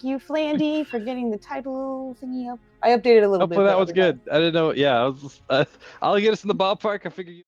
you, Flandy, for getting the title thingy up. I updated a little bit, Hopefully but that was otherwise. good. I didn't know. Yeah, I was just, I'll get us in the ballpark. I figure you.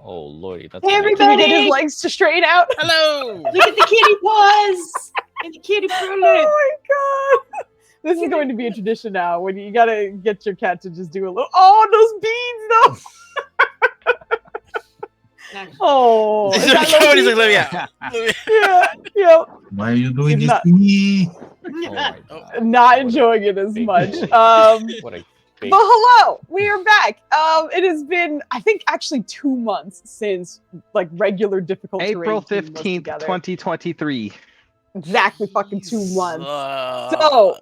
Oh lordy, that's Hey, amazing. everybody! Can we get his legs to straighten out? Hello. Look at the kitty paws and the kitty prullet. Oh my god! This is going to be a tradition now. When you gotta get your cat to just do a little. Oh, those beans, though. Oh, is that Cody's Loki? like, yeah. Yeah, yeah. Why are you doing He's this not- to me? Oh my Oh. god. Not enjoying it as big much. deal. What a big But hello, we are back. It has been, I think, actually 2 months since like regular difficult April terrain team was 15th, together. 2023. Exactly, fucking 2 months. Jesus. So,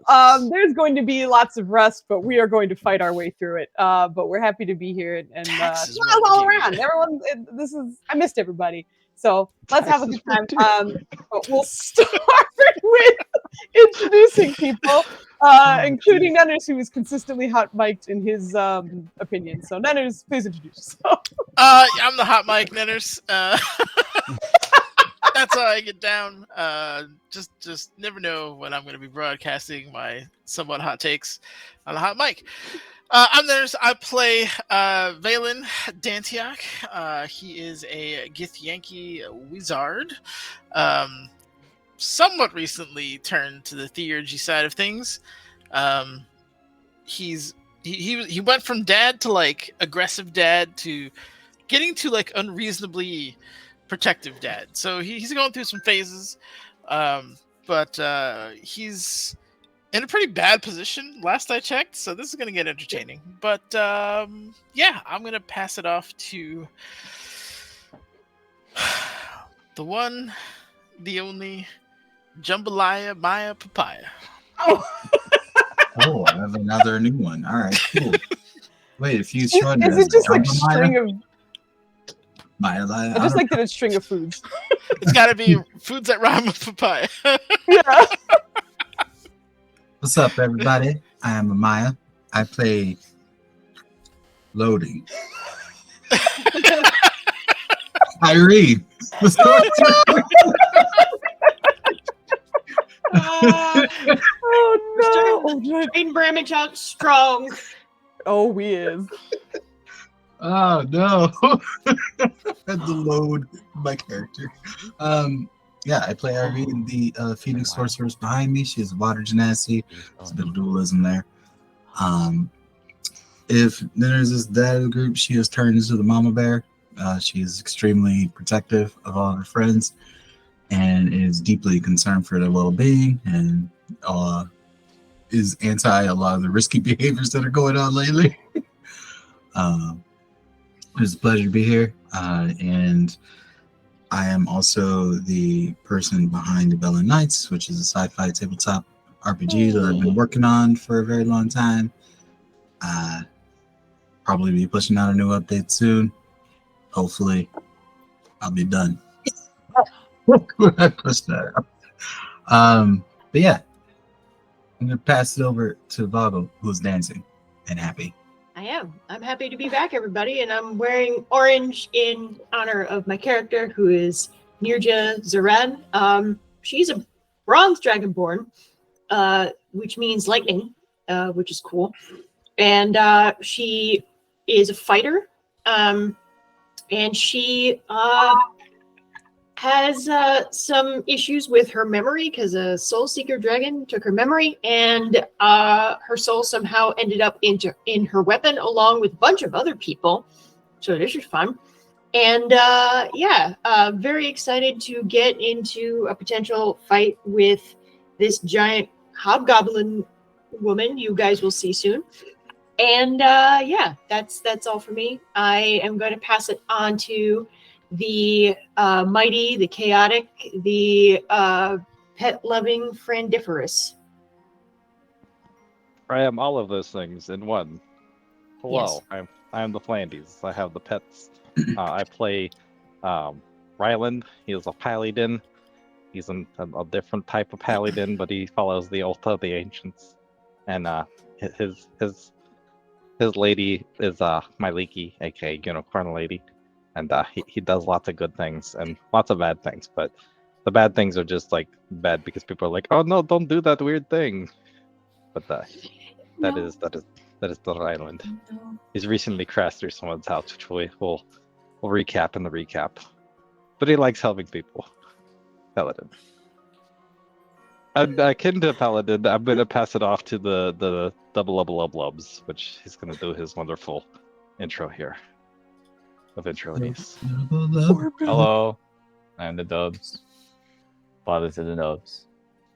there's going to be lots of rust, but we are going to fight our way through it. But we're happy to be here and Taxes smiles were all due. around. Everyone, I missed everybody. So let's have a good time. But we'll start with introducing people, including Nunners, who is consistently hot mic'd in his opinion. So Nunners, please introduce yourself. I'm the hot mic Ninners. That's how I get down. Just never know when I'm going to be broadcasting my somewhat hot takes on the hot mic. I'm Ninners. I play Valen Dantiak. He is a Githyanki wizard. Somewhat recently turned to the theurgy side of things. He went from dad to like aggressive dad to getting to like unreasonably protective dad. So he's going through some phases, but he's in a pretty bad position last I checked. So this is going to get entertaining. But yeah, I'm going to pass it off to the one, the only Jambalaya Maya Papaya. Oh, Oh, I have another new one. All right, cool. Wait, if you short is it just like a string of? I just like that it's string of foods. It's got to be foods that rhyme with papaya. Yeah. What's up, everybody? I am Amaya. I play Loading. Irene. What's going on? Oh no! Aiden Bramage out strong. Oh, we is. Oh no! I had to load my character. Yeah, I play Irene, the Phoenix sorceress behind me. She has a water genasi. There's a bit of dualism there. If Ninners is the dad of the group, she has turned into the mama bear. She is extremely protective of all her friends and is deeply concerned for their well-being and is anti a lot of the risky behaviors that are going on lately. It's a pleasure to be here. And I am also the person behind the Bella Knights, which is a sci-fi tabletop RPG that I've been working on for a very long time. Probably be pushing out a new update soon. Hopefully, I'll be done. When I push that up. But yeah, I'm gonna pass it over to Vago, who's dancing and happy. I am. I'm happy to be back, everybody, and I'm wearing orange in honor of my character, who is Nirja Zaran. She's a bronze dragonborn, which means lightning, which is cool. And she is a fighter, and she has some issues with her memory because a soul seeker dragon took her memory, and her soul somehow ended up in her weapon along with a bunch of other people. So this is fun. And very excited to get into a potential fight with this giant hobgoblin woman you guys will see soon. And that's all for me. I am going to pass it on to the mighty, the chaotic, the pet-loving Frandiferous. I am all of those things in one. Hello, Yes. I am the Flandes. I have the pets. I play Ryland. He is a paladin. He's a different type of paladin, but he follows the oath of the ancients. And his lady is Myliki, aka Unicorn Lady. And he does lots of good things and lots of bad things, but the bad things are just like bad because people are like, "Oh no, don't do that weird thing." But that is the island. He's recently crashed through someone's house, which we'll we'll recap in the recap. But he likes helping people. Paladin. And akin to Paladin, I'm going to pass it off to the double which he's going to do his wonderful intro here. Of intros. Hello, I am the Dubs. Father to the Nubs.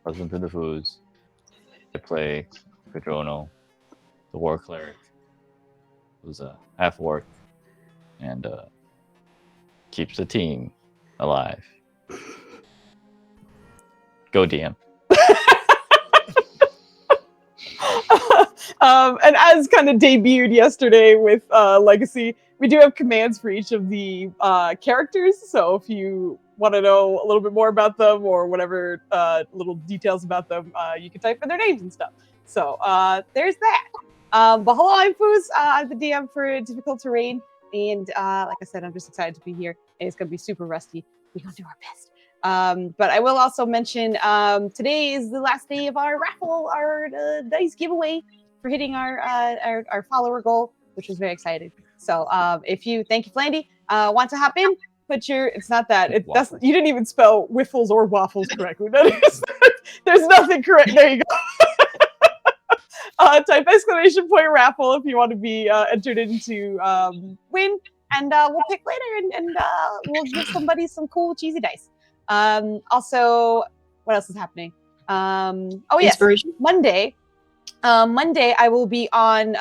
Husband to the Foos. I play Pedrono, the War Cleric, who's a half orc and keeps the team alive. Go DM. And as kind of debuted yesterday with Legacy, we do have commands for each of the characters. So if you want to know a little bit more about them or whatever little details about them, you can type in their names and stuff. So there's that. But hello, I'm Foos. I'm the DM for Difficult Terrain. And like I said, I'm just excited to be here. And it's going to be super rusty. We're going to do our best. But I will also mention today is the last day of our raffle, our dice giveaway for hitting our follower goal, which was very exciting. So if you, thank you, Flandy, want to hop in, put your, it's not that, that's, you didn't even spell wiffles or waffles correctly. There's nothing correct. There you go. Type ! raffle if you want to be entered into win, and we'll pick later, and we'll give somebody some cool cheesy dice. Also, what else is happening? Oh yes, Monday. Monday I will be on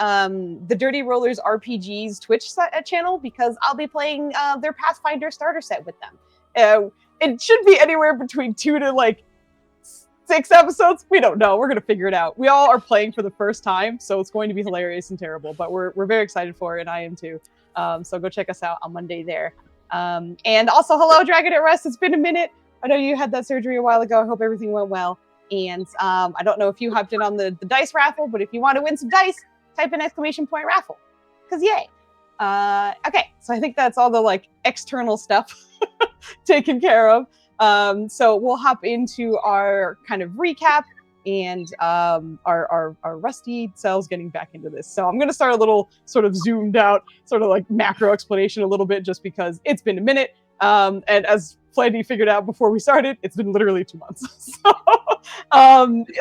the Dirty Rollers RPGs Twitch channel because I'll be playing their Pathfinder starter set with them. It should be anywhere between 2 to like 6 episodes. We don't know. We're gonna figure it out. We all are playing for the first time, so it's going to be hilarious and terrible. But we're very excited for it, and I am too. So go check us out on Monday there. And also, hello, Dragon at Rest. It's been a minute. I know you had that surgery a while ago. I hope everything went well. And I don't know if you hopped in on the dice raffle, but if you want to win some dice, type in !raffle. Because yay. Okay, so I think that's all the like external stuff taken care of. So we'll hop into our kind of recap and our rusty selves getting back into this. So I'm going to start a little sort of zoomed out, sort of like macro explanation a little bit, just because it's been a minute. And as Flandy figured out before we started, it's been literally 2 months. So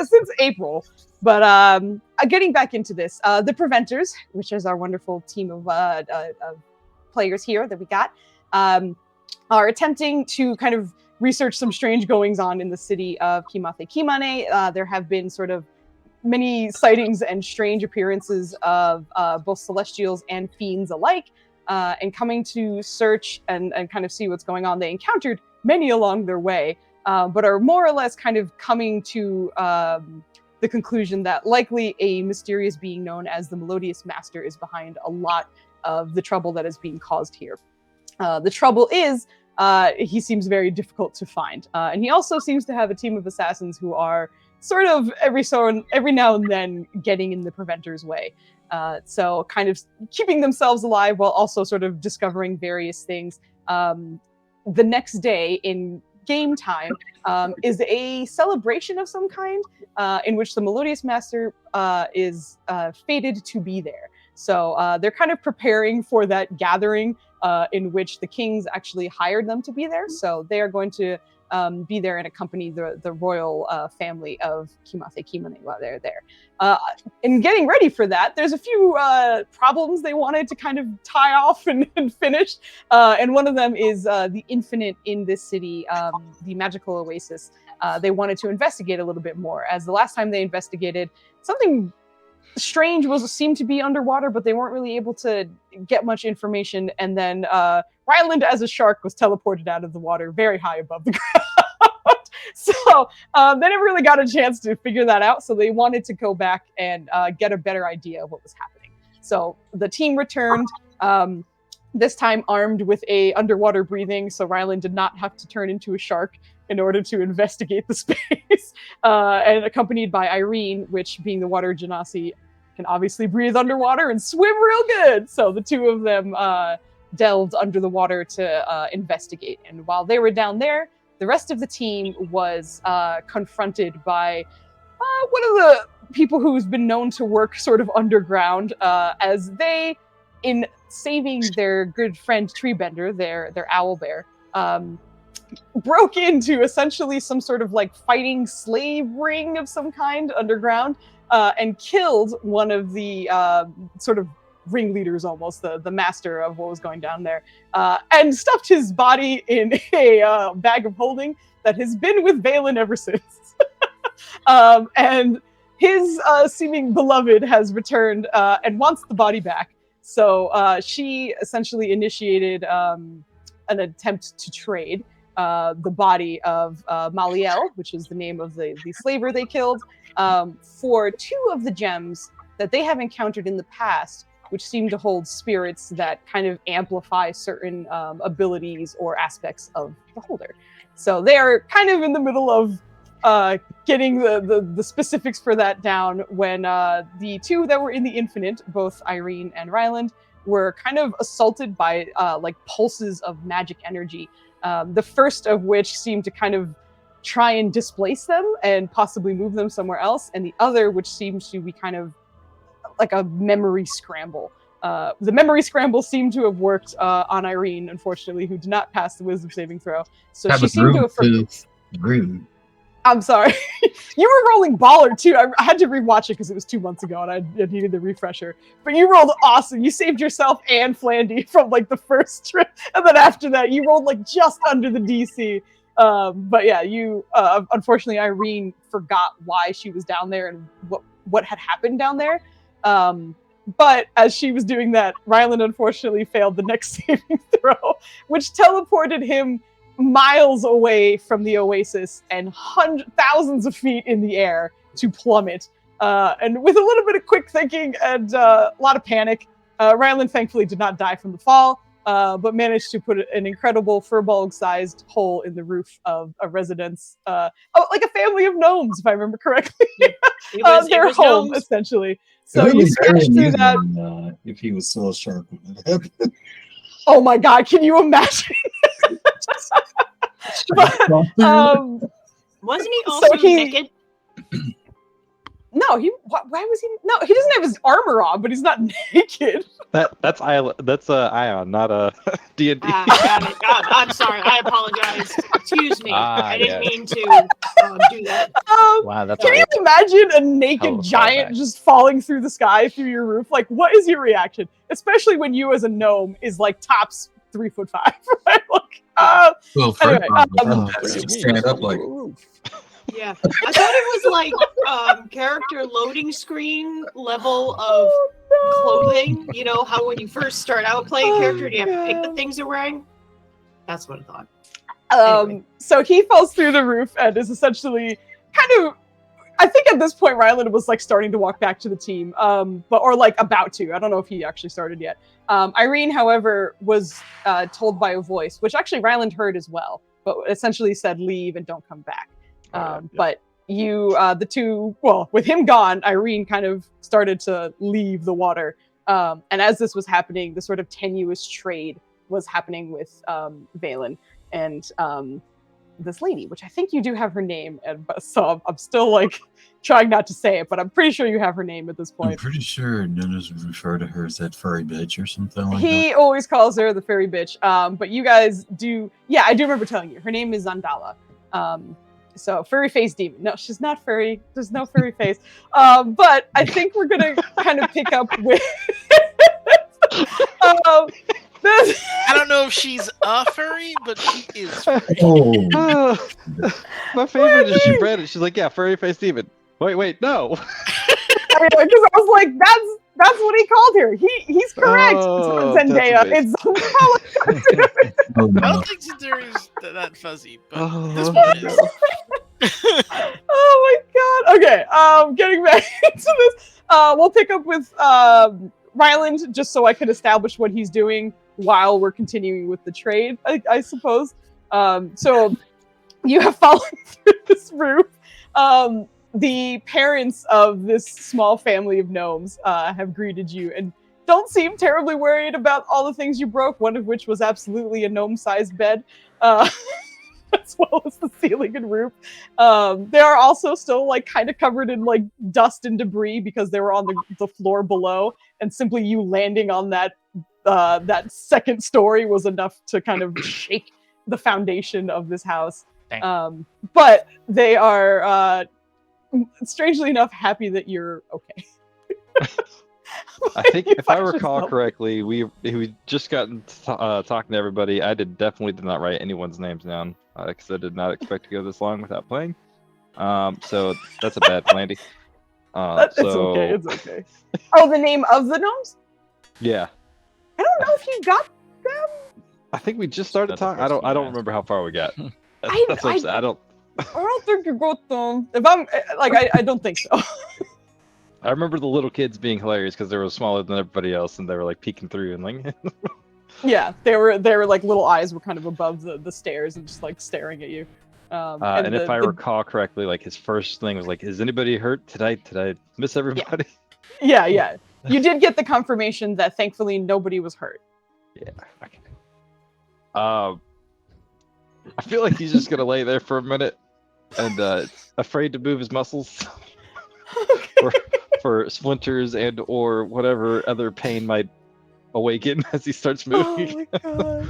since April. But getting back into this, the Preventers, which is our wonderful team of players here that we got, are attempting to kind of research some strange goings on in the city of Kimathe Kimane. There have been sort of many sightings and strange appearances of both Celestials and Fiends alike. And coming to search and kind of see what's going on, they encountered many along their way, but are more or less kind of coming to the conclusion that likely a mysterious being known as the Melodious Master is behind a lot of the trouble that is being caused here. The trouble is, he seems very difficult to find. And he also seems to have a team of assassins who are sort of every now and then getting in the Preventers' way. So kind of keeping themselves alive while also sort of discovering various things. The next day in game time is a celebration of some kind in which the Melodious Master is fated to be there. So they're kind of preparing for that gathering in which the kings actually hired them to be there. So they are going to be there and accompany the royal family of Kimathe Kimane while they're there. In getting ready for that, there's a few problems they wanted to kind of tie off and finish. And one of them is the infinite in this city, the magical oasis. They wanted to investigate a little bit more, as the last time they investigated, something strange seemed to be underwater, but they weren't really able to get much information. And then Ryland, as a shark, was teleported out of the water very high above the ground. So they never really got a chance to figure that out. So they wanted to go back and get a better idea of what was happening. So the team returned, this time armed with a underwater breathing. So Ryland did not have to turn into a shark in order to investigate the space. And accompanied by Irene, which, being the water genasi, can obviously breathe underwater and swim real good. So the two of them delved under the water to investigate. And while they were down there, the rest of the team was confronted by one of the people who's been known to work sort of underground, as they in saving their good friend Treebender, their owl bear, broke into essentially some sort of like fighting slave ring of some kind underground, and killed one of the sort of ringleaders, almost the master of what was going down there, and stuffed his body in a bag of holding that has been with Valen ever since. And his seeming beloved has returned and wants the body back. So she essentially initiated an attempt to trade the body of Maliel, which is the name of the slaver they killed, for 2 of the gems that they have encountered in the past, which seem to hold spirits that kind of amplify certain abilities or aspects of the holder. So they are kind of in the middle of getting the specifics for that down when the 2 that were in the Infinite, both Irene and Ryland, were kind of assaulted by like pulses of magic energy. The first of which seemed to kind of try and displace them and possibly move them somewhere else, and the other which seems to be kind of like a memory scramble. The memory scramble seemed to have worked on Irene, unfortunately, who did not pass the wisdom saving throw. So she seemed to have Green. I'm sorry. You were rolling baller too. I had to rewatch it because it was 2 months ago and I needed the refresher. But you rolled awesome. You saved yourself and Flandy from like the first trip. And then after that, you rolled like just under the DC. But yeah, you unfortunately, Irene forgot why she was down there and what had happened down there. But as she was doing that, Ryland unfortunately failed the next saving throw, which teleported him miles away from the oasis and thousands of feet in the air to plummet. And with a little bit of quick thinking and a lot of panic, Ryland thankfully did not die from the fall, but managed to put an incredible furball-sized hole in the roof of a residence, like a family of gnomes, if I remember correctly. Their home, gnomes, essentially. So you scratched through that. If he was still sharp when it happened. Oh my god, can you imagine? But, wasn't he also naked? No, why was he? No, he doesn't have his armor on, but he's not naked. That's Ion, not a D&D. Got it. I'm sorry. I apologize. Excuse me. I didn't mean to do that. Wow, that's can you imagine a naked giant just falling through the sky through your roof? Like, what is your reaction? Especially when you, as a gnome, is like tops 3'5", right? Like, well, anyway, stand up like. Yeah, I thought it was like character loading screen level of clothing. You know how when you first start out playing a character, you have to pick the things they're wearing. That's what I thought. Anyway. So he falls through the roof and is essentially kind of. I think at this point Ryland was like starting to walk back to the team, or like about to. I don't know if he actually started yet. Irene, however, was told by a voice, which actually Ryland heard as well, but essentially said leave and don't come back. But you, the 2, well, with him gone, Irene kind of started to leave the water. And as this was happening, the sort of tenuous trade was happening with Valen and this lady, which I think you do have her name. And so I'm still like trying not to say it, but I'm pretty sure you have her name at this point. I'm pretty sure Nuna's refer to her as that furry bitch or something like that. He always calls her the furry bitch. But you guys do, yeah, I do remember telling you. Her name is Zandala. So furry face demon. No, she's not furry. There's no furry face. But I think we're gonna kind of pick up with. I don't know if she's a furry, but she is furry. My favorite is she read it. She's like, yeah, furry face demon. Wait, no. Because I was like, that's what he called her. He's correct. Oh, it's not Zendaya. It's I don't think Zendaya is that fuzzy, but this one is. Oh my god. Okay. Getting back into this, we'll pick up with Ryland just so I can establish what he's doing while we're continuing with the trade, I suppose. So you have fallen through this roof. The parents of this small family of gnomes have greeted you and don't seem terribly worried about all the things you broke, one of which was absolutely a gnome-sized bed. as well as the ceiling and roof. They are also still like kind of covered in like dust and debris because they were on the floor below, and simply you landing on that second story was enough to kind of shake the foundation of this house. But they are strangely enough happy that you're okay. I think if I recall correctly, we just gotten talking to everybody. I definitely did not write anyone's names down because I did not expect to go this long without playing. So that's a bad plan. It's okay. It's okay. Oh, the name of the gnomes? Yeah. I don't know if you got them. I think we just started talking. I don't remember how far we got. That's what I'm saying. I don't think you got them. If I'm like, I don't think so. I remember the little kids being hilarious because they were smaller than everybody else, and they were like peeking through and like. Yeah, they were like little eyes were kind of above the stairs and just like staring at you. And if I recall correctly, like his first thing was like, "Is anybody hurt? Did I miss everybody?" Yeah. You did get the confirmation that thankfully nobody was hurt. Yeah. Okay. I feel like he's just gonna lay there for a minute and afraid to move his muscles for splinters and or whatever other pain might awaken as he starts moving. Oh my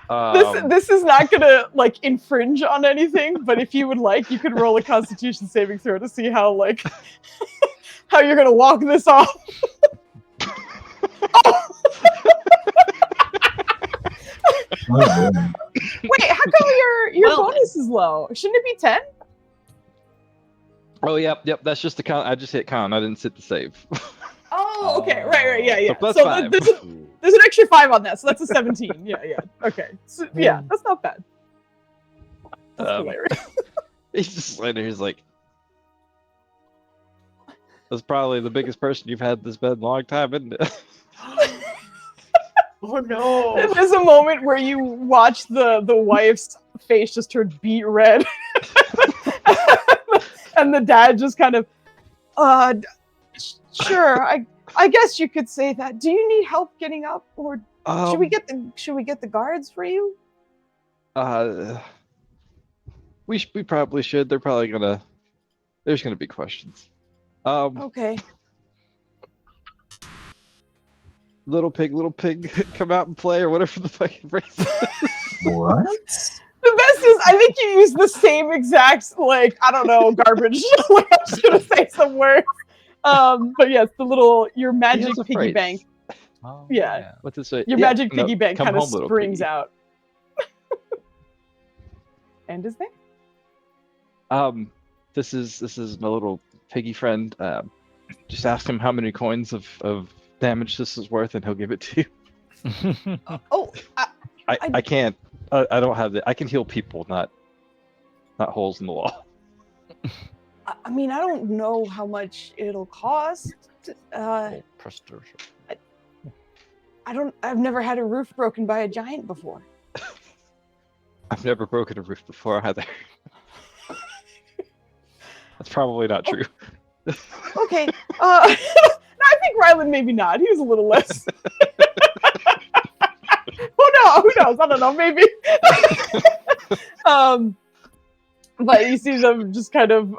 god. This is not gonna like infringe on anything, but if you would like, you could roll a Constitution saving throw to see how like how you're gonna walk this off. Wait, how come your bonus is low? Shouldn't it be 10? Oh, yep. That's just the count. I just hit count. I didn't sit to save. Oh, okay. Right. Yeah. So So there's an extra 5 on that, so that's a 17. Yeah. Okay. So, yeah, that's not bad. That's hilarious. He's just sitting there. He's like, "That's probably the biggest person you've had this bed in a long time, isn't it?" Oh no! There's a moment where you watch the wife's face just turn beet red, and the dad just kind of, sure, I guess you could say that. Do you need help getting up, or should we get the guards for you? We probably should. There's gonna be questions. Okay. Little pig, come out and play, or whatever the fucking phrase is. What? The best is, I think you use the same exact, like, I don't know, garbage. Like, I was gonna say some words. But yes, your magic piggy bank. Oh, Yeah. What's it say? Your magic piggy bank kind of home, little springs piggy. out. And is there? This is my little piggy friend. Just ask him how many coins of damage this is worth, and he'll give it to you. I can't. I don't have I can heal people, not holes in the wall. I mean, I don't know how much it'll cost. I've never had a roof broken by a giant before. I've never broken a roof before either. That's probably not true. Okay. I think Rylan maybe not. He was a little less. Who knows? I don't know. Maybe. But you see them just kind of.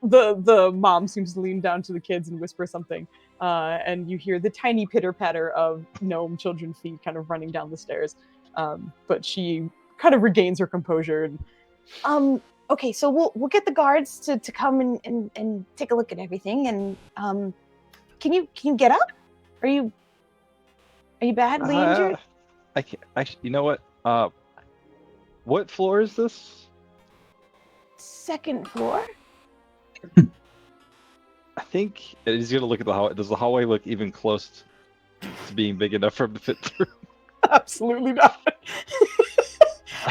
The mom seems to lean down to the kids and whisper something, and you hear the tiny pitter patter of gnome children feet kind of running down the stairs. But she kind of regains her composure and. Okay, so we'll get the guards to come and take a look at everything. And can you get up? Are you badly injured? I can't. Actually, you know what? What floor is this? Second floor. I think he's gonna look at the hallway. Does the hallway look even close to being big enough for him to fit through? Absolutely not.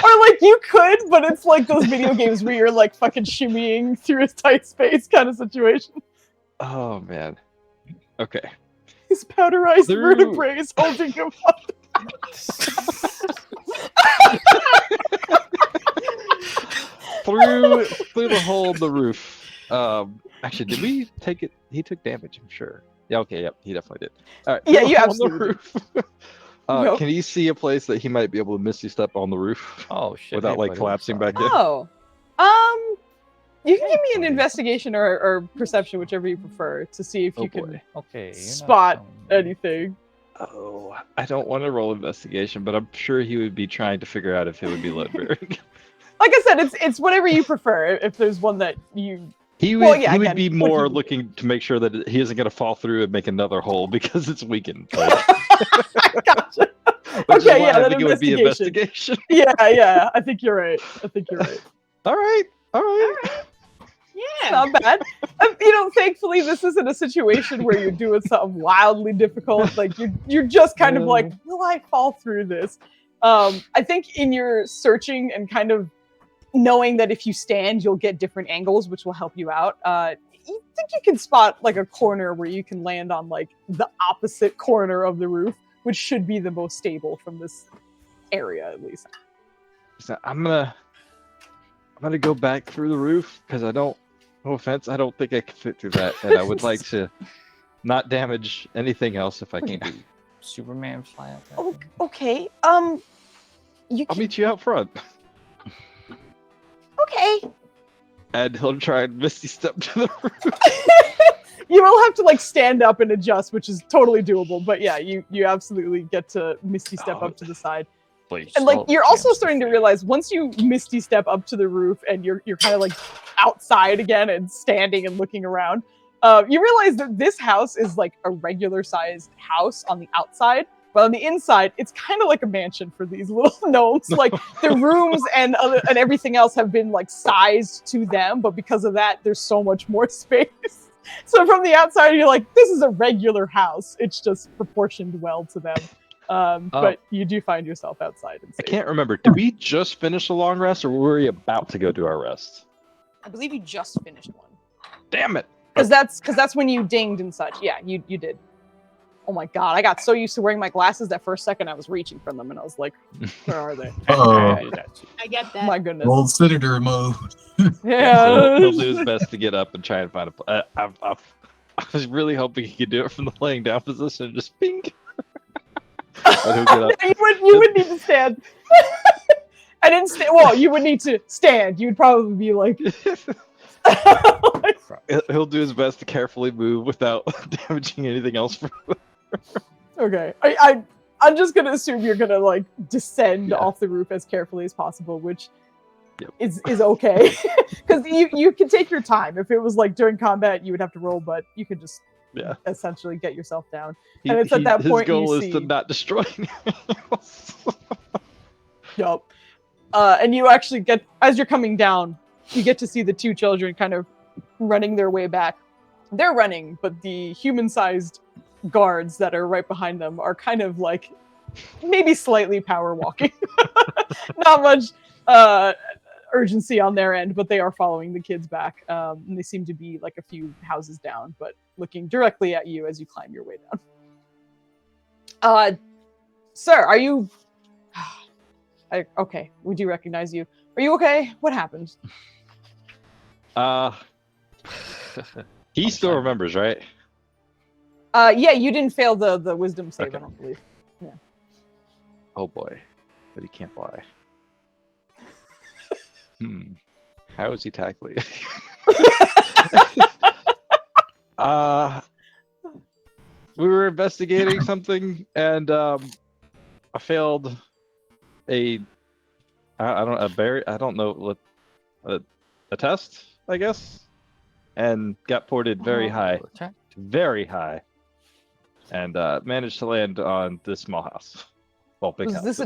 Or like you could, but it's like those video games where you're like fucking shimmying through a tight space kind of situation. Oh man. Okay. His powderized vertebrae is holding him up. through the hole in the roof. Actually, did we take it? He took damage, I'm sure. Yeah. Okay. Yep. He definitely did. All right. Yeah. You absolutely. The roof. Nope. Can you see a place that he might be able to misty step on the roof Oh shit! without hey, like buddy, collapsing what's back up? in? Oh. You can give me an investigation or perception, whichever you prefer, to see if Oh you can boy. Okay. you're not spot telling me. anything. Oh, I don't want to roll investigation, but I'm sure he would be trying to figure out if it would be lead bearing. Like I said, it's whatever you prefer. If there's one that you He would, Well, yeah, he would again, be what more he would looking to make sure that he isn't going to fall through and make another hole because it's weakened. Like, gotcha. which is Okay, why yeah, I that think it would be investigation. Yeah, I think you're right. All right. Yeah. Not bad. Thankfully, this isn't a situation where you're doing something wildly difficult. Like you're just kind of like, will I fall through this? I think in your searching and kind of knowing that if you stand, you'll get different angles, which will help you out. You think you can spot like a corner where you can land on like the opposite corner of the roof, which should be the most stable from this area, at least. So I'm gonna go back through the roof because no offense, I don't think I can fit through that, and I would like to not damage anything else if I can. Yeah. Superman fly up there. Oh, okay. You I'll can, meet you out front, okay. and he'll try and misty step to the roof. You will have to like stand up and adjust, which is totally doable. But yeah, you absolutely get to misty step up to the side. Please. And like you're also starting to realize once you misty step up to the roof and you're kind of like outside again and standing and looking around, you realize that this house is like a regular sized house on the outside, but on the inside it's kind of like a mansion for these little gnomes. Like the rooms and everything else have been like sized to them, but because of that, there's so much more space. So from the outside, you're like, this is a regular house. It's just proportioned well to them. But you do find yourself outside. And I can't remember. Did we just finish a long rest, or were we about to go do our rest? I believe you just finished one. Damn it! Because that's when you dinged and such. Yeah, you did. Oh my god, I got so used to wearing my glasses that first second I was reaching for them and I was like, where are they? I get that. My goodness. Old senator mode. Yeah. So he'll do his best to get up and try and find a. I was really hoping he could do it from the laying down position, just ping. But he'll get up. You would need to stand. I didn't stand. Well, you would need to stand. You'd probably be like. He'll do his best to carefully move without damaging anything else. Okay, I'm just gonna assume you're gonna like descend off the roof as carefully as possible, which is okay, because you can take your time. If it was like during combat, you would have to roll, but you could just essentially get yourself down. And it's at that point his goal you is to not destroy anything else. Yup. And you actually get, as you're coming down, you get to see the two children kind of running their way back. They're running, but the human-sized guards that are right behind them are kind of like maybe slightly power walking. Not much urgency on their end, but they are following the kids back. And they seem to be like a few houses down, but looking directly at you as you climb your way down. Sir, are you... okay, we do recognize you. Are you okay? What happened? He still remembers, right? Yeah, you didn't fail the wisdom save, Okay. I don't believe. Yeah. Oh boy, but he can't fly. How is he tackling? We were investigating something, and I failed a test, I guess, and got ported very high, and managed to land on this small house. Well, big Was house. this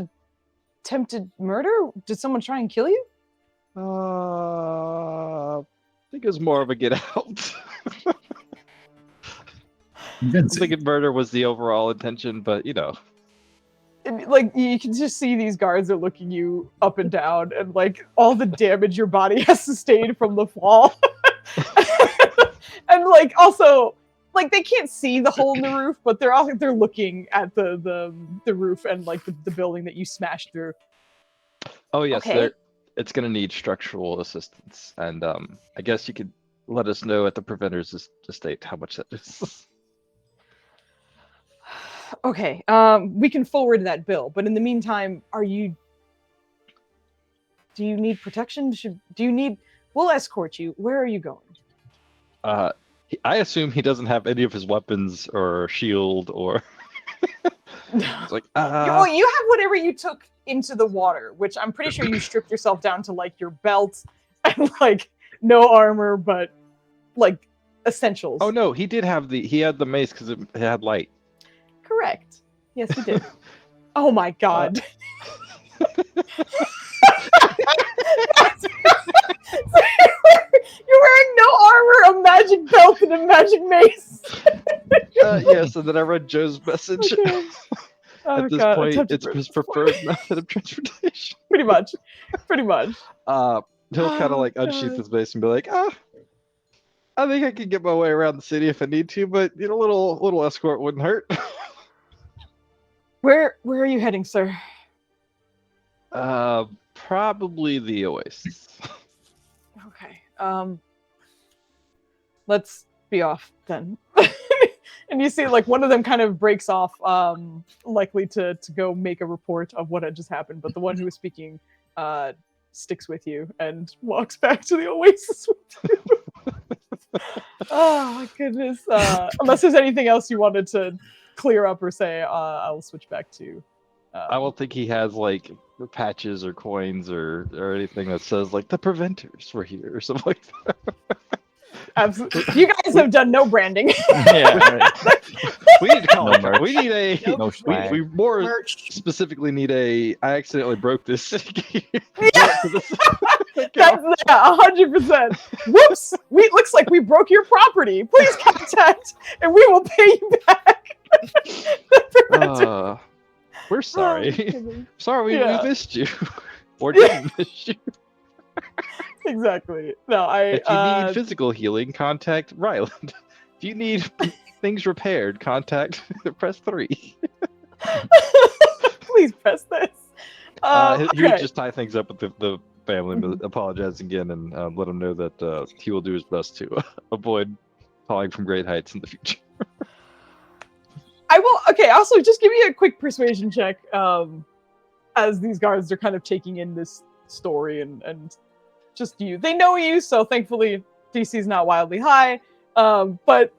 attempted murder? Did someone try and kill you? I think it was more of a get out. I'm thinking murder was the overall intention, but you know. Like, you can just see these guards are looking you up and down, and like all the damage your body has sustained from the fall. And like also, like they can't see the hole in the roof, but they're looking at the roof and like the building that you smashed through. Oh yes, Okay. it's gonna need structural assistance, and I guess you could let us know at the preventer's estate how much that is. Okay, we can forward that bill, but in the meantime, do you need protection? We'll escort you. Where are you going? I assume he doesn't have any of his weapons or shield or. It's like, You have whatever you took into the water, which I'm pretty sure you stripped yourself down to like your belt and like no armor, but like essentials. Oh no, he had the mace because it had light. Correct. Yes, he did. Oh my god. You're wearing no armor, a magic belt, and a magic mace. Yes, and then I read Joe's message. Okay. At this point, it's his preferred method of transportation. Pretty much. He'll kind of like unsheath his mace and be like, I think I can get my way around the city if I need to, but a little escort wouldn't hurt. Where are you heading, sir? Probably the Oasis. Okay. Let's be off then. And you see, like, one of them kind of breaks off, likely to go make a report of what had just happened. But the one who was speaking sticks with you and walks back to the Oasis with you. Oh, my goodness. Unless there's anything else you wanted to clear up or say, I'll switch back to... I don't think he has, like, patches or coins or anything that says, like, the preventers were here or something like that. Absolutely. You guys have done no branding. Yeah, right. We need to call No it. merch. We need a. No swag. We more Merch. specifically need a. I accidentally broke this. That's 100%. Whoops! Looks like we broke your property. Please contact, and we will pay you back. We're sorry. Oh, Sorry, Yeah. we missed you, or didn't miss you. exactly. No, If you need physical healing, contact Ryland. If you need things repaired, contact press 3. Please press this. He would Okay. just tie things up with the family, but apologize again and let him know that he will do his best to avoid falling from great heights in the future. I will. Okay. Also, just give me a quick persuasion check. As these guards are kind of taking in this story and just you. They know you, so thankfully DC is not wildly high. But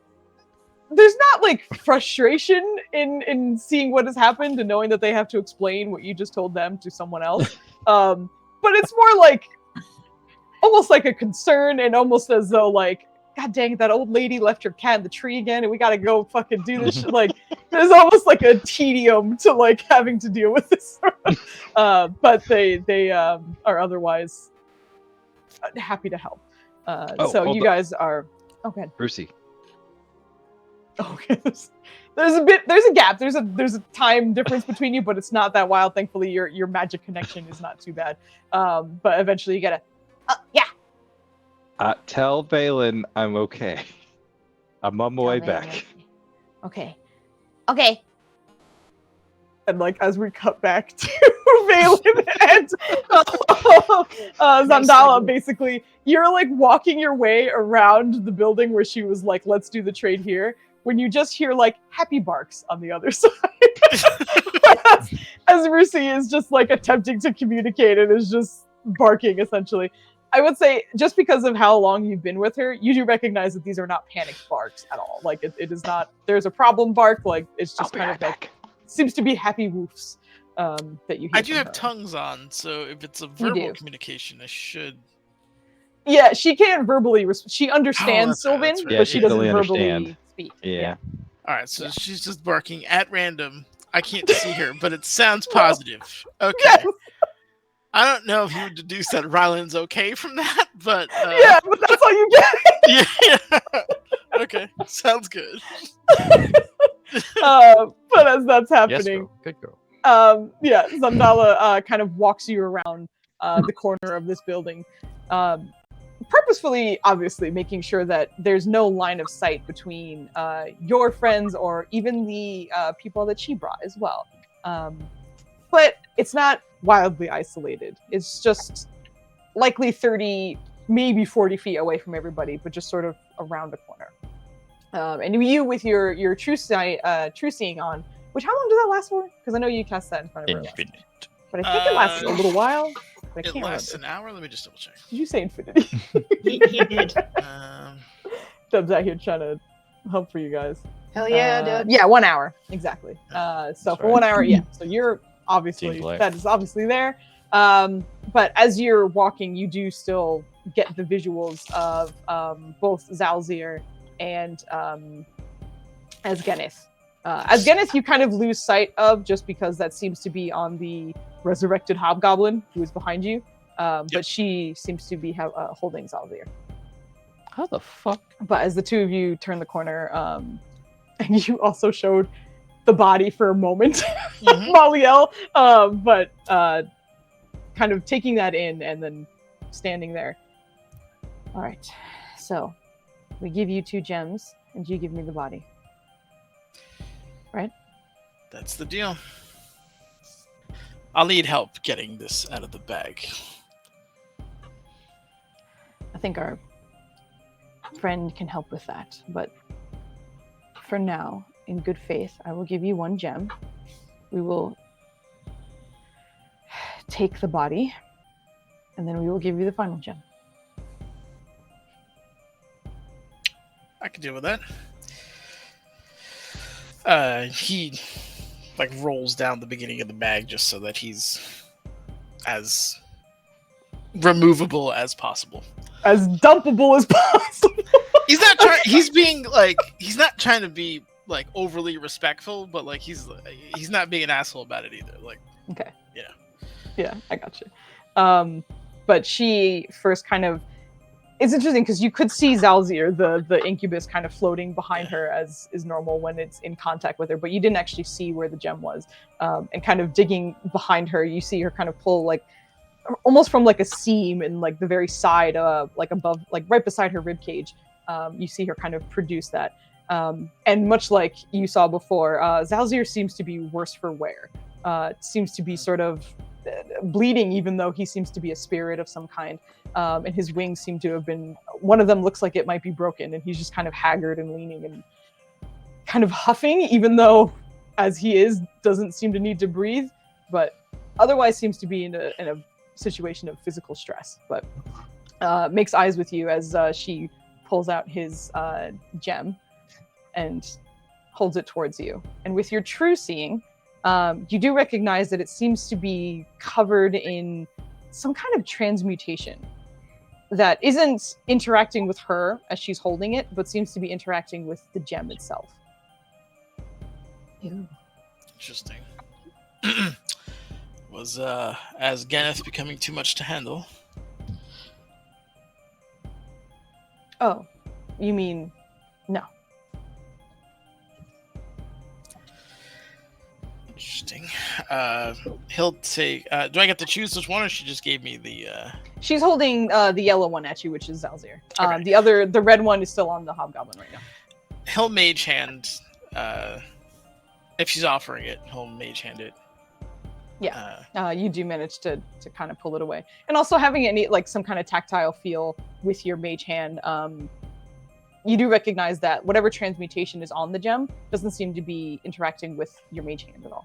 there's not like frustration in seeing what has happened and knowing that they have to explain what you just told them to someone else. But it's more like almost like a concern and almost as though like, God dang it, that old lady left her cat in the tree again and we gotta go fucking do this shit. Like there's almost like a tedium to like having to deal with this. But they are otherwise happy to help. So you guys are okay. Brucey. Okay. There's a gap. There's a time difference between you, but it's not that wild. Thankfully, your magic connection is not too bad. But eventually you gotta yeah. Tell Valen I'm okay. I'm on my way back. Okay. And like as we cut back to Valen and Zandala, basically, you're like walking your way around the building where she was like, "Let's do the trade here." When you just hear like happy barks on the other side, as Rusi is just like attempting to communicate and is just barking essentially. I would say just because of how long you've been with her, you do recognize that these are not panicked barks at all. Like it is not. There's a problem bark. Like it's just kind of like seems to be happy woofs that you hear. I do from have her. tongues on, so if it's a verbal communication, I should. Yeah, she can verbally. She understands that's right, Sylvan, that's right. Yeah, but she she doesn't totally verbally understand. speak. Yeah. All right, so she's just barking at random. I can't see her, but it sounds positive. Okay. Yes. I don't know if you would deduce that Ryland's okay from that, but Yeah, but that's all you get. yeah. Okay, sounds good. But as that's Yes, happening, girl. Good girl. yeah, Zandala kind of walks you around the corner of this building, purposefully, obviously, making sure that there's no line of sight between your friends or even the people that she brought as well. But it's not wildly isolated. It's just likely 30, maybe 40 feet away from everybody, but just sort of around the corner. And you, with your true seeing on, Which, how long does that last for? Because I know you cast that in front of her last time. Infinite. But I think it lasts a little while. I It can't lasts remember. an hour. Let me just double check. Did you say infinity? He did. Dub's out here trying to help for you guys. Hell yeah, dude. Yeah, 1 hour. Exactly. So for right. 1 hour, yeah. So you're obviously, Team play. that is obviously there. But as you're walking, you do still get the visuals of both Zalzir and Asgenith. Asgenith, you kind of lose sight of just because that seems to be on the resurrected hobgoblin who is behind you. But she seems to be holding Zalzir. How the fuck? But as the two of you turn the corner, and you also showed the body for a moment, Mhm. Maliel, but kind of taking that in and then standing there. All right, so we give you 2 gems, and you give me the body. Right? That's the deal. I'll need help getting this out of the bag. I think our friend can help with that, but for now, in good faith, I will give you 1 gem. We will take the body, and then we will give you the final gem. I can deal with that. He like rolls down the beginning of the bag just so that he's as removable as possible. As dumpable as possible. He's not trying. He's being like he's not trying to be like overly respectful, but like he's not being an asshole about it either. Like Okay. Yeah. Yeah, I got you. But she first kind of. It's interesting because you could see Zalzir, the incubus, kind of floating behind her as is normal when it's in contact with her, but you didn't actually see where the gem was. And kind of digging behind her, you see her kind of pull like almost from like a seam in like the very side, like above, like right beside her rib cage. You see her kind of produce that. And much like you saw before, Zalzir seems to be worse for wear. Seems to be sort of bleeding, even though he seems to be a spirit of some kind. And his wings seem to have been, one of them looks like it might be broken, and he's just kind of haggard and leaning and kind of huffing, even though, as he is, doesn't seem to need to breathe, but otherwise seems to be in a situation of physical stress. But makes eyes with you as she pulls out his gem and holds it towards you. And with your true seeing, you do recognize that it seems to be covered in some kind of transmutation that isn't interacting with her as she's holding it, but seems to be interacting with the gem itself. Interesting. Was as Ganeth becoming too much to handle? Oh, you mean no? Interesting. He'll take. Do I get to choose which one, or she just gave me the? She's holding the yellow one at you, which is Zalzir. Okay. The red one is still on the hobgoblin right now. He'll mage hand. If she's offering it, he'll mage hand it. Yeah. You do manage to kind of pull it away, and also having any like some kind of tactile feel with your mage hand. You do recognize that whatever transmutation is on the gem doesn't seem to be interacting with your mage hand at all.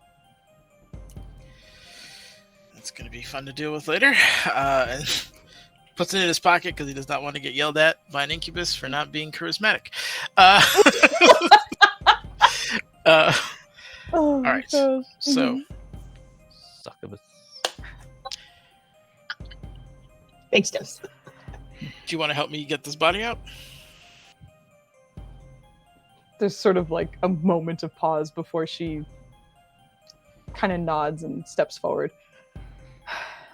That's going to be fun to deal with later. And puts it in his pocket because he does not want to get yelled at by an incubus for not being charismatic. All right. So, Succubus. Thanks, Dubs. do you want to help me get this body out? There's sort of like a moment of pause before she kind of nods and steps forward.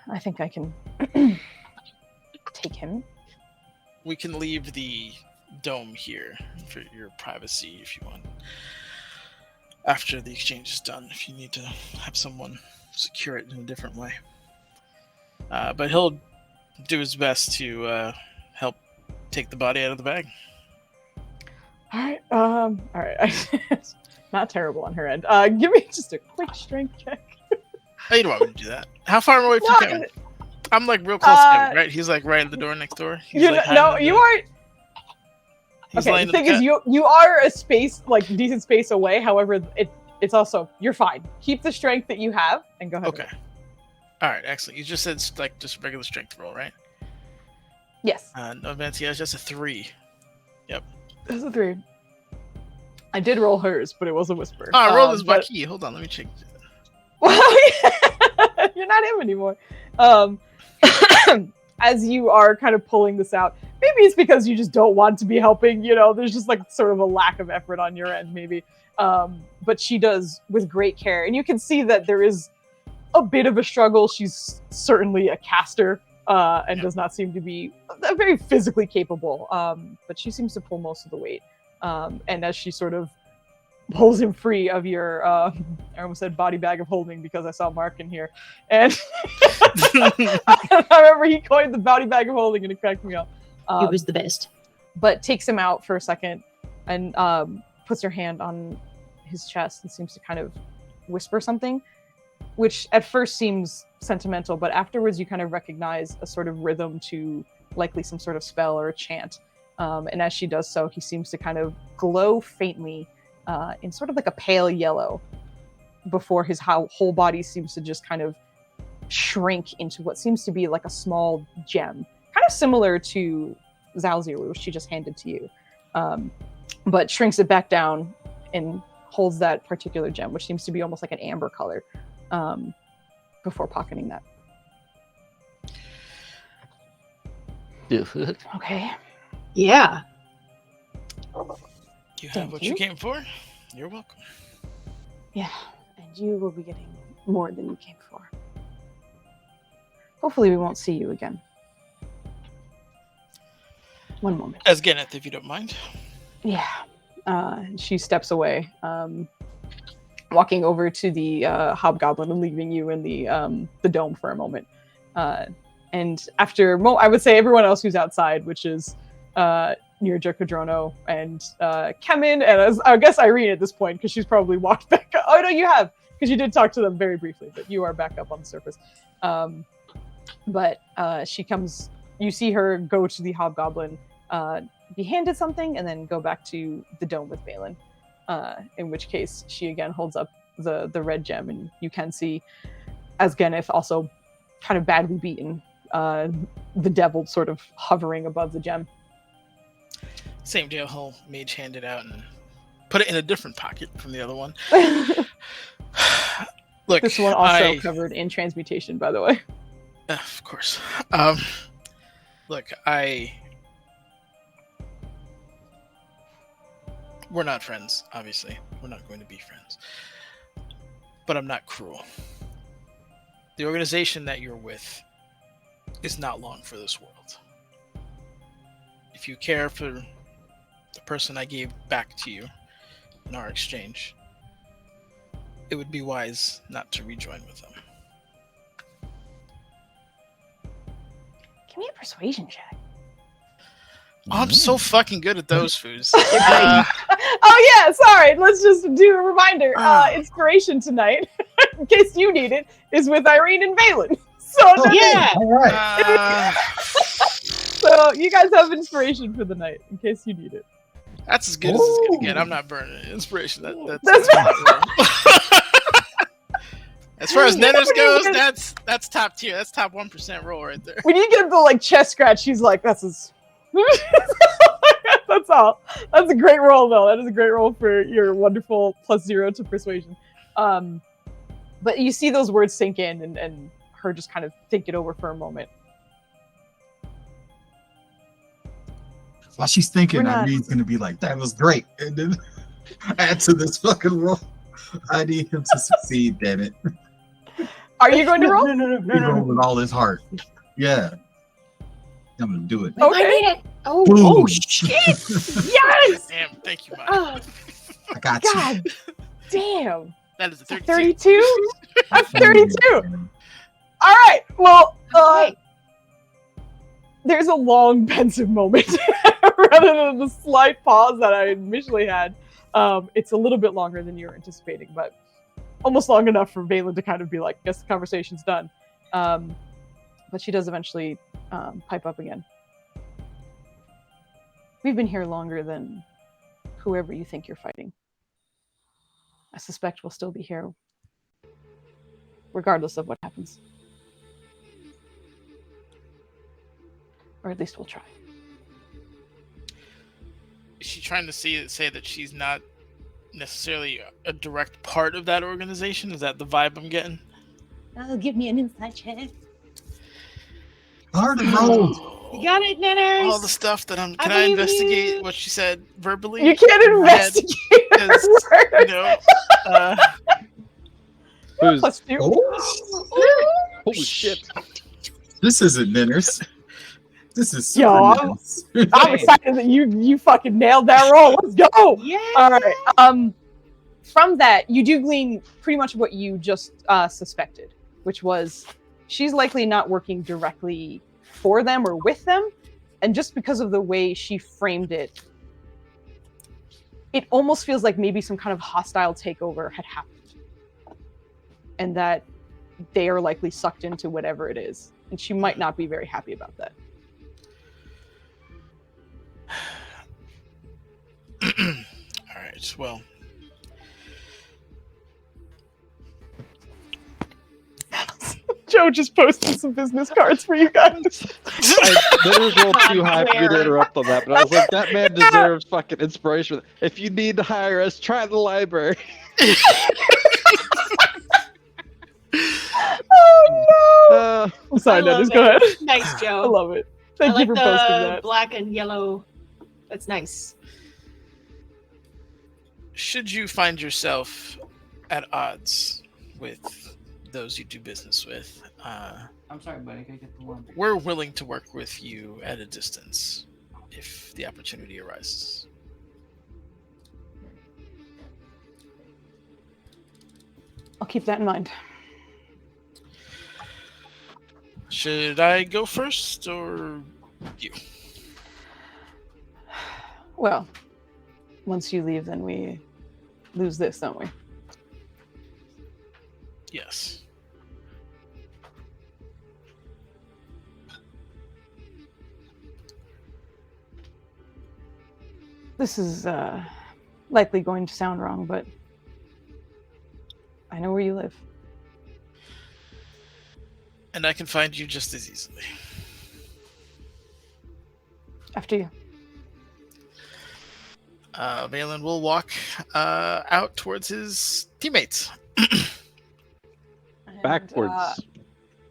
I think I can take him. We can leave the dome here for your privacy if you want. After the exchange is done, if you need to have someone secure it in a different way. But he'll do his best to help take the body out of the bag. All right. Not terrible on her end. Give me just a quick strength check. Oh, you don't want me to do that. How far away from No, Kevin? I'm like real close to Kevin, right? He's like right in the door next door. He's you like no, you are. He's Okay, laying the in thing is, cut. you are a space like decent space away. However, it's also, you're fine. Keep the strength that you have and go ahead. Okay. All right, excellent. You just said like just regular strength roll, right? Yes. No advance. Yeah, it's just a 3. That's a 3. I did roll hers, but it was a whisper. Oh, I rolled this but... key. Hold on, let me check. Well, you're not him anymore. As you are kind of pulling this out, maybe it's because you just don't want to be helping. There's just like sort of a lack of effort on your end, maybe. But she does with great care, and you can see that there is a bit of a struggle. She's certainly a caster, and does not seem to be very physically capable. But she seems to pull most of the weight. And as she sort of pulls him free of your, I almost said body bag of holding because I saw Mark in here. And I remember he coined the body bag of holding and it cracked me up. It was the best. But takes him out for a second and puts her hand on his chest and seems to kind of whisper something, which at first seems sentimental, but afterwards you kind of recognize a sort of rhythm to likely some sort of spell or a chant. And as she does so, he seems to kind of glow faintly in sort of like a pale yellow before his whole body seems to just kind of shrink into what seems to be like a small gem, kind of similar to Zalzir, which she just handed to you, but shrinks it back down and holds that particular gem, which seems to be almost like an amber color, before pocketing that. Okay. Yeah. You have Thank what you. you came for. You're welcome. Yeah, and you will be getting more than you came for. Hopefully we won't see you again. One moment. As Genneth, if you don't mind. Yeah. She steps away, walking over to the hobgoblin and leaving you in the dome for a moment. And after, I would say everyone else who's outside, which is near Jokadrono and Kemin, and I guess Irene at this point, because she's probably walked back up. Oh, no, you have, because you did talk to them very briefly, but you are back up on the surface. But she comes, you see her go to the hobgoblin, be handed something, and then go back to the dome with Balin. In which case, she again holds up the red gem, and you can see, as Genneth also kind of badly beaten, the devil sort of hovering above the gem. Same deal. Whole mage handed out and put it in a different pocket from the other one. Look, this one also covered in transmutation, by the way. Of course. Look, we're not friends, obviously. We're not going to be friends. But I'm not cruel. The organization that you're with is not long for this world. If you care for the person I gave back to you in our exchange, it would be wise not to rejoin with them. Give me a persuasion check. Oh, I'm so fucking good at those foods. Oh yeah, sorry. Let's just do a reminder. Inspiration tonight, in case you need it, is with Irene and Balin. So Yeah. All right. so you guys have inspiration for the night, in case you need it. That's as good as it's gonna get. I'm not burning it. Inspiration. That's As far as Nenners goes, that's top tier. That's top 1% roll right there. When you get the like chest scratch, she's like, "That's his." That's all. That's a great roll, though. That is a great roll for your wonderful +0 to persuasion. But you see those words sink in, and her just kind of think it over for a moment. While she's thinking, We're not- Irene's gonna be like, "That was great," and then add to this fucking roll. I need him to succeed. Damn it! Are you going to roll? He rolled with all his heart. Yeah, I'm gonna do it. I Okay. need it. Oh Boom. shit! Yes! Damn, thank you, Mike. Oh, I got you. God damn. That is a 32. 32? That's 32. All right. Well, Okay. there's a long, pensive moment rather than the slight pause that I initially had. It's a little bit longer than you were anticipating, but almost long enough for Balin to kind of be like, guess the conversation's done. But she does eventually pipe up again. We've been here longer than whoever you think you're fighting. I suspect we'll still be here, regardless of what happens. Or at least we'll try. Is she trying to say that she's not necessarily a direct part of that organization? Is that the vibe I'm getting? Oh, give me an inside check. Hard roll. You got it, Nanners. All the stuff that I'm. I Can I believe in investigate you. what she said verbally? You can't in my head? investigate her 'Cause, words. you know, Who's? Plus 2. Oh, Holy shit! this isn't Ninners. This is Yo, super I'm- Ninners. I'm excited that you fucking nailed that roll. Let's go. Yeah. All right. From that, you do glean pretty much what you just suspected, which was she's likely not working directly for them or with them, and just because of the way she framed it, it almost feels like maybe some kind of hostile takeover had happened, and that they are likely sucked into whatever it is, and she might not be very happy about that. all right. Well, Joe just posted some business cards for you guys. I literally rolled too high for me to interrupt on that, but I was like, that man deserves fucking inspiration. If you need to hire us, try the library. Oh no! I'm sorry, I love Dennis. Go it. ahead. Nice, I Joe. love it. I Thank like you for the posting that. black and yellow. That's nice. should you find yourself at odds with those you do business with, I'm sorry, buddy. I gotta get the laundry. we're willing to work with you at a distance if the opportunity arises. I'll keep that in mind. Should I go first or you? Well, once you leave, then we lose this, don't we? Yes. This is likely going to sound wrong, but I know where you live. And I can find you just as easily. After you. Valen will walk out towards his teammates. And, Backwards.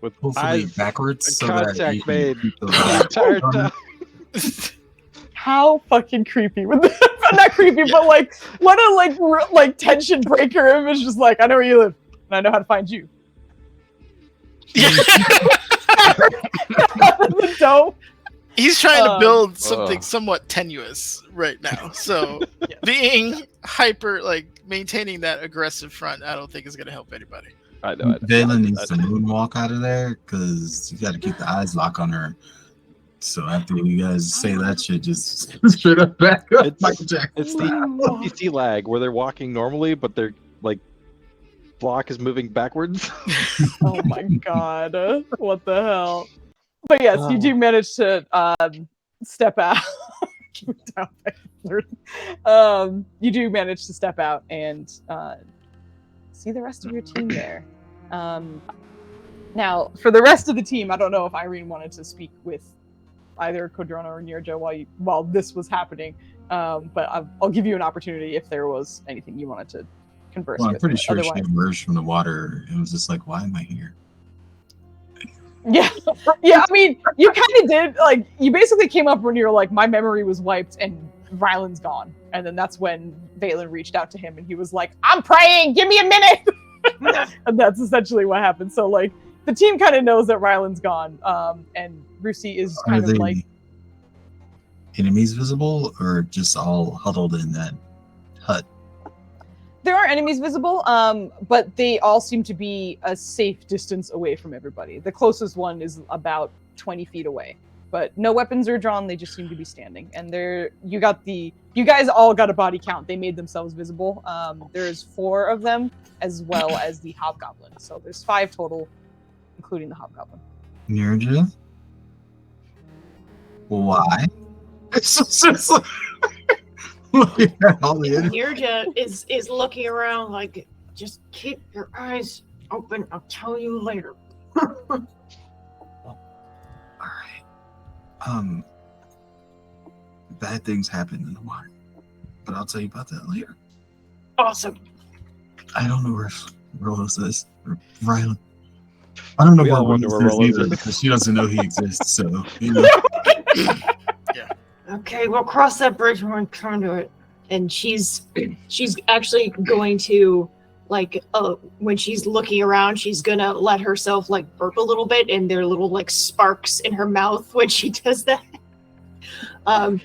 With Hopefully eyes backwards. and So that contact you can made keep the the entire time. how fucking creepy would that? Not creepy, but like what a like tension breaker image. Just like I know where you live, and I know how to find you. Dope. He's trying to build something Ugh. somewhat tenuous right now. So being hyper, like maintaining that aggressive front, I don't think is going to help anybody. I know. Valen needs to moonwalk out of there because you got to keep the eyes locked on her. So after you guys say that shit, just straight up back up. It's- Michael Jackson. It's the NPC lag where they're walking normally, but their like block is moving backwards. Oh my god, what the hell? But yes, you do manage to step out. You do manage to step out and see the rest of your team there. Now, for the rest of the team, I don't know if Irene wanted to speak with either Kodrona or Nirja while this was happening, but I'll give you an opportunity if there was anything you wanted to converse Well, with. I'm pretty sure she Otherwise- emerged from the water and was just like, why am I here? Yeah, yeah. I mean, you kind of did. Like, you basically came up when you were like, my memory was wiped and Ryland's gone, and then that's when Valen reached out to him, and he was like, "I'm praying. Give me a minute." And that's essentially what happened. So, like, the team kind of knows that Ryland's gone, and Rusi is Are kind of they like, enemies visible or just all huddled in that hut? there are enemies visible, but they all seem to be a safe distance away from everybody. The closest one is about 20 feet away, but no weapons are drawn. They just seem to be standing. And you guys all got a body count. They made themselves visible. There's 4 of them, as well as the hobgoblin. So there's 5 total, including the hobgoblin. Nirja? Why? It's just like, All the idiots. Nirja is looking around like, just keep your eyes open. I'll tell you later. All right. Bad things happen in the water, but I'll tell you about that later. Awesome. I don't know where Rolos is. Or Rylan. I don't know We where all wonder Rolos where is Rolos either is. because she doesn't know he exists. So you know. Okay, we'll cross that bridge when we come to it. And she's actually going to, like, when she's looking around, she's gonna let herself like burp a little bit, and there are little like sparks in her mouth when she does that.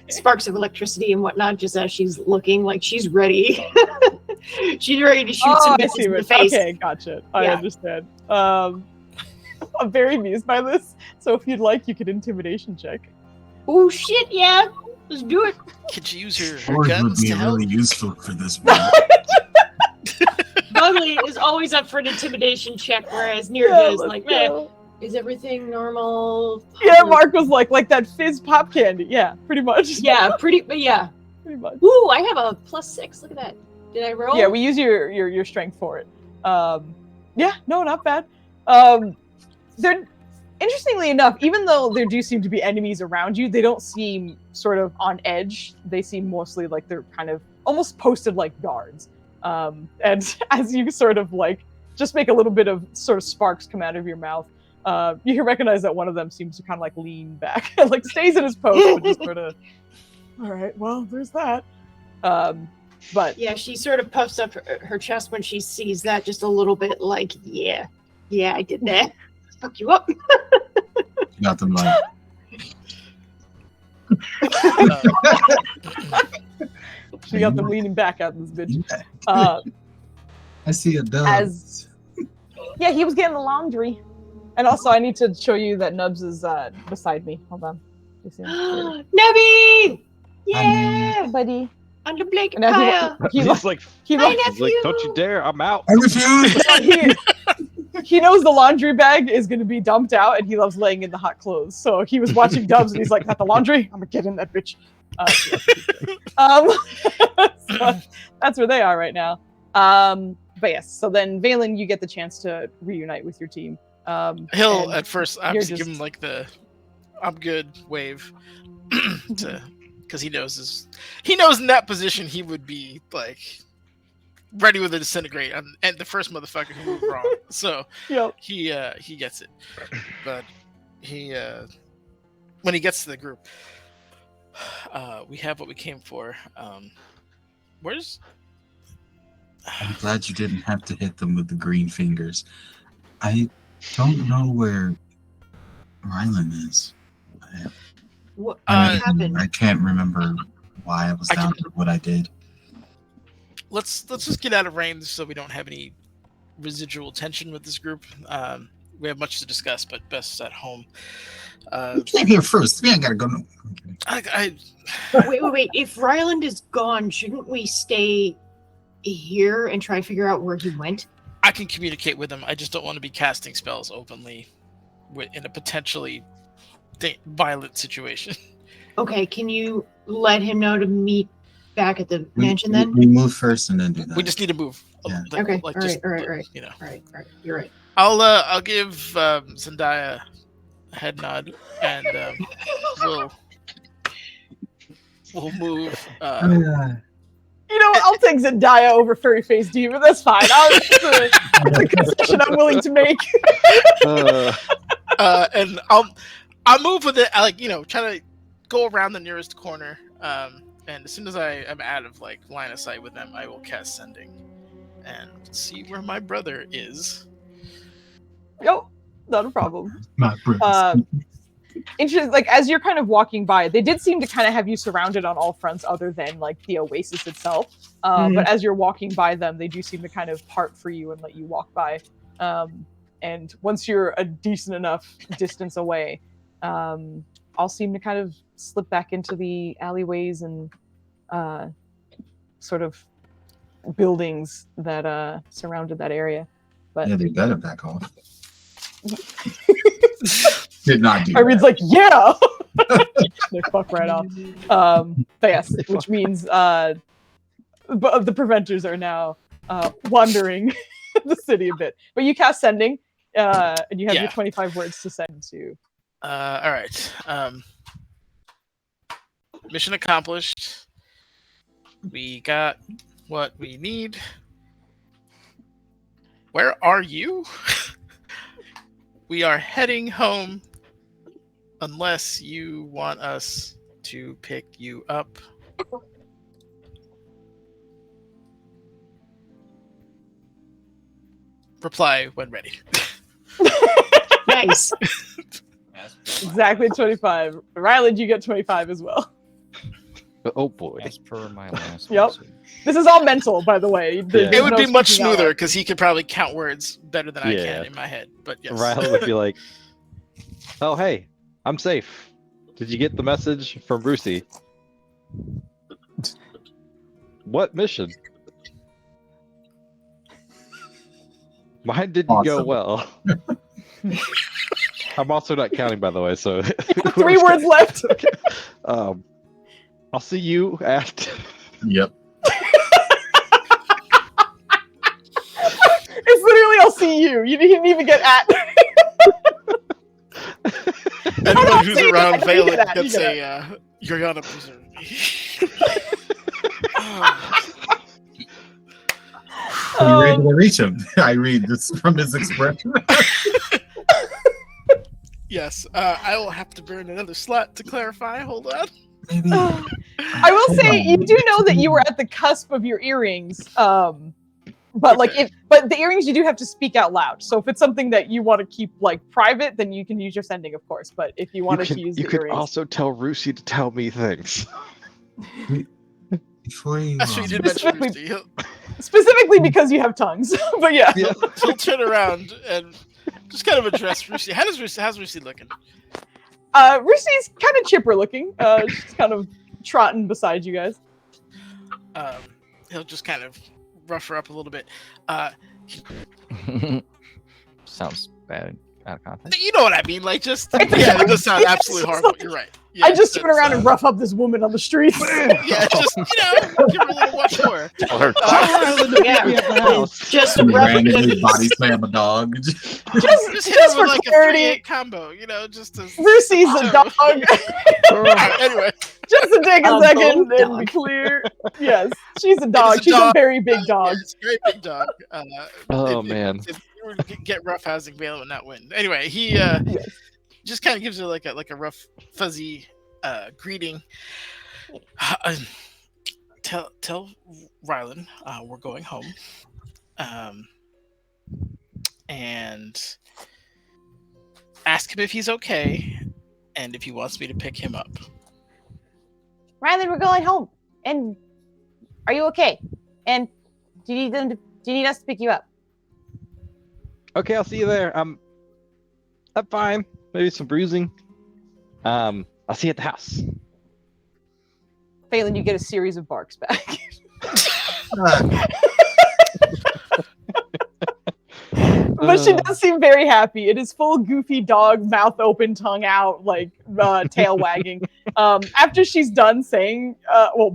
Sparks of electricity and whatnot, just as she's looking like she's ready. She's ready to shoot some bitches in the face. Okay, gotcha. I Yeah. understand. I'm very amused by this. So if you'd like, you could intimidation check. Oh shit, yeah. Let's do it. Could you use her Or would guns be to help? really useful for this one. Bugley is always up for an intimidation check, whereas Nirja is let's like, go. is everything normal? Yeah, Mark was like that fizz pop candy. Yeah, pretty much. Yeah, pretty much. Ooh, I have a +6. Look at that. Did I roll? Yeah, we use your strength for it. Yeah, no, not bad. They're interestingly enough, even though there do seem to be enemies around you, they don't seem sort of on edge. They seem mostly like they're kind of almost posted like guards. And as you sort of like just make a little bit of sort of sparks come out of your mouth, you can recognize that one of them seems to kind of like lean back, like stays in his post, but just sort of. All right, well, there's that. But yeah, she sort of puffs up her chest when she sees that just a little bit, like, yeah, I did that. Fuck you up. Got them like. she got them leaning back at this bitch. I see a dove. Yeah, he was getting the laundry. And also, I need to show you that Nubs is beside me. Hold on. You see him? Nubby! Yeah! Buddy. On the blanket And as pile. He's like, he My he's like, don't you dare! I'm out. I refuse. he knows the laundry bag is going to be dumped out, and he loves laying in the hot clothes. So he was watching Dubs, and he's like, "Got the laundry? I'm gonna get in that bitch." So that's where they are right now. But yes, so then Valen, you get the chance to reunite with your team. He'll and at first you're obviously just- give him like the "I'm good" wave, because he knows in that position he would be like ready with a disintegrate and the first motherfucker who moved wrong. So Yep. he gets it, but he when he gets to the group, we have what we came for. Where's I'm glad you didn't have to hit them with the green fingers. I don't know where Rylan is. What I happened? can't remember why I was down or what I did. let's just get out of range so we don't have any residual tension with this group. We have much to discuss, but best at home. You came here first. We ain't gotta go. No. Wait. If Ryland is gone, shouldn't we stay here and try to figure out where he went? I can communicate with him. I just don't want to be casting spells openly in a potentially violent situation. Okay, can you let him know to meet back at the mansion then? We move first and then do that. We just need to move. Yeah. Okay, all right. You know, All right, you're right. I'll give Zendaya a head nod, and we'll move. You know what? I'll take Zendaya over Furry Face Demon. That's fine. That's a concession I'm willing to make. And I'll move with it. I try to go around the nearest corner. And as soon as I am out of line of sight with them, I will cast Sending and see where my brother is. Yo, not a problem. My brother. Interesting. As you're kind of walking by, they did seem to kind of have you surrounded on all fronts, other than the oasis itself. But as you're walking by them, they do seem to kind of part for you and let you walk by. And once you're a decent enough distance away, all seem to kind of slip back into the alleyways and sort of buildings that surrounded that area. But Yeah, they better back off. Did not do Irene that. yeah. They fuck right off. But yes, which means the preventers are now wandering the city a bit. But you cast sending, and you have your 25 words to send to. All right. Mission accomplished. We got what we need. Where are you? We are heading home. Unless you want us to pick you up. Reply when ready. Nice. Exactly 25. Ryland, you get 25 as well. Oh boy. As per my last Yep. message. This is all mental, by the way. It would be much smoother because he could probably count words better than I Yeah. can in my head. But yes. Riley would be like, "Oh hey, I'm safe. Did you get the message from Brucey? What mission? Mine didn't go Awesome. well." I'm also not counting, by the way. So 3 words left. I'll see you at. Yep. It's literally, I'll see you. You didn't even get at. Anyone who's say around that. You Valen get that, can you say, "You're gonna preserve me." You were able to reach him. I read this from his expression. Yes, I will have to burn another slot to clarify. Hold on. Maybe. I will say, you do know that you were at the cusp of your earrings. But but the earrings you do have to speak out loud. So if it's something that you want to keep like private, then you can use your sending, of course. But if you wanted to use you the could earrings, also tell Rusi to tell me things. Before you, That's what you did mention, Specifically- Rusty. specifically because you have tongues. But yeah. He'll turn around and just kind of address Rusty. How's Rusty looking? Rusty's kind of chipper looking. She's kind of trotting beside you guys. He'll just kind of rough her up a little bit. Sounds bad out of context. You know what I mean? Like, just It's it does sound it's absolutely just horrible. like- You're right. Yeah, I just turn that's, around and rough up this woman on the streets. Yeah, just give her a little watch more. Tell her, Yeah. Just randomly body slam a dog. Just hit Just her for with like clarity. a 3-8 combo, just to. Rusty's a dog. Anyway, Just to take a A second bone and be dog. clear. Yes, she's a dog. a She's a dog. very big dog. It's a very big dog. Oh man. If you were to get roughhousing, Valen would not win. Anyway, he just kind of gives her like a rough, fuzzy greeting. Tell Rylan we're going home, and ask him if he's okay, and if he wants me to pick him up. Rylan, we're going home. And are you okay? And do you need us to pick you up? Okay, I'll see you there. I'm fine. Maybe some bruising. I'll see you at the house. Phelan, you get a series of barks back. But she does seem very happy. It is full goofy dog, mouth open, tongue out, like tail wagging. After she's done saying,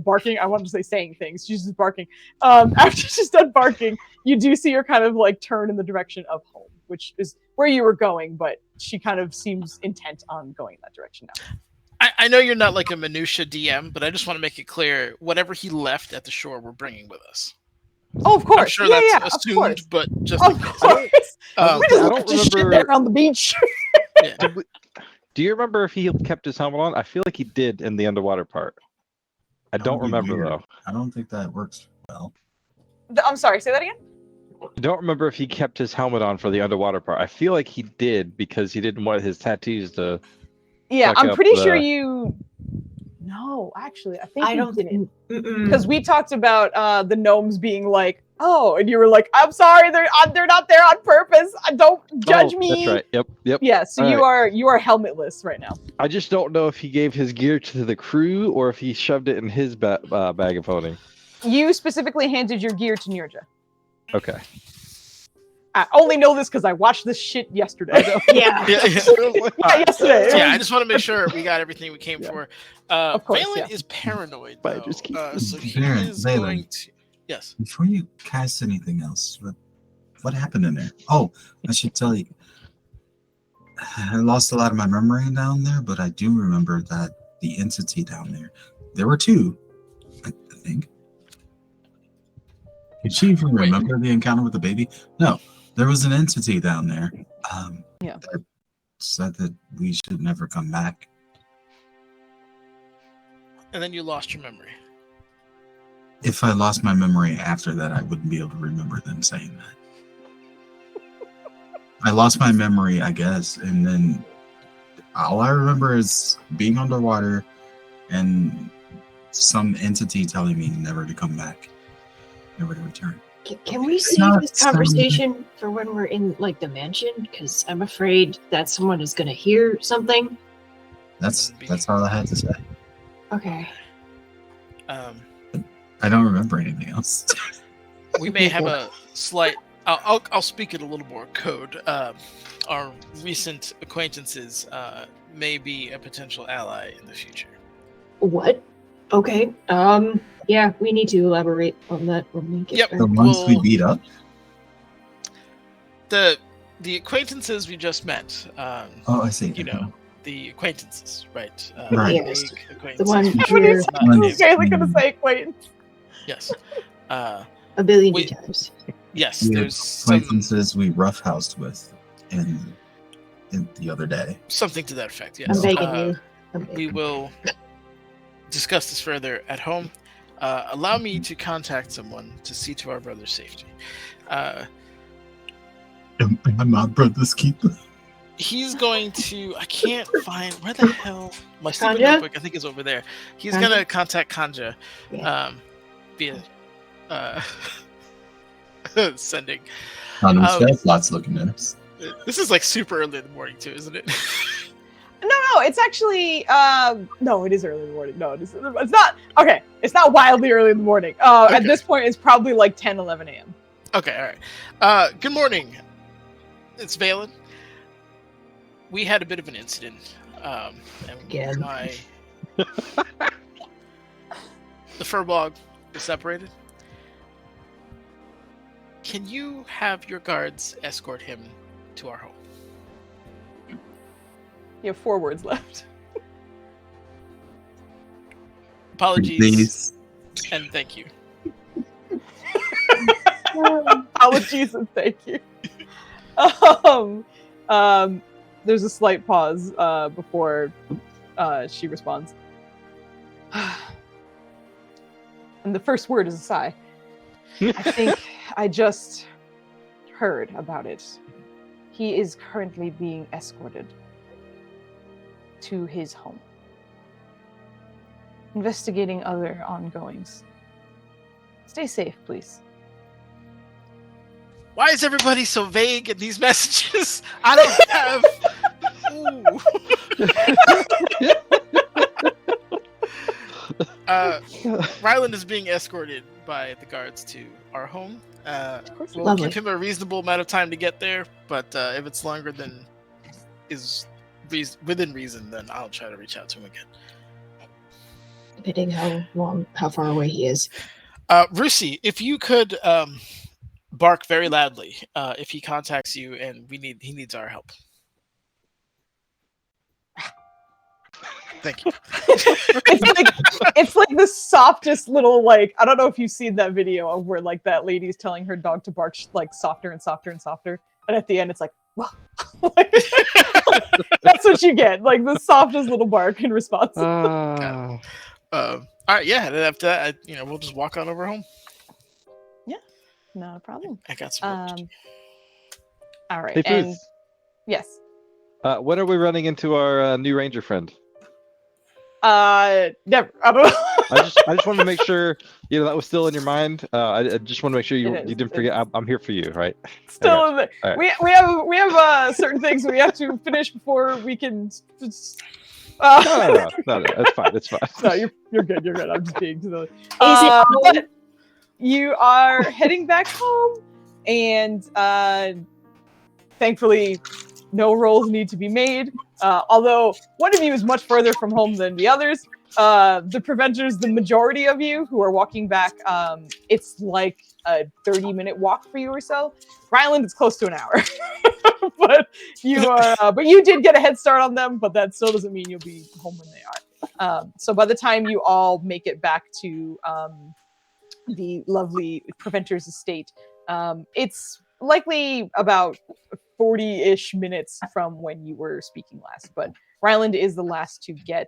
barking, I wanted to say saying things. She's just barking. After she's done barking, you do see her kind of like turn in the direction of home, which is where you were going, but she kind of seems intent on going in that direction now. I know you're not like a minutia DM, but I just want to make it clear: whatever he left at the shore, we're bringing with us. Oh, of course. I'm sure yeah, that's of assumed, course. but just Of in case. course. Um, We just I left don't this shit remember- there on the beach. yeah. Do you remember if he kept his helmet on? I feel like he did in the underwater part. I don't remember though. I don't think that works well. I'm sorry, say that again? I don't remember if he kept his helmet on for the underwater part. I feel like he did because he didn't want his tattoos to. Yeah, Suck I'm up pretty sure the- you. No, actually, I think I you don't didn't. think. Because we talked about the gnomes being like, oh, and you were like, I'm sorry, they're not there on purpose. Don't judge Oh, me. That's right. Yep. Yeah, so All you are helmetless right now. I just don't know if he gave his gear to the crew or if he shoved it in his bag of holding. You specifically handed your gear to Nirja. Okay. I only know this because I watched this shit yesterday. Though. Yeah. Yeah, Yesterday. yeah, I just want to make sure we got everything we came for. Of course, Valen yeah. is paranoid, though. Spiders keep- So he Valen, is Valen. going to. Yes. Before you cast anything else, what happened in there? Oh, I should tell you. I lost a lot of my memory down there, but I do remember that the entity down there were two, I think. Did she even Wait. remember the encounter with the baby? No, there was an entity down there. Yeah. That said that we should never come back. And then you lost your memory. If I lost my memory after that, I wouldn't be able to remember them saying that. I lost my memory, I guess, and then all I remember is being underwater and some entity telling me never to come back, never to return. Can we save not this conversation for when we're in like the mansion? Because I'm afraid that someone is going to hear something. That's all I had to say. Okay. I don't remember anything else. We may have a slight. I'll speak it a little more code. Our recent acquaintances may be a potential ally in the future. What? Okay. Yeah, we need to elaborate on that when we get Yep. back. The ones we Well- beat up. The acquaintances we just met. Oh, I see. You know, the acquaintances, right? Right. Yes. Vague The acquaintances. one When here he's One- barely gonna say acquaintance. Yes. a billion we- times. Yes. We had There's some, acquaintances we roughhoused with in the other day. something to that effect. Yes. I'm begging you. I'm begging. We will discuss this further at home. Allow me to contact someone to see to our brother's safety. Am I my brother's keeper? He's going to. I can't find where the hell my stupid Kanja? notebook. I think is over there. He's Kanja? gonna contact Kanja Yeah. via sending. Lots looking at us. This is like super early in the morning too, isn't it? No, it's actually no, it is early in the morning. No, it's not. Okay, it's not wildly early in the morning. At Okay. this point, it's probably like 10, 11 a.m. Okay, all right. Good morning. It's Valen. We had a bit of an incident. And Again. the furbog is separated. Can you have your guards escort him to our home? You have 4 words left. Apologies Please. and thank you. Apologies and thank you. There's a slight pause before she responds. And the first word is a sigh. I think I just heard about it. He is currently being escorted to his home. Investigating other ongoings. Stay safe, please. Why is everybody so vague in these messages? I don't have. Ryland is being escorted by the guards to our home. We'll Lovely. give him a reasonable amount of time to get there, but if it's longer than is within reason, then I'll try to reach out to him again. Depending how far away he is. Rusi, if you could bark very loudly if he contacts you, and he needs our help. Thank you. it's like the softest little, like, I don't know if you've seen that video of where like that lady's telling her dog to bark like softer and softer and softer, and at the end it's like, well, that's what you get, like the softest little bark in response. All right, yeah. And after that, we'll just walk on over home. Not a problem. I got some work to do. All right, Hey, and Foos, yes, when are we running into our new ranger friend? never. I don't know. I just want to make sure that was still in your mind. I just want to make sure you It is. didn't forget. I'm here for you, right? Still, in the, All we have certain things we have to finish before we can. No, it's fine. It's fine. No, you're good. You're good. I'm just being to the. Is it home? But you are heading back home, And thankfully, no rolls need to be made. Although one of you is much further from home than the others. The preventers, the majority of you who are walking back, it's like a 30-minute walk for you or so. Ryland is close to an hour. but you did get a head start on them, but that still doesn't mean you'll be home when they are. So by the time you all make it back to the lovely preventer's estate, it's likely about 40-ish minutes from when you were speaking last, but Ryland is the last to get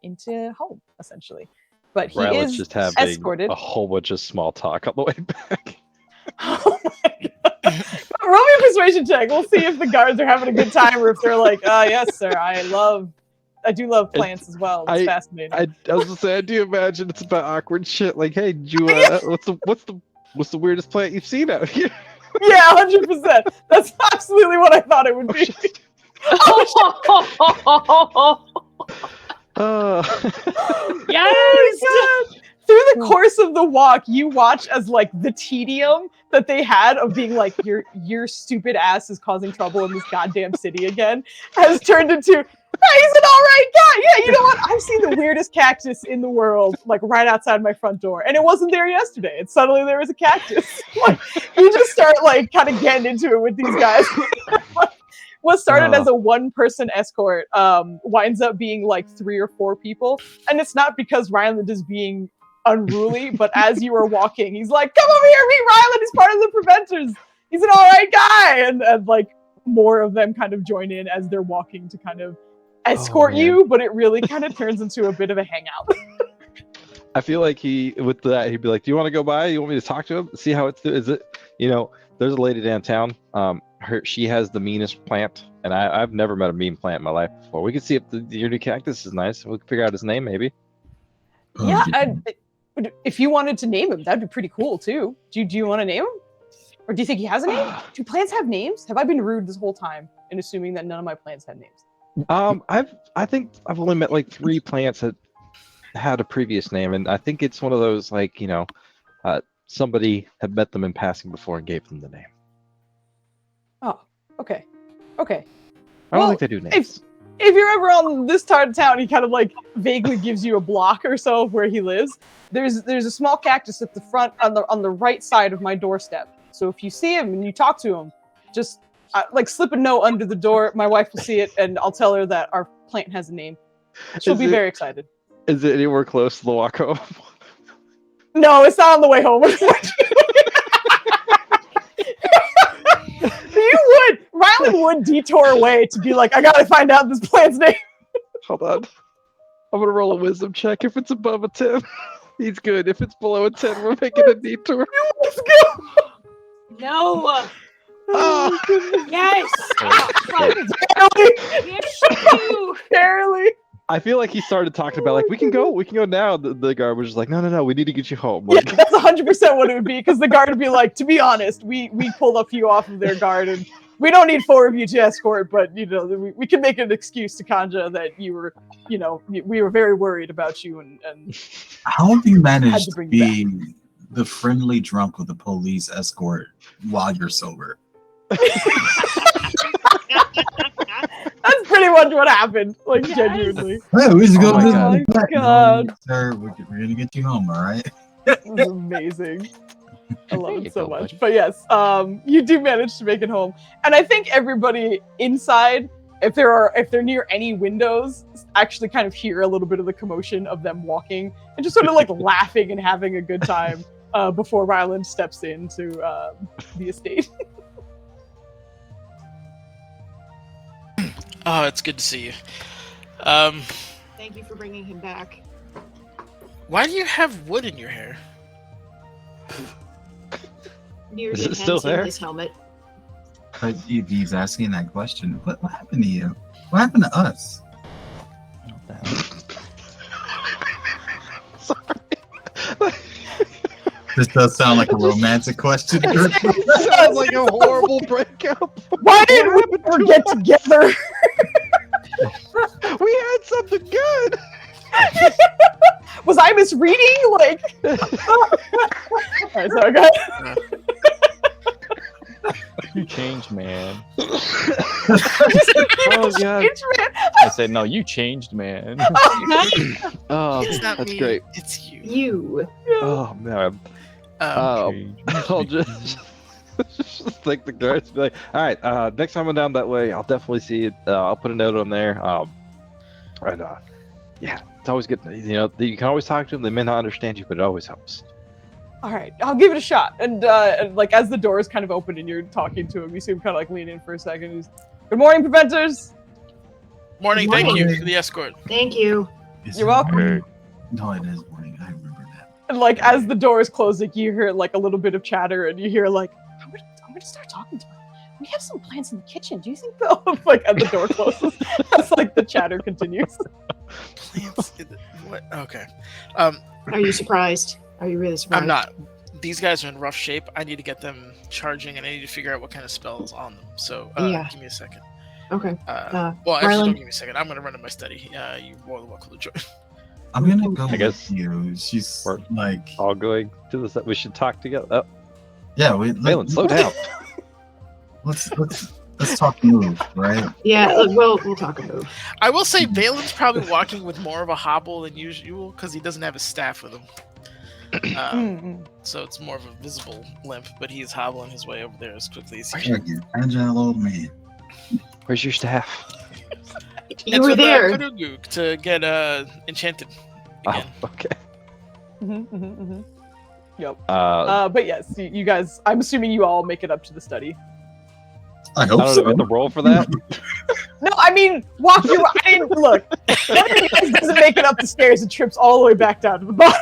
into home, essentially. But he Ryland's is just having escorted. a whole bunch of small talk on the way back. Oh my god. Roll me a persuasion check. We'll see if the guards are having a good time or if they're like, yes, sir, I do love plants as well. It's fascinating. I was gonna say, I do imagine it's about awkward shit. Like, hey, did you what's the weirdest plant you've seen out here? Yeah, 100%. That's absolutely what I thought it would be. Yes! Oh, through the course of the walk, you watch as like the tedium that they had of being like, your stupid ass is causing trouble in this goddamn city again, has turned into, hey, he's an alright guy. Yeah, you know what? I've seen the weirdest cactus in the world, like right outside my front door, and it wasn't there yesterday. And suddenly there was a cactus. Like, you just start like kind of getting into it with these guys. What started as a one-person escort winds up being like 3 or 4 people, and it's not because Ryland is being unruly, but as you are walking, he's like, "Come over here, meet Ryland. He's part of the preventers. He's an all right guy," and like more of them kind of join in as they're walking to kind of escort you, but it really kind of turns into a bit of a hangout. I feel like he'd be like, "Do you want to go by? You want me to talk to him? See how it's is it? You know, there's a lady downtown. She has the meanest plant, and I've never met a mean plant in my life before. We could see if your new cactus is nice. We could figure out his name, maybe." Yeah, if you wanted to name him, that'd be pretty cool too. Do you want to name him, or do you think he has a name? Do plants have names? Have I been rude this whole time in assuming that none of my plants had names? I think I've only met like 3 plants that had a previous name, and I think it's one of those like, you know, somebody had met them in passing before and gave them the name. Oh, okay. I don't think they do names. If you're ever on this part of town, he kind of like vaguely gives you a block or so of where he lives. There's a small cactus at the front on the right side of my doorstep. So if you see him and you talk to him, just like slip a note under the door. My wife will see it, and I'll tell her that our plant has a name. She'll be very excited. Is it anywhere close to the walk home? No, it's not on the way home. Ryland would detour away to be like, I gotta find out this plant's name. Hold on. I'm gonna roll a wisdom check. If it's above a 10, he's good. If it's below a 10, we're making a detour. Let's go. No. Oh. Yes. Barely. I feel like he started talking about like we can go now. The guard was just like, no, we need to get you home. Like, yeah, that's 100% what it would be, because the guard would be like, to be honest, we pulled a few off of their guard, and we don't need 4 of you to escort, but you know we can make an excuse to Kanja that you were, you know, we were very worried about you and how have you managed to to be the friendly drunk with the police escort while you're sober? That's pretty much what happened. Like, genuinely. Hey, we just go Oh my to the God. No, sir, we're gonna get you home, all right? It was amazing. I love it so much. But yes, you do manage to make it home, and I think everybody inside, if they're near any windows, actually kind of hear a little bit of the commotion of them walking and just sort of like laughing and having a good time before Ryland steps into the estate. Oh, it's good to see you. Thank you for bringing him back. Why do you have wood in your hair? Near Is it still there? his helmet. But he's asking that question. What happened to you? What happened to us? sorry. This does sound like a romantic question. It sounds like a horrible breakup. Why didn't we ever get together? We had something good. Was I misreading? Like, all right, sorry, go ahead. You changed, man. Oh god. I said, no, you changed, man. Oh, It's not that's me. great. You. It's you. Oh man. Changed. I'll just think the guards be like, all right, next time I'm down that way, I'll definitely see it. I'll put a note on there. And yeah, it's always good. You know, you can always talk to them. They may not understand you, but it always helps. All right, I'll give it a shot. And like as the door is kind of open and you're talking to him, you see him kind of like lean in for a second. He's, good morning, preventers. Morning. Good Thank you morning. for the escort. Thank you. Is You're it welcome. morning? No, it is morning. I remember that. And like as the door is closing, you hear like a little bit of chatter, and you hear like, I'm gonna start talking to him. We have some plants in the kitchen. Do you think they'll like as the door closes? That's like the chatter continues. Plants. What? Okay. Are you surprised? Are you really surprised? I'm not. These guys are in rough shape. I need to get them charging, and I need to figure out what kind of spell is on them. So, Yeah. give me a second. Okay. Well, actually, Rylan? don't give me a second. I'm gonna run to my study. You're more than welcome to join. I'm gonna go I guess with you. She's we're like, all going to the set. We should talk together. Oh, yeah. Valen, slow down. Let's talk move, right? Yeah. We'll talk about it. I will say Valen's probably walking with more of a hobble than usual because he doesn't have his staff with him. So it's more of a visible limp, but he is hobbling his way over there as quickly as he can. Like an agile old man. Where's your staff? You were there. Kurugu to get enchanted again. Oh, okay. Yep. I But yes, you guys. I'm assuming you all make it up to the study. I hope don't know. so. We have to roll for that. No, I mean walk you. I didn't look. One of you guys doesn't make it up the stairs and trips all the way back down to the bottom.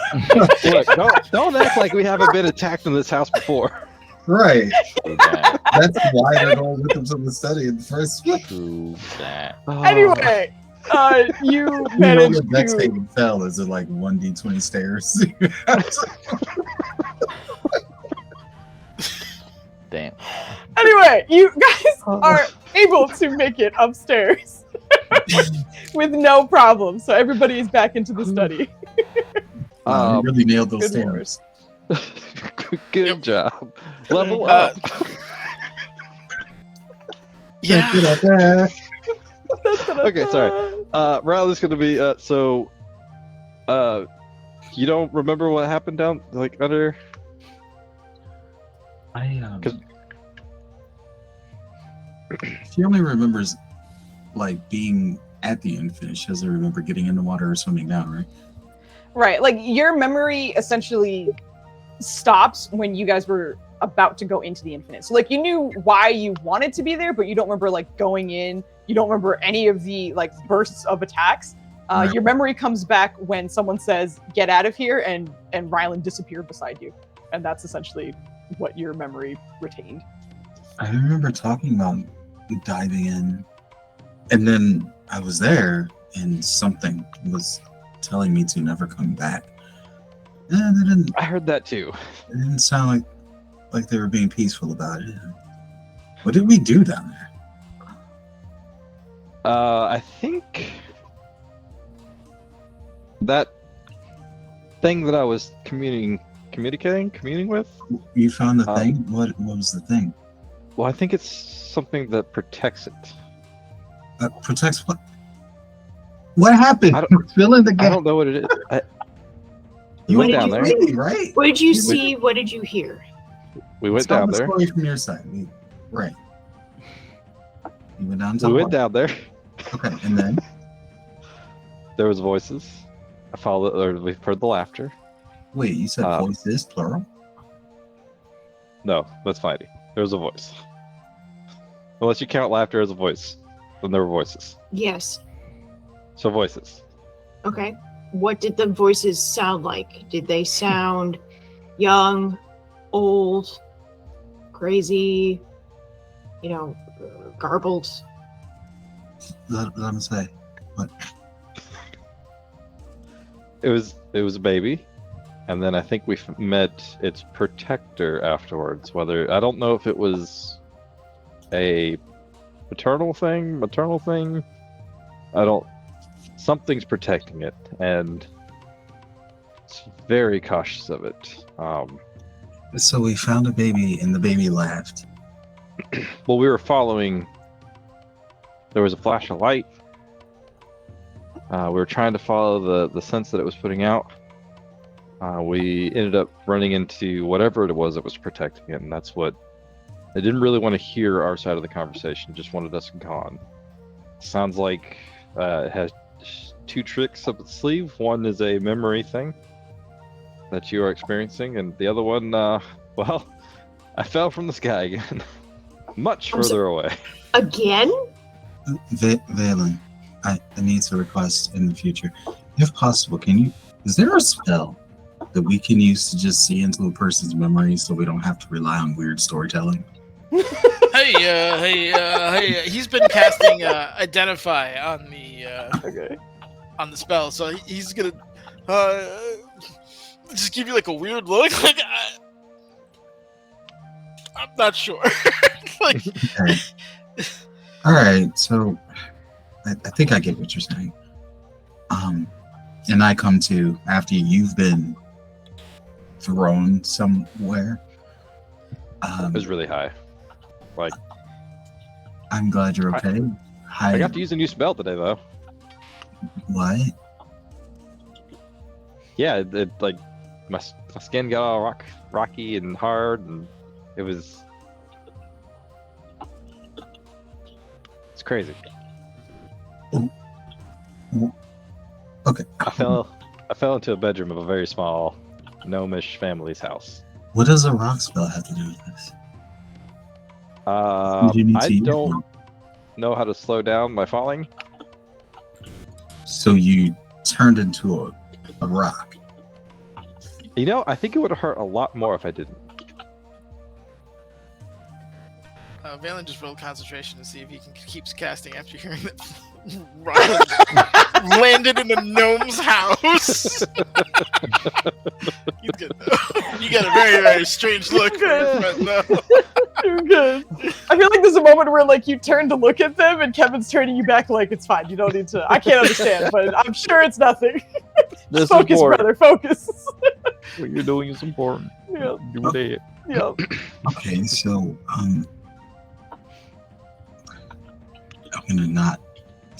Look, don't act like we haven't been attacked in this house before. Right. True that. That's why they're going with them to the study in the first place. True that. Anyway, you You know, managed the next to. thing fell is it like 1d20 stairs. Damn. Anyway, you guys are able to make it upstairs with no problem. So everybody is back into the study. Wow, you really nailed those Good lord. stairs. Good job. Level Uh, up. Yeah. Okay, sorry. Riley's gonna be so. You don't remember what happened down like under? She only remembers like being at the infinite. She doesn't remember getting in the water or swimming down, right? Right, like your memory essentially stops when you guys were about to go into the infinite. So like you knew why you wanted to be there, but you don't remember like going in. You don't remember any of the like bursts of attacks. Right. Your memory comes back when someone says "get out of here" and Rylan disappeared beside you, and that's essentially what your memory retained. I remember talking about diving in, and then I was there, and something was telling me to never come back. And I heard that too. it didn't sound like they were being peaceful about it. What did we do down there? I think that thing that I was communing with. You found the Um, thing? What was the thing? Well, I think it's something that protects it. Protects what? What happened? I don't- Fill in the I gap. don't know what it is. You went did down you there. see? Right? What did you You see? What did you hear? We went Tell down the there. story from your side. Right. You went down to We the went water. down there. Okay, and then There was voices. I followed, or we heard the laughter. wait, you said voices plural? No, that's fighting. There was a voice. Unless you count laughter as a voice, then there were voices. Yes. So voices. Okay. What did the voices sound like? Did they sound young, old, crazy, garbled? Let him say. What? It was a baby, and then I think we met its protector afterwards. Whether I don't know if it was a maternal thing. I don't. Something's protecting it, and it's very cautious of it. So we found a baby, and the baby laughed, well, we were following. There was a flash of light. We were trying to follow the sense that it was putting out. We ended up running into whatever it was that was protecting it, and that's what. They didn't really want to hear our side of the conversation, just wanted us gone. Sounds like it has 2 tricks up its sleeve. One is a memory thing that you are experiencing, and the other one, well, I fell from the sky again, much further away. Again? Valen, I need to request in the future, if possible, is there a spell that we can use to just see into a person's memory so we don't have to rely on weird storytelling? Hey, he's been casting Identify on the on the spell, so he's gonna just give you like a weird look. Like I'm not sure. Like, Okay. All right, so I think I get what you're saying. And I come to after you've been thrown somewhere. It was really high. Like, I'm glad you're okay. I got to use a new spell today, though. What? Yeah, it like my skin got all rocky and hard, and it was. It's crazy. Okay. I fell into a bedroom of a very small gnomish family's house. What does a rock spell have to do with this? I don't know how to slow down my falling. So you turned into a rock. You know, I think it would have hurt a lot more if I didn't. Valen just rolled concentration to see if he keeps casting after hearing that Ryan landed in a gnome's house. He's good though. You got a very, very strange look for your friend though. You're good. I feel like there's a moment where like you turn to look at them and Kevin's turning you back like it's fine. You don't need to. I can't understand, but I'm sure it's nothing. This Focus, is brother. Focus. What you're doing is important. Yeah. Do it. Yeah. Okay, so I'm gonna not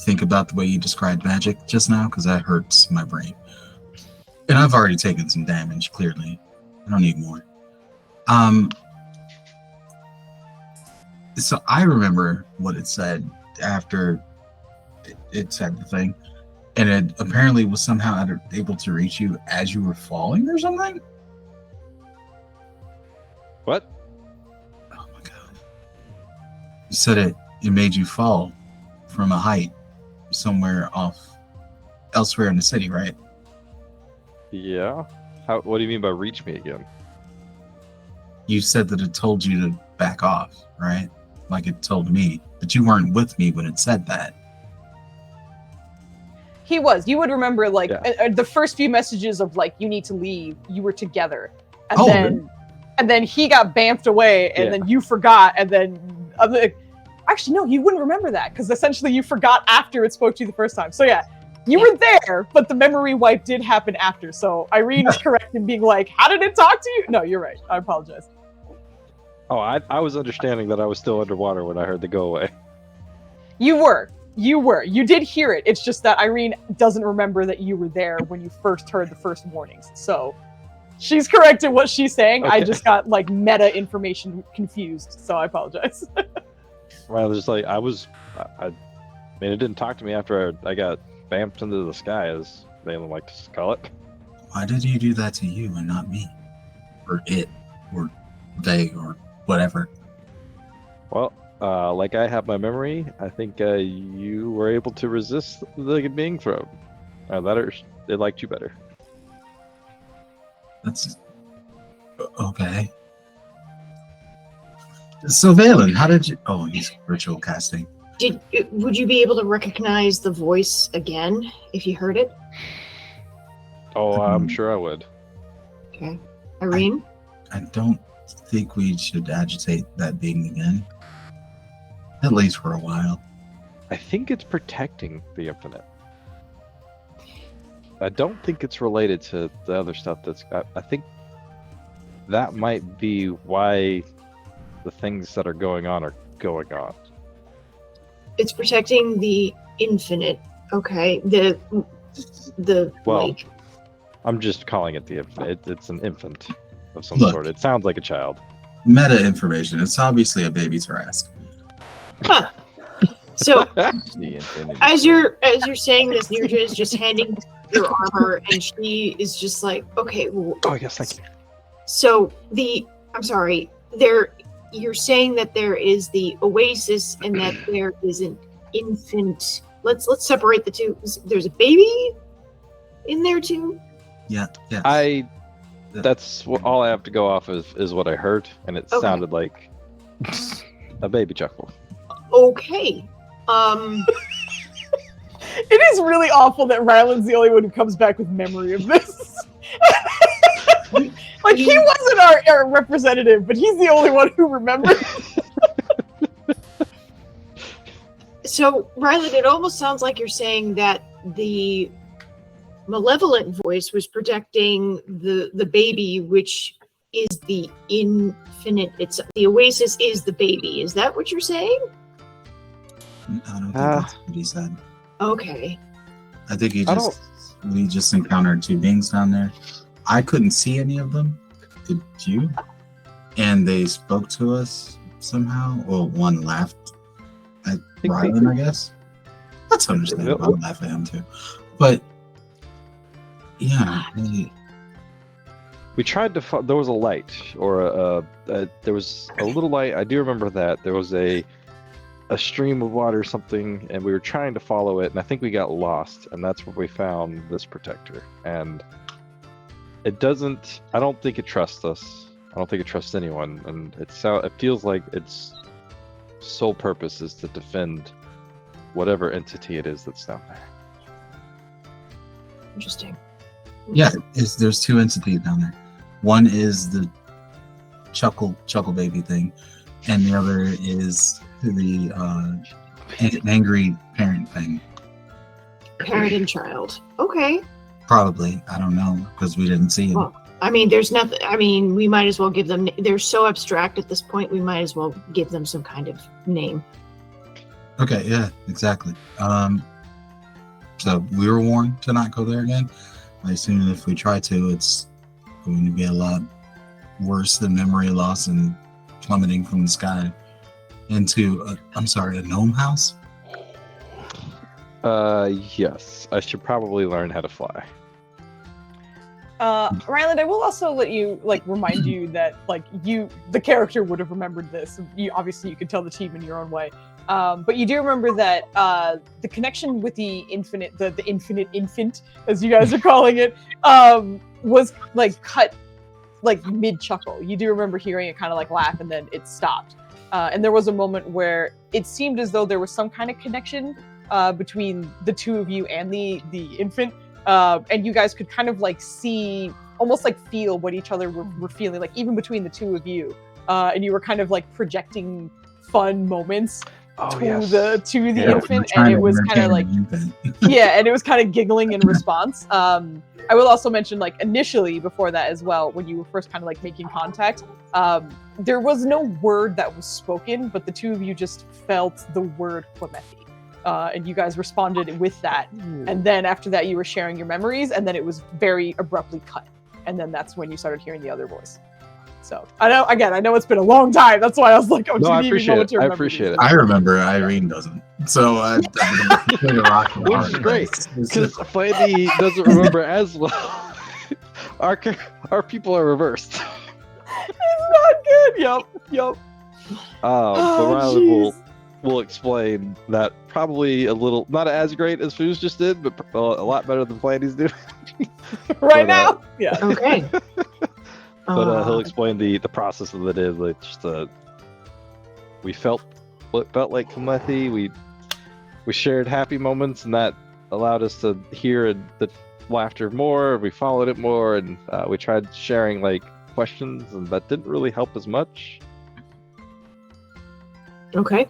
think about the way you described magic just now because that hurts my brain. And I've already taken some damage, clearly. I don't need more. So I remember what it said after it said the thing. And it apparently was somehow able to reach you as you were falling or something? What? Oh my god. You said it made you fall from a height somewhere elsewhere in the city, right? Yeah. What do you mean by reach me again? You said that it told you to back off, right? Like it told me. But you weren't with me when it said that. He was. You would remember like Yeah. the first few messages of like you need to leave. You were together, and Oh, then really? and then he got bamfed away, and Yeah. then you forgot, and then actually no, you wouldn't remember that because essentially you forgot after it spoke to you the first time. So yeah, you were there, but the memory wipe did happen after. So Irene is correct in being like, "How did it talk to you?" No, you're right. I apologize. Oh, I was understanding that I was still underwater when I heard the go away. You were. You did hear it. It's just that Irene doesn't remember that you were there when you first heard the first warnings. So she's correct in what she's saying. I Okay. just got like meta information confused. So I apologize. Well, just like I mean, it didn't talk to me after I got bamped into the sky, as they like to call it. Why did you do that to you and not me? Or it? Or they? Or whatever? Well, like I have my memory, I think you were able to resist the being thrown. They liked you better. That's okay. So Valen, how did you? Oh, he's ritual casting. Would you be able to recognize the voice again if you heard it? Oh, I'm sure I would. Okay. Irene? I don't think we should agitate that being again. At least for a while. I think it's protecting the infinite. I don't think it's related to the other stuff I think that might be why the things that are going on. It's protecting the infinite. Okay. The Well, like. I'm just calling it the infant. It's an infant of some Look. sort. It sounds like a child. Meta information. It's obviously a baby Tarrasque. Huh. So The infinity. as you're saying this, Nirja is just handing your armor, and she is just like, okay. Well, Oh yes, thank you. so I'm sorry. You're saying that there is the oasis and that there is an infant. Let's separate the two. There's a baby in there too. Yeah. Yeah. That's all I have to go off is what I heard, and it Okay. sounded like a baby chuckle. Okay. It is really awful that Ryland's the only one who comes back with memory of this. Like, he wasn't our representative, but he's the only one who remembers. So, Ryland, it almost sounds like you're saying that the malevolent voice was protecting the baby, which is the infinite. It's the oasis is the baby. Is that what you're saying? I don't think that's what he said. Okay. I think we just encountered two beings down there. I couldn't see any of them. Did you? And they spoke to us somehow. Well, one laughed at Ryland, I guess. That's understandable. I'll laugh at him too. But yeah, We tried to. There was a light, or there was a little light. I do remember that there was a stream of water or something, and we were trying to follow it, and I think we got lost, and that's where we found this protector. And it doesn't. I don't think it trusts us. I don't think it trusts anyone, and it feels like its sole purpose is to defend whatever entity it is that's down there. Interesting. yeah. There's two entities down there. One is the chuckle baby thing, and the other is the angry parent thing. Parent and child. Okay. Probably. I don't know because we didn't see him. Well, I mean, there's nothing. I mean, we might as well give them. They're so abstract at this point. We might as well give them some kind of name. Okay, yeah, exactly. So we were warned to not go there again. I assume if we try to, it's going to be a lot worse than memory loss and plummeting from the sky into, a gnome house? Yes. I should probably learn how to fly. Ryland, I will also let you remind you that the character would have remembered this. Obviously you could tell the team in your own way. But you do remember that the connection with the infinite, the infinite infant, as you guys are calling it, was cut mid chuckle. You do remember hearing it kind of laugh, and then it stopped. And there was a moment where it seemed as though there was some kind of connection between the two of you and the infant, and you guys could kind of see, almost feel what each other were feeling, even between the two of you, and you were kind of projecting fun moments to the infant, and it was kind of yeah, and it was kind of giggling in response. I will also mention, initially before that as well, when you were first kind of making contact, there was no word that was spoken, but the two of you just felt the word Clemethi, and you guys responded with that. And then after that, you were sharing your memories, and then it was very abruptly cut, and then that's when you started hearing the other voice. So I know it's been a long time. That's why I was like, no, I appreciate it. I appreciate it. I remember. Irene doesn't. So I'm which is great because Flandy doesn't remember as well. Our people are reversed. It's not good. Yep. But Riley will explain that probably a little, not as great as Foos just did, but a lot better than Flandy's do. Right now. Yeah. Okay. But he'll explain the process of it is we felt what felt like Clemethi. We shared happy moments, and that allowed us to hear the laughter more. We followed it more, and we tried sharing questions, and that didn't really help as much. Okay.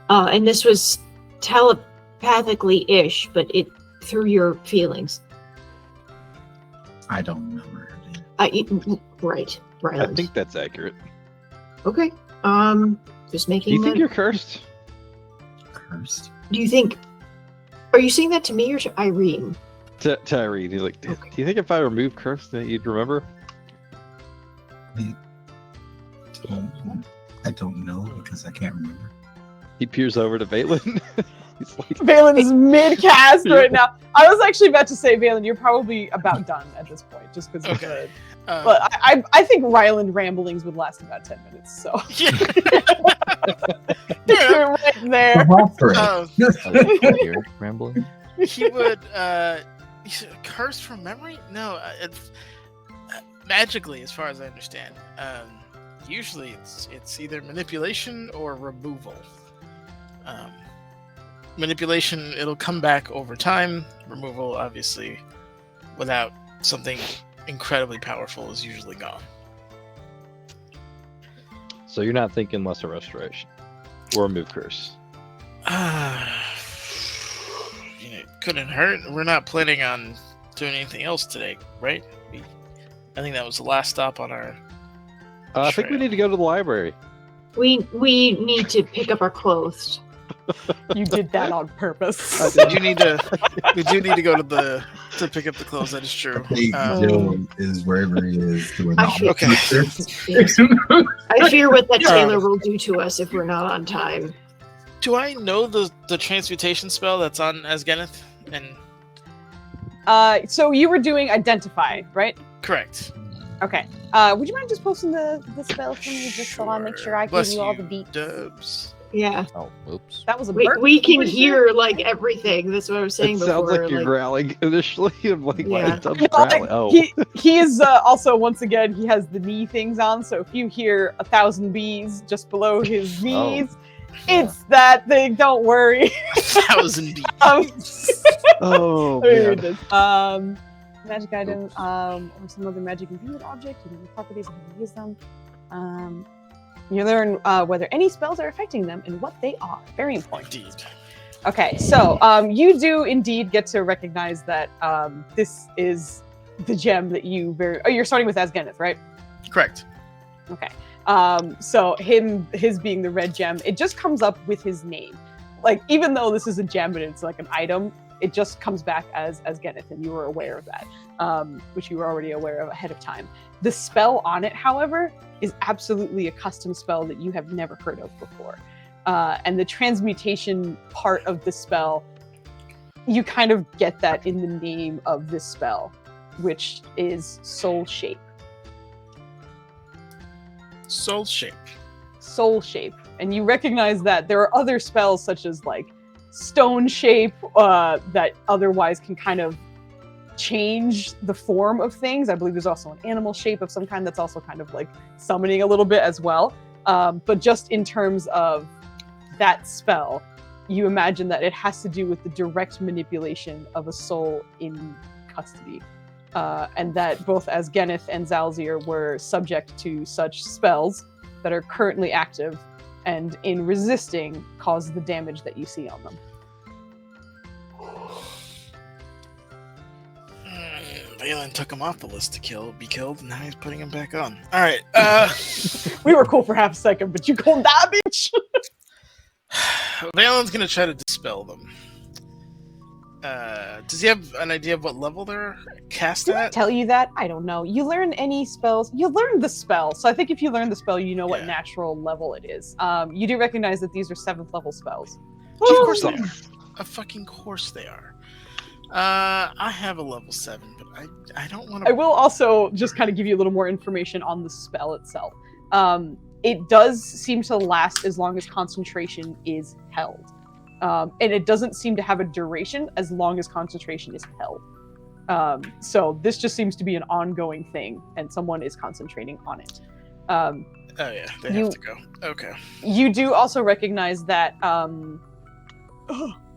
And this was telepathically-ish, but it through your feelings. I don't remember. Right. I think that's accurate. Okay. Just Do making. you think you're cursed? Cursed. Do you think? Are you saying that to me or to Irene? To Irene, he's like, do you think if I remove curse that you'd remember? I don't know because I can't remember. He peers over to Valen. He's like, Valen is mid-cast right now. I was actually about to say, Valen, you're probably about done at this point, just because of the... But I think Ryland ramblings would last about 10 minutes, so... You're right there. You're rambling. He would curse from memory? No, it's magically, as far as I understand. Usually, it's either manipulation or removal. Manipulation, it'll come back over time. Removal, obviously, without something incredibly powerful, is usually gone. so you're not thinking lesser restoration or remove curse? Couldn't hurt. We're not planning on doing anything else today, right? I think that was the last stop on our. I think we trail. need to go to the library. We need to pick up our clothes. You did that on purpose. We do need to go to pick up the clothes. That is true. I think Joe is wherever he is doing I feel- Okay. I fear what that tailor will do to us if we're not on time. Do I know the transmutation spell that's on Asgeneth? And So you were doing identify, right? correct. Okay. Would you mind just posting the spell for me, just so I make sure I Bless give you all the you, beats? Dubs. Yeah, Oh, oops. That was a we burp. can Was it? hear like everything. That's what I was saying It before. sounds like you're growling initially. I'm like, why Yeah. is Dubs No, growling? Oh. He is also, once again, he has the knee things on, so if you hear 1,000 bees just below his knees, it's that thing, don't worry. 1,000 beats. Oh, Let me man. read this. Magic item, or some other magic imbued object, and the properties of how to use them. You learn whether any spells are affecting them and what they are. Very important. Indeed. Okay, so you do indeed get to recognize that this is the gem that you you're starting with Asgeneth, right? Correct. Okay. So his being the red gem, it just comes up with his name. Like, even though this is a gem and it's like an item, it just comes back as Geneth, and you were aware of that, which you were already aware of ahead of time. The spell on it, however, is absolutely a custom spell that you have never heard of before. And the transmutation part of the spell, you kind of get that in the name of this spell, which is Soul Shape. Soul shape. Soul Shape. And you recognize that there are other spells such as like Stone Shape that otherwise can kind of change the form of things. I believe there's also an animal shape of some kind that's also kind of like summoning a little bit as well. But just in terms of that spell, you imagine that it has to do with the direct manipulation of a soul in custody. And that both Asgeneth and Zalzir were subject to such spells that are currently active, and in resisting cause the damage that you see on them. Valen took him off the list to be killed, and now he's putting him back on. All right. We were cool for half a second, but you called that bitch. Valen's gonna try to dispel them. Does he have an idea of what level they're cast Did I at? tell you that? I don't know. You learn any spells. You learn the spell. So I think if you learn the spell, you know what Yeah. natural level it is. You do recognize that these are 7th level spells. Of course they are. Of fucking course they are. I have a level 7, but I don't want to. I will also just kind of give you a little more information on the spell itself. It does seem to last as long as concentration is held. And it doesn't seem to have a duration as long as concentration is held. So this just seems to be an ongoing thing, and someone is concentrating on it. Oh yeah, they have to go. Okay. You do also recognize that.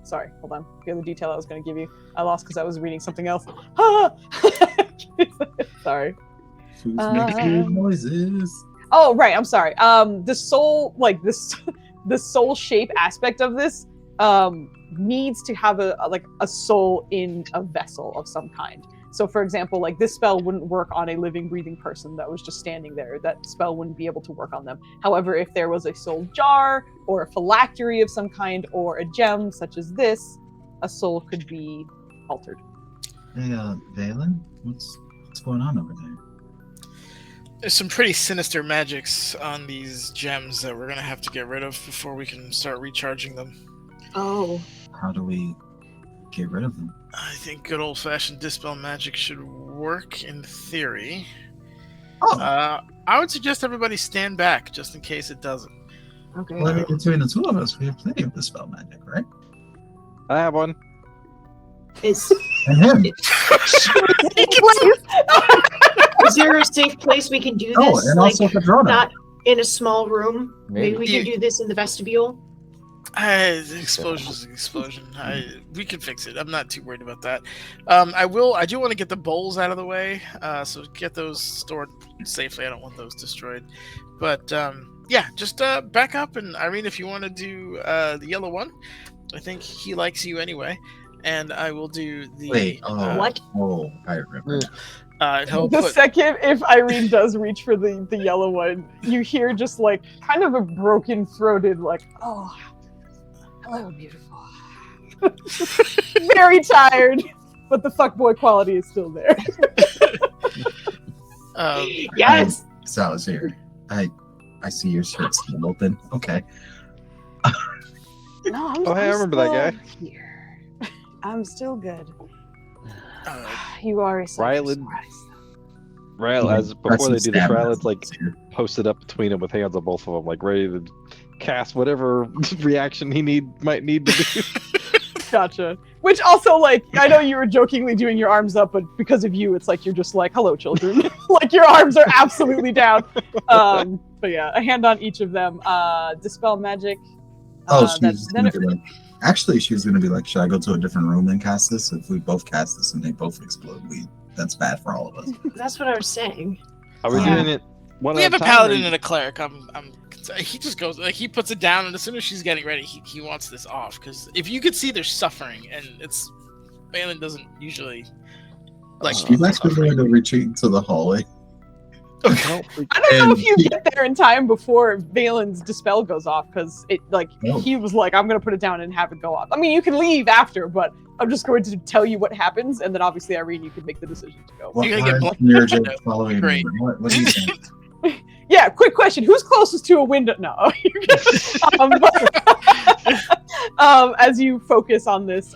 Sorry, hold on. The other detail I was going to give you, I lost because I was reading something else. Sorry. Who's making noises? Oh, right. I'm sorry. The soul, like this, the soul shape aspect of this, needs to have a soul in a vessel of some kind. So for example, like this spell wouldn't work on a living, breathing person that was just standing there. That spell wouldn't be able to work on them. However, if there was a soul jar or a phylactery of some kind or a gem such as this, a soul could be altered. Hey, Valen, what's going on over there? There's some pretty sinister magics on these gems that we're gonna have to get rid of before we can start recharging them. Oh. How do we get rid of them? I think good old-fashioned dispel magic should work in theory. Oh, I would suggest everybody stand back just in case it doesn't. Okay. well, between the two of us, we have plenty of dispel magic, right? I have one. Is And him. is there a safe place we can do this? Oh, and also Padrona. not in a small room. Maybe we Maybe. can do this in the vestibule. Explosion's an explosion. We can fix it. I'm not too worried about that. I do want to get the bowls out of the way. So get those stored safely. I don't want those destroyed. But yeah, just back up, and Irene, if you want to do the yellow one, I think he likes you anyway. And I will do the Wait, What? Oh, I remember. he'll The put, second, if Irene does reach for the yellow one, you hear just like kind of a broken throated, like, oh, hello, beautiful. Very tired, but the fuckboy quality is still there. Yes. So I was here. I see your shirt's still open. Okay. No, I'm, Oh, hey, I remember that guy. Here. I'm still good. uh, You are a Rylan. As before they do this, Rylan's like posted up between them with hands on both of them, like ready to cast whatever reaction he might need to do. Gotcha. Which also, like, I know you were jokingly doing your arms up, but because of you, it's like you're just like, hello, children. Like, your arms are absolutely down. But yeah, a hand on each of them. Dispel magic. She's gonna be like, actually, she was gonna be like, should I go to a different room and cast this? If we both cast this and they both explode, that's bad for all of us. That's what I was saying. Are we Yeah. doing it one we at have a time, paladin or- and a cleric. He just goes like he puts it down, and as soon as she's getting ready, he wants this off because if you could see, they're suffering, and it's Balin doesn't usually like. She's actually going to retreat to the hallway. I don't know And if you get there in time before Valen's dispel goes off, because it he was like, I'm gonna put it down and have it go off. I mean, you can leave after, but I'm just going to tell you what happens, and then obviously Irene, you can make the decision to go. What, You're gonna get why blocked. is Mirjam following me? Great. What do you think? Yeah, quick question: who's closest to a window? No. As you focus on this,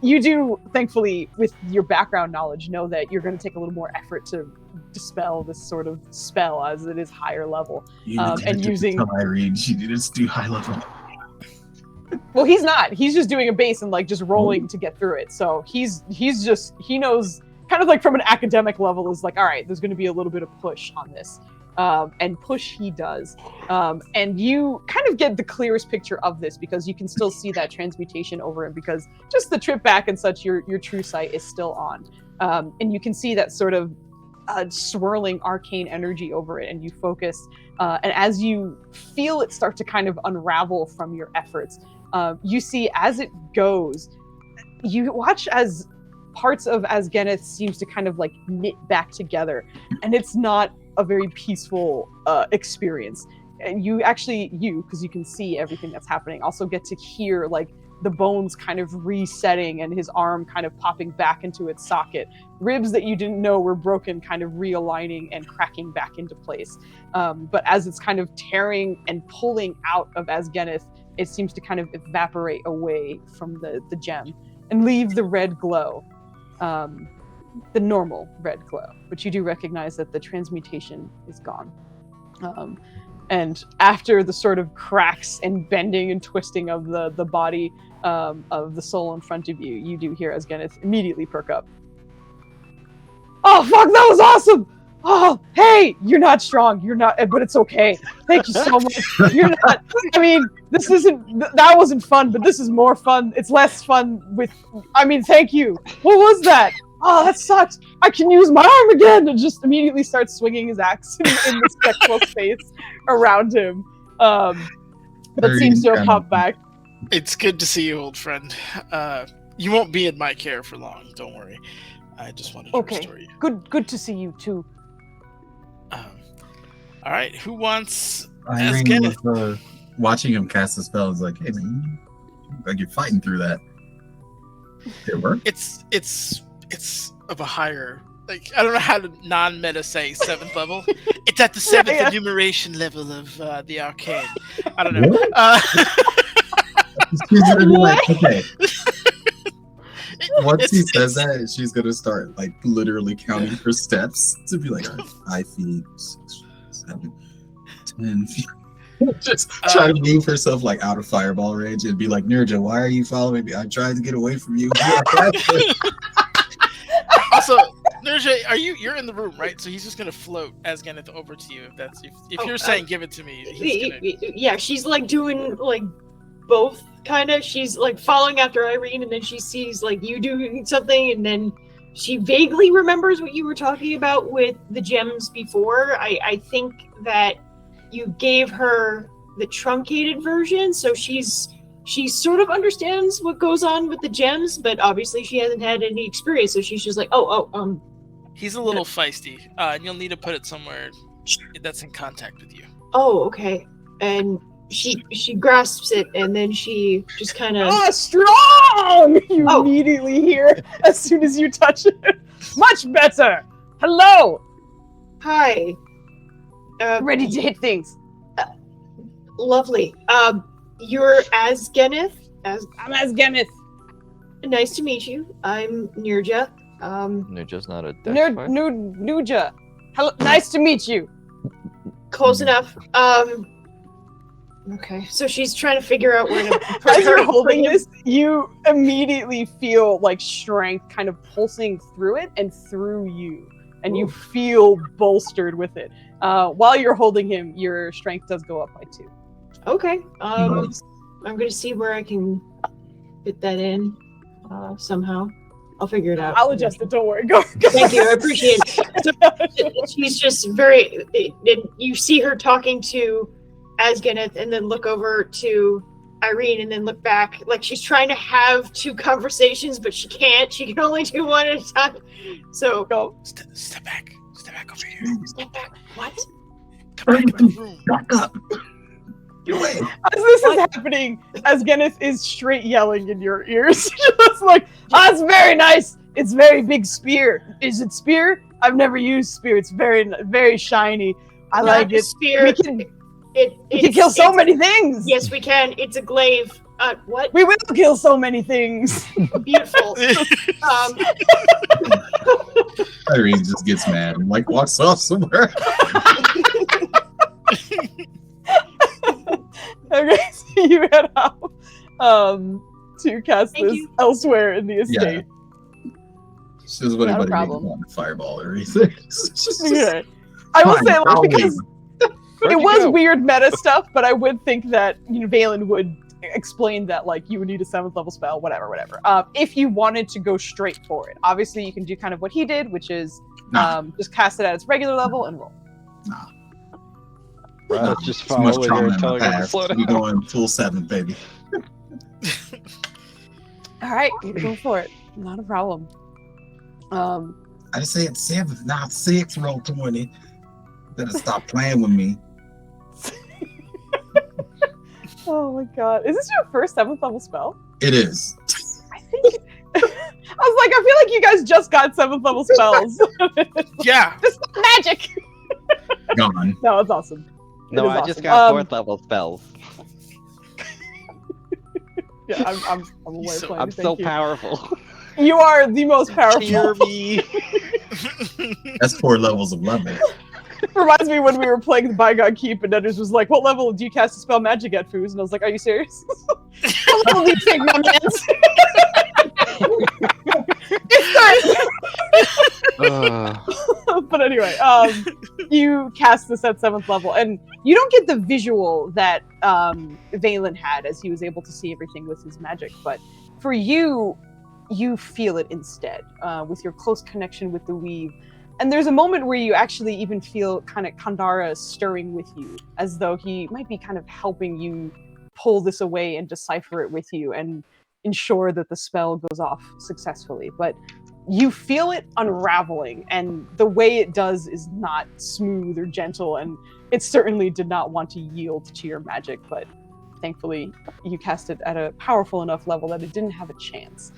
you do, thankfully, with your background knowledge, know that you're going to take a little more effort to dispel this sort of spell, as it is higher level. And using Irene, she needed to do high level. Well, he's not. He's just doing a base and like just rolling to get through it. So he knows, kind of like from an academic level, is like, all right, there's going to be a little bit of push on this. And push he does. And you kind of get the clearest picture of this because you can still see that transmutation over it, because just the trip back and such, your true sight is still on. And you can see that sort of swirling arcane energy over it, and you focus. And as you feel it start to kind of unravel from your efforts, you see as it goes, you watch as parts of Asgeneth seems to kind of like knit back together, and it's not a very peaceful experience. And you because you can see everything that's happening, also get to hear like the bones kind of resetting and his arm kind of popping back into its socket, ribs that you didn't know were broken kind of realigning and cracking back into place. But as it's kind of tearing and pulling out of Asgeneth, it seems to kind of evaporate away from the gem and leave the red glow, the normal red glow. But you do recognize that the transmutation is gone. And after the sort of cracks and bending and twisting of the body of the soul in front of you, you do hear Asgeneth immediately perk up. Oh, fuck, that was awesome! Oh, hey, you're not strong. You're not, but it's okay. Thank you so much. You're not, I mean, that wasn't fun, but this is more fun. It's less fun thank you. What was that? Oh, that sucks. I can use my arm again. And just immediately starts swinging his axe in the spectral space around him. But seems to have popped back. It's good to see you, old friend. You won't be in my care for long, don't worry. I just wanted to Okay. restore you. Good to see you too. All right, who wants Irene Kenneth? was watching him cast the spell. Is like, hey man, like you're fighting through that. Did it work? It's of a higher, like, I don't know how to non-meta say 7th level. It's at the 7th Yeah. enumeration level of the arcane. I don't know. She's gonna be like, okay. Once It's- he says that, she's gonna start like literally counting her steps to be like, all right, 5 feet, 6, 7, 10 feet. Just try to move herself like out of fireball range and be like, Nirja, why are you following me? I'm trying to get away from you. Also, Nurja, you're in the room, right? So he's just gonna float as Kenneth over to you. If you're saying give it to me, he's gonna. Yeah, she's like doing like both kind of. She's like following after Irene, and then she sees like you doing something, and then she vaguely remembers what you were talking about with the gems before. I think that you gave her the truncated version, so she sort of understands what goes on with the gems, but obviously she hasn't had any experience, so she's just like, He's a little feisty, and you'll need to put it somewhere that's in contact with you. oh, okay. And she grasps it, and then she just kind of Strong! You immediately hear as soon as you touch it. Much better. Hello. Hi. Ready to hit things. Lovely. You're Asgeneth. I'm Asgeneth. Nice to meet you. I'm Nirja. Nirja's not a dex fighter? Nuja. Hello. Nice to meet you. Close enough. Okay. So she's trying to figure out where to put As you're her holding him. this, you immediately feel like strength kind of pulsing through it and through you, and you feel bolstered with it. While you're holding him, your strength does go up by 2. Okay. I'm gonna see where I can fit that in somehow. I'll figure it out. I'll adjust it. Don't worry. Go. Thank you. I appreciate it. She's just very. You see her talking to Asgeneth, and then look over to Irene, and then look back. Like she's trying to have 2 conversations, but she can't. She can only do one at a time. So go. Step back. Step back over here. Step back. What? Come back in my room. Back up. Get away. As this is happening, Asgeneth is straight yelling in your ears. Just like, that's very nice. It's very big spear. Is it spear? I've never used spear. It's very, very shiny. I like it. Spear. We can kill so many things. Yes, we can. It's a glaive. What? We will kill so many things. Beautiful. Irene just gets mad and like walks off somewhere. Okay, so you head out to cast Thank this you. elsewhere in the estate. She doesn't want Not a anybody problem. on the fireball or anything. It's just- Okay. I will Fine, say, like, I'll because Where'd it you was go? weird meta stuff, but I would think that Valen would explain that, like, you would need a 7th level spell, whatever. If you wanted to go straight for it, obviously you can do kind of what he did, which is just cast it at its regular level and roll. Right, just Too much following trauma her, in my telling her to past. slow We down. going full 7, baby. All right, go for it. Not a problem. I just said 7, not 6. Roll 20. Better stop playing with me. Oh my god, is this your first 7th level spell? It is. I think. I was like, I feel like you guys just got 7th level spells. Yeah. It's not magic. Gone. No, it's awesome. No, It is I just awesome. got 4th level spells. Yeah, I'm aware So- playing. I'm so powerful. You are the most powerful. Cheer me. That's 4 levels of level. Reminds me when we were playing the Bygone Keep and Nutters was like, what level do you cast a spell magic at, Foos? And I was like, are you serious? What level do you think, my mans? But anyway, you cast this at 7th level, and you don't get the visual that Valen had as he was able to see everything with his magic, but for you, you feel it instead, with your close connection with the weave. And there's a moment where you actually even feel kind of Kandara stirring with you, as though he might be kind of helping you pull this away and decipher it with you and ensure that the spell goes off successfully. But you feel it unraveling, and the way it does is not smooth or gentle, and it certainly did not want to yield to your magic, but thankfully you cast it at a powerful enough level that it didn't have a chance.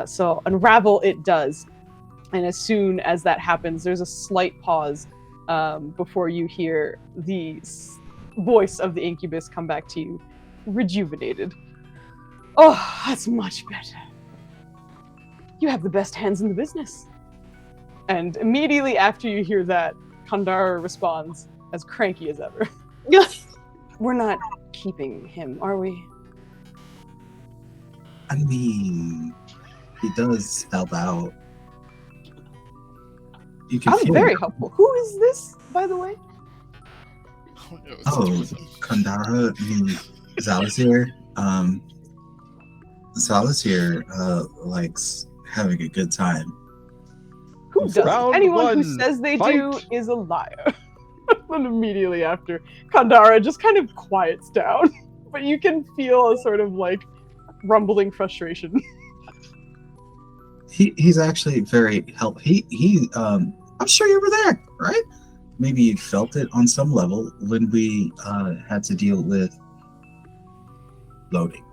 So unravel it does, and as soon as that happens, there's a slight pause before you hear the voice of the incubus come back to you, rejuvenated. Oh, that's much better. You have the best hands in the business. And immediately after you hear that, Kandara responds as cranky as ever. We're not keeping him, are we? I mean, he does help out. You can I'm feel very it. helpful. Who is this, by the way? Oh, Kandara, I mean, Zala's here. Zala's here, likes having a good time. Who doesn't? Round Anyone who one, says they fight. do is a liar. And immediately after, Kandara just kind of quiets down. But you can feel a sort of like rumbling frustration. He's actually very helpful. I'm sure you were there, right? Maybe you felt it on some level when we had to deal with loading.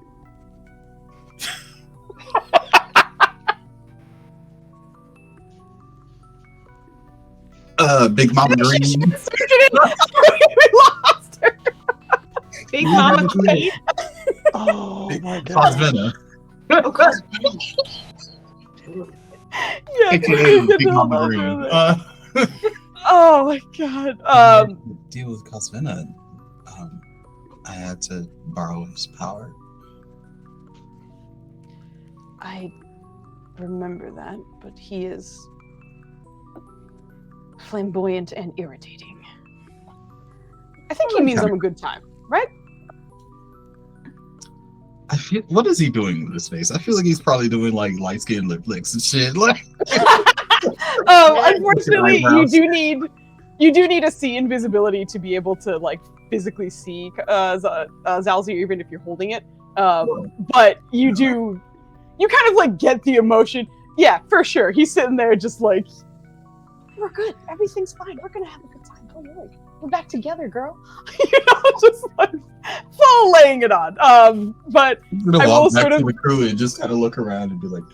Big Mama Green. We lost her. Big Mama Queen. Oh my god. Cosvena. Oh, God. Yeah, AKA Big Mama Green. oh my god. Deal with Cosvena. I had to borrow his power. I remember that, but he is flamboyant and irritating. I think he means I'm a good time, right? I feel. What is he doing with his face? I feel like he's probably doing like light skin lip licks and shit. Like, unfortunately, eyebrows. you do need to see invisibility to be able to like physically see Zalzir, even if you're holding it. But you kind of like get the emotion. Yeah, for sure. He's sitting there just like, we're good. Everything's fine. We're gonna have a good time. Don't worry. We're back together, girl. Just like full laying it on. But I'm gonna I will walk back sort to of- the crew and just kind of look around and be like,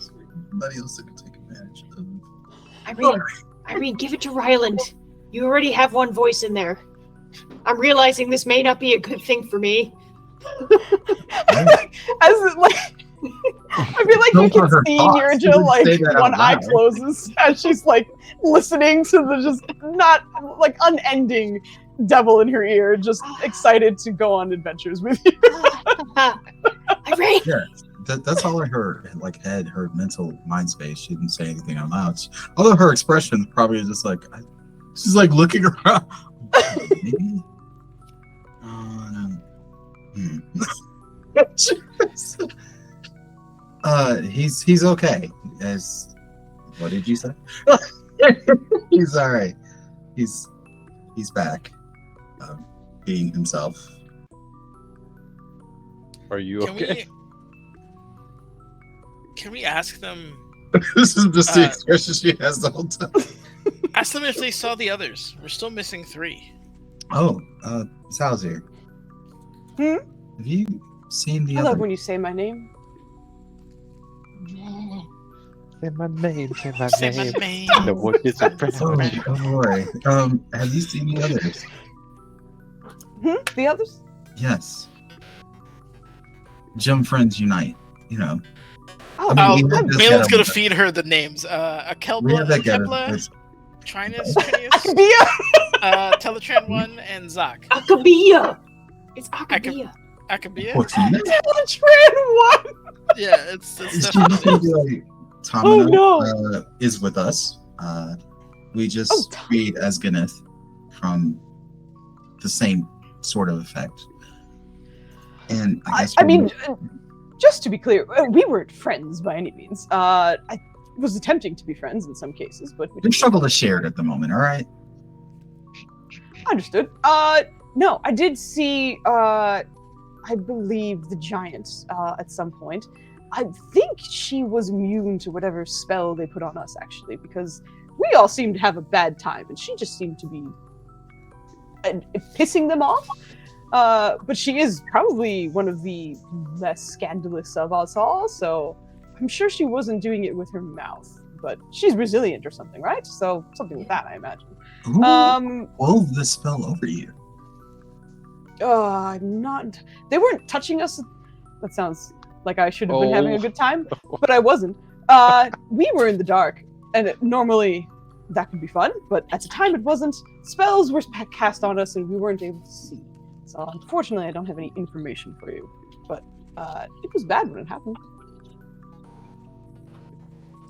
"Everybody else can take advantage of." Irene, give it to Ryland. You already have one voice in there. I'm realizing this may not be a good thing for me. as it, like, I feel like Don't you can put her see thoughts. Nirja She didn't like say that out one eye loud. closes as she's like listening to the just not like unending devil in her ear, just excited to go on adventures with you. Irene! Yeah, that's all in her like head, her mental mind space. She didn't say anything out loud. Although her expression probably is just like she's like looking around. Maybe. He's okay. As what did you say? He's all right. He's back, being himself. Are you okay? Can we ask them? This is just the expression she has the whole time. Ask them if they saw the others. We're still missing 3. Oh, Sal's here. Hmm? Have you seen the I other? love when you say my name. Say my name. Say my Say name. my name. The work is a Oh, don't worry. Have you seen the others? The others? Yes. Gem Friends Unite. You know. Oh, I mean, we Oh, have this Balin's guy- gonna feed her the names. We have Akelbla, that guy. Akebla, Trinus, Akabia! Teletran 1, and Zak. Akabia! It's Akabia. Akabia? Teletran 1! Yeah, it's It's definitely. just gonna be like, Oh, Tamino is with us. We just Oh, freed Esganith from the same sort of effect. And I guess I mean, just to be clear, we weren't friends by any means. I was attempting to be friends in some cases, but we struggle to share it at the moment. All right. understood. No, I did see, I believe, the giants at some point. I think she was immune to whatever spell they put on us, actually, because we all seemed to have a bad time, and she just seemed to be pissing them off. But she is probably one of the less scandalous of us all, so I'm sure she wasn't doing it with her mouth. But she's resilient or something, right? So something with that, I imagine. Who wove the spell over you? I'm not. They weren't touching us. That sounds like I should have been having a good time, but I wasn't. We were in the dark, and normally that could be fun, but at the time it wasn't. Spells were cast on us, and we weren't able to see. So unfortunately, I don't have any information for you. But it was bad when it happened.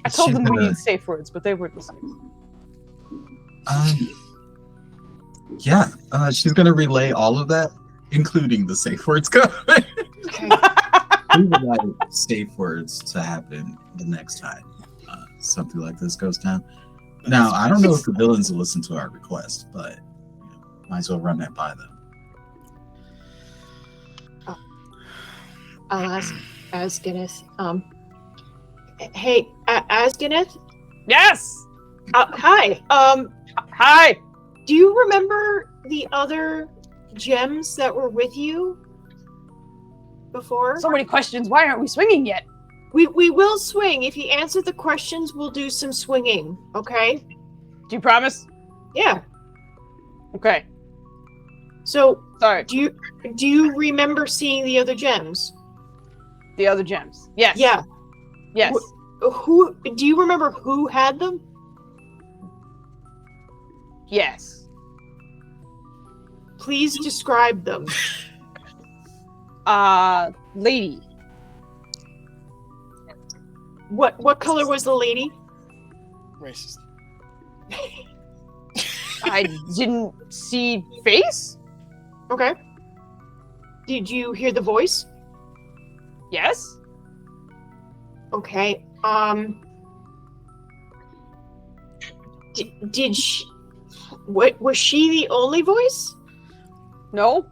I told them we need safe words, but they weren't listening. Yeah, she's gonna relay all of that, including the safe words comment. Okay. We would like safe words to happen the next time something like this goes down. Now, I don't know if the villains will listen to our request, but might as well run that by them. I'll ask Asganeth. Hey, Asganeth? Yes! Hi. Hi! Do you remember the other gems that were with you before? So many questions. Why aren't we swinging yet? We will swing. If you answer the questions, we'll do some swinging, okay? Do you promise? Yeah. Okay. So, Sorry. do you remember seeing the other gems? The other gems. Yes. Yeah. Yes. Who do you remember who had them? Yes. Please describe them. Lady. What color was the lady? Racist. I didn't see face? Okay. Did you hear the voice? Yes. Okay. Did she? What was she the only voice? No.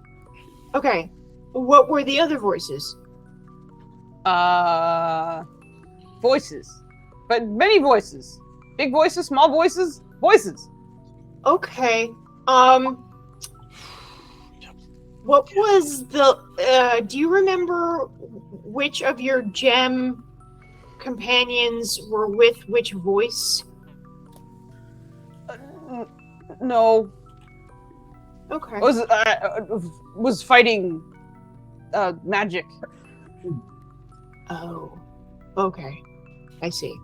Okay. What were the other voices? Voices. But many voices. Big voices, small voices, voices. Okay. What was the? Do you remember which of your gem companions were with which voice? No. Okay. Was fighting magic. Oh. Okay. I see.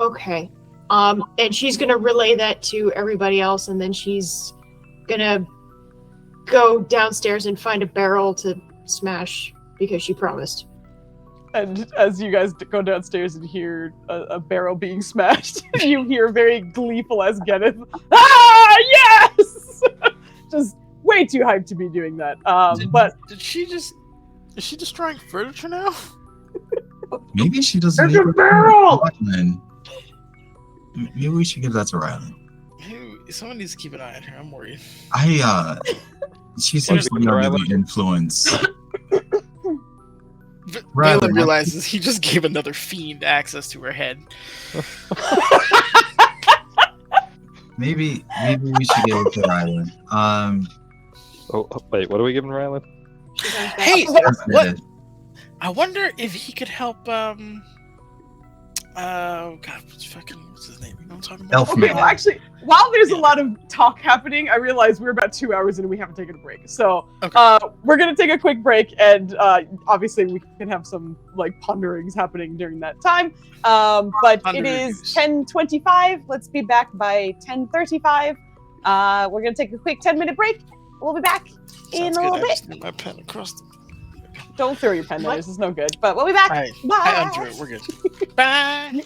Okay. And she's gonna relay that to everybody else, and then she's gonna go downstairs and find a barrel to smash because she promised. And as you guys go downstairs and hear a barrel being smashed, you hear very gleeful as Kenneth, "Ah, yes!" Just way too hyped to be doing that. But Did she just? Is she destroying furniture now? Maybe she doesn't. There's a barrel! Maybe we should give that to Riley. Someone needs to keep an eye on her. I'm worried. She seems to be under the influence. Valen realizes he just gave another fiend access to her head. Maybe we should give it to Rylan. Oh, wait, what are we giving Rylan? Hey, What? I wonder if he could help. God, what's his name? You know what I'm talking about? Elfman. okay, well, actually, while there's a lot of talk happening, I realize we're about 2 hours in and we haven't taken a break. So we're gonna take a quick break, and obviously we can have some like ponderings happening during that time. But it is 10:25. Let's be back by 10:35. We're gonna take a quick 10-minute break. We'll be back in Sounds a good. little I bit. just threw my pen across the... Don't throw your pen there. This is no good. But we'll be back. I Bye. undrew it. We're good. Bye.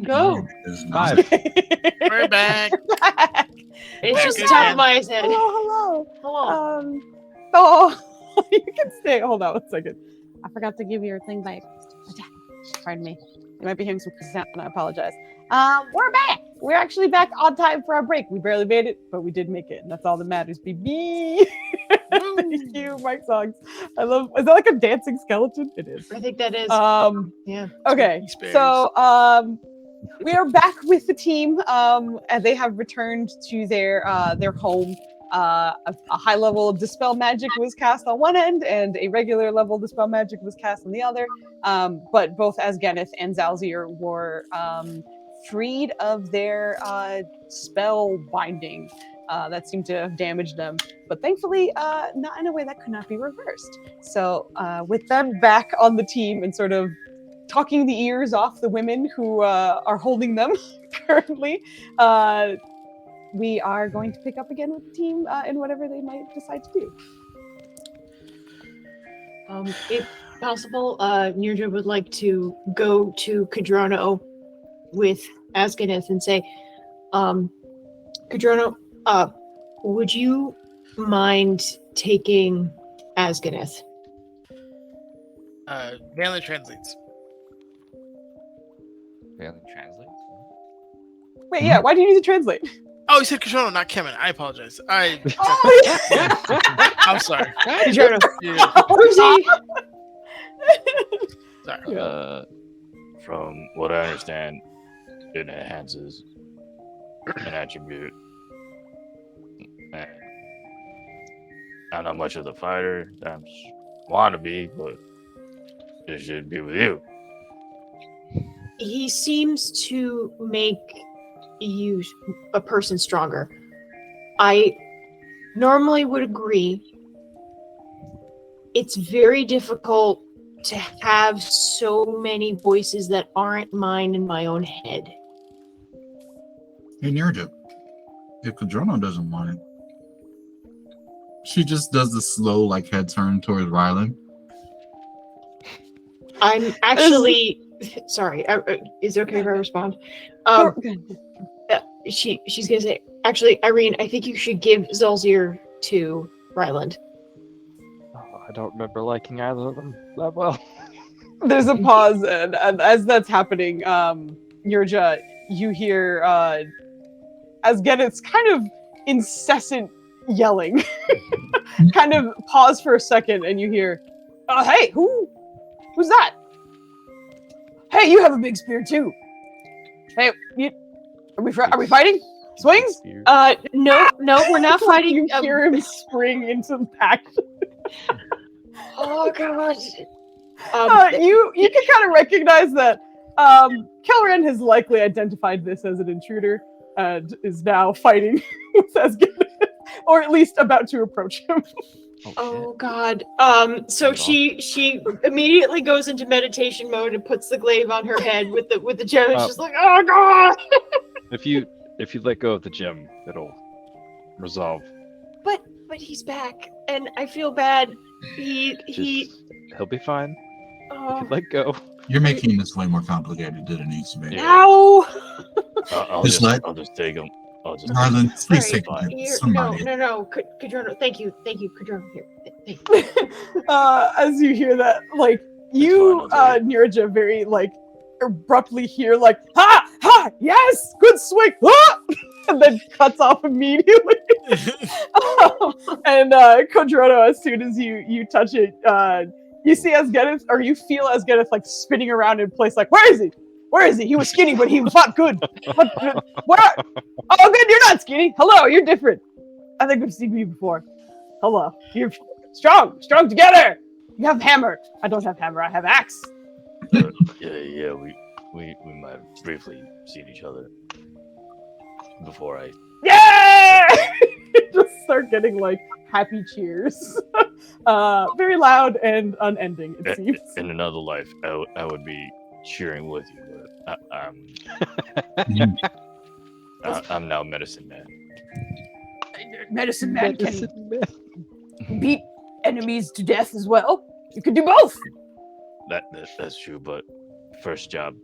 Go. There's Five. not. We're back. It's just Good the top man. of my head. Hello. Hello. Oh, you can stay. Hold on 1 second. I forgot to give you your thing back. Pardon me. You might be hearing some sound, and I apologize. We're back. We're actually back on time for our break. We barely made it, but we did make it, and that's all that matters. BB. Thank you, Mike Songs. I love. Is that like a dancing skeleton? It is. I think that is. Yeah. Okay. Spares. So we are back with the team. And they have returned to their home. A high level of dispel magic was cast on one end, and a regular level dispel magic was cast on the other. But both Asgeneth and Zalzir were freed of their spell binding that seemed to have damaged them. But thankfully, not in a way that could not be reversed. So with them back on the team and sort of talking the ears off the women who are holding them currently, we are going to pick up again with the team in whatever they might decide to do. If possible, Nirja would like to go to Kadrono with Asgeneth and say, Kadrono, would you mind taking Asgeneth? Valen translates. Really translates? Wait, yeah, why do you need to translate? Oh, you said Kashono, not Kevin. I apologize. Oh, yeah. I'm sorry. Kadrono. Yeah. Oopsie. Sorry. From what I understand, it enhances an attribute. And I'm not much of the fighter. I want to be, but it should be with you. He seems to make you a person stronger. I normally would agree. It's very difficult to have so many voices that aren't mine in my own head. Hey, Nirja, if Kadrono doesn't mind, she just does the slow, like, head turn towards Rylan. I'm actually sorry. Is it okay if I respond? She's gonna say, actually, Irene, I think you should give Zalzir to Ryland. Oh, I don't remember liking either of them that well. There's a pause, and as that's happening, Yurja, you hear Asgeneth's kind of incessant yelling. Kind of pause for a second, and you hear, hey, who's that? Hey, you have a big spear too. Hey, are we fighting? Swings? No, we're not fighting. You hear him spring into action. Oh god. You can kind of recognize that Kelran has likely identified this as an intruder and is now fighting with Asgeneth, or at least about to approach him. Oh god. So she immediately goes into meditation mode and puts the glaive on her head with the gem, and she's like, oh god. If you let go of the gem, it'll resolve. But he's back, and I feel bad. He'll be fine. Oh. If you let go. You're making this way more complicated than it needs to be. Ow! I'll Just just take him. Rylan, please take fine. him. Here, Somebody. no. Kadrono, thank you, Kadrono. Here, thank you. As you hear that, like, you, Nirja, very, like, abruptly hear, like, ha, yes, good swing, and then cuts off immediately. And Kodrono, as soon as you touch it, you see Asgeneth, or you feel Asgeneth, like, spinning around in place, like, where is he? Where is he? He was skinny, but he fought good. What? Oh, good, you're not skinny. Hello, you're different. I think we've seen you before. Hello, you're strong together. You have hammer. I don't have hammer. I have axe. Yeah, we might have briefly seen each other before I. Yeah! Just start getting like happy cheers. Very loud and unending, it seems. In another life, I would be cheering with you, but I'm now medicine man. Medicine man can beat enemies to death as well. You could do both. That's true, but first job,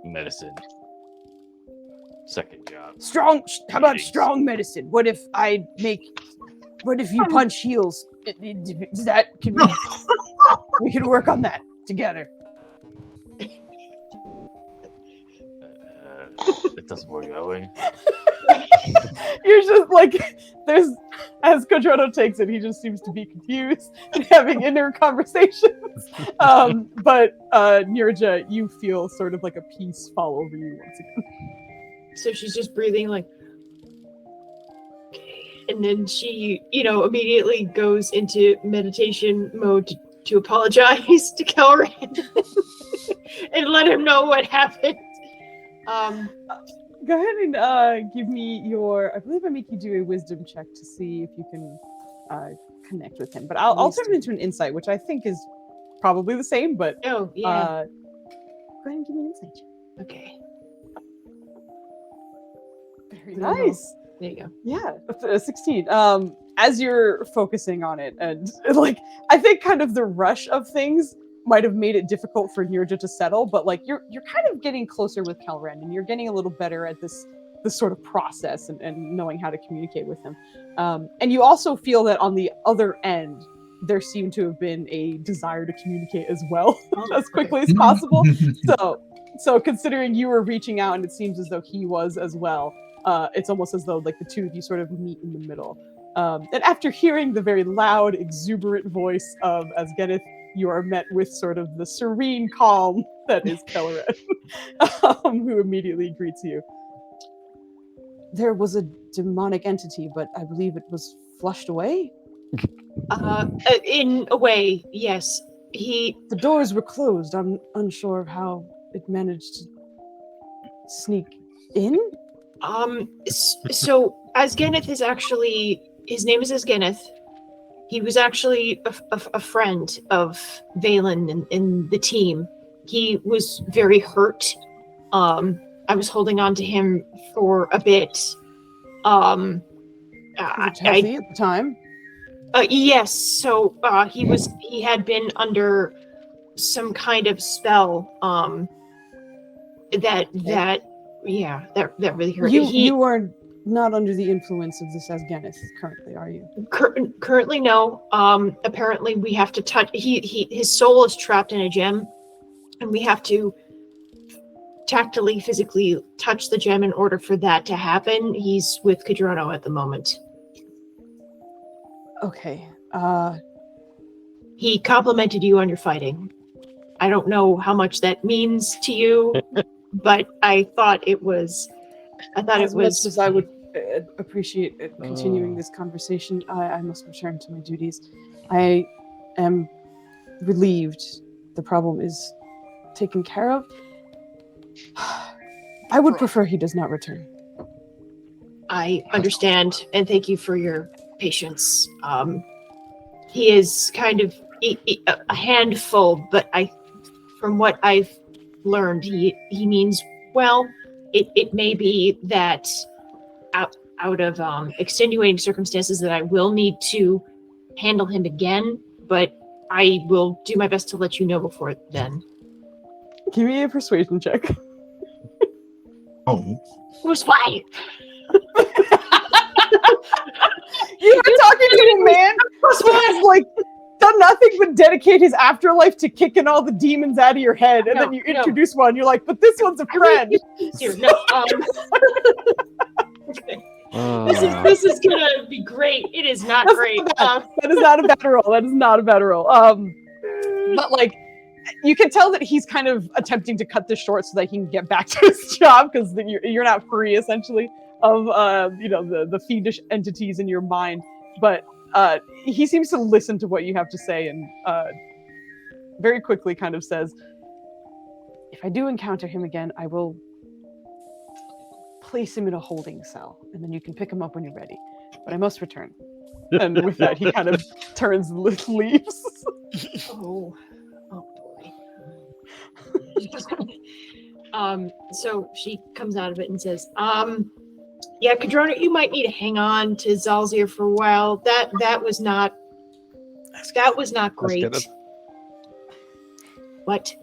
medicine. second job. How about Meetings. strong medicine? What if you punch heals? Does that we can work on that together. It doesn't work that way. You're just like as Kodrono takes it, he just seems to be confused and having inner conversations. But Nirja, you feel sort of like a peace fall over you once again. So she's just breathing like, okay. And then she, immediately goes into meditation mode to apologize to Kelran and let him know what happened. Go ahead and give me I believe I make you do a wisdom check to see if you can connect with him. But I'll turn it into an insight, which I think is probably the same, but Oh, yeah. go ahead and give me an insight check. Okay. Very nice. There you go. Yeah, 16. As you're focusing on it, and like I think kind of the rush of things might have made it difficult for Nirja to settle, but like you're kind of getting closer with Kelren, and you're getting a little better at this sort of process and knowing how to communicate with him. And you also feel that on the other end, there seemed to have been a desire to communicate as well as quickly as possible. So considering you were reaching out and it seems as though he was as well, it's almost as though like the two of you sort of meet in the middle. And after hearing the very loud, exuberant voice of Asgeneth, you are met with sort of the serene calm that is Kelren, who immediately greets you. There was a demonic entity, but I believe it was flushed away? In a way, yes. The doors were closed. I'm unsure of how it managed to sneak in? So Asgeneth is actually... His name is Asgeneth. He was actually a friend of Valen and the team. He was very hurt. I was holding on to him for a bit. Healthy at the time. Yes. So he had been under some kind of spell. That really hurt. You are not under the influence of this Asgeneth currently, are you? Currently, no. Apparently, we have to touch. His soul is trapped in a gem, and we have to tactily, physically touch the gem in order for that to happen. He's with Kodrono at the moment. Okay. He complimented you on your fighting. I don't know how much that means to you, but I thought it was. As much as I would appreciate continuing this conversation, I must return to my duties. I am relieved the problem is taken care of. I would prefer he does not return. I understand, and thank you for your patience. He is kind of a handful, but from what I've learned, he means well. It may be that out of extenuating circumstances that I will need to handle him again, but I will do my best to let you know before then. Give me a persuasion check. Oh. Who's fine? You were talking to a man who has like done nothing but dedicate his afterlife to kicking all the demons out of your head, and then you introduce one. You're like, but this one's a friend. Okay. This is gonna be great. It is not great. That is not a bad roll. That is not a bad roll. But like, you can tell that he's kind of attempting to cut this short so that he can get back to his job because you're not free essentially of the fiendish entities in your mind. But he seems to listen to what you have to say and very quickly kind of says, if I do encounter him again, I will place him in a holding cell, and then you can pick him up when you're ready. But I must return. And with that, he kind of turns and leaves. Oh boy. So she comes out of it and says, yeah, Kodrono, you might need to hang on to Zalzir for a while. That was not great. What?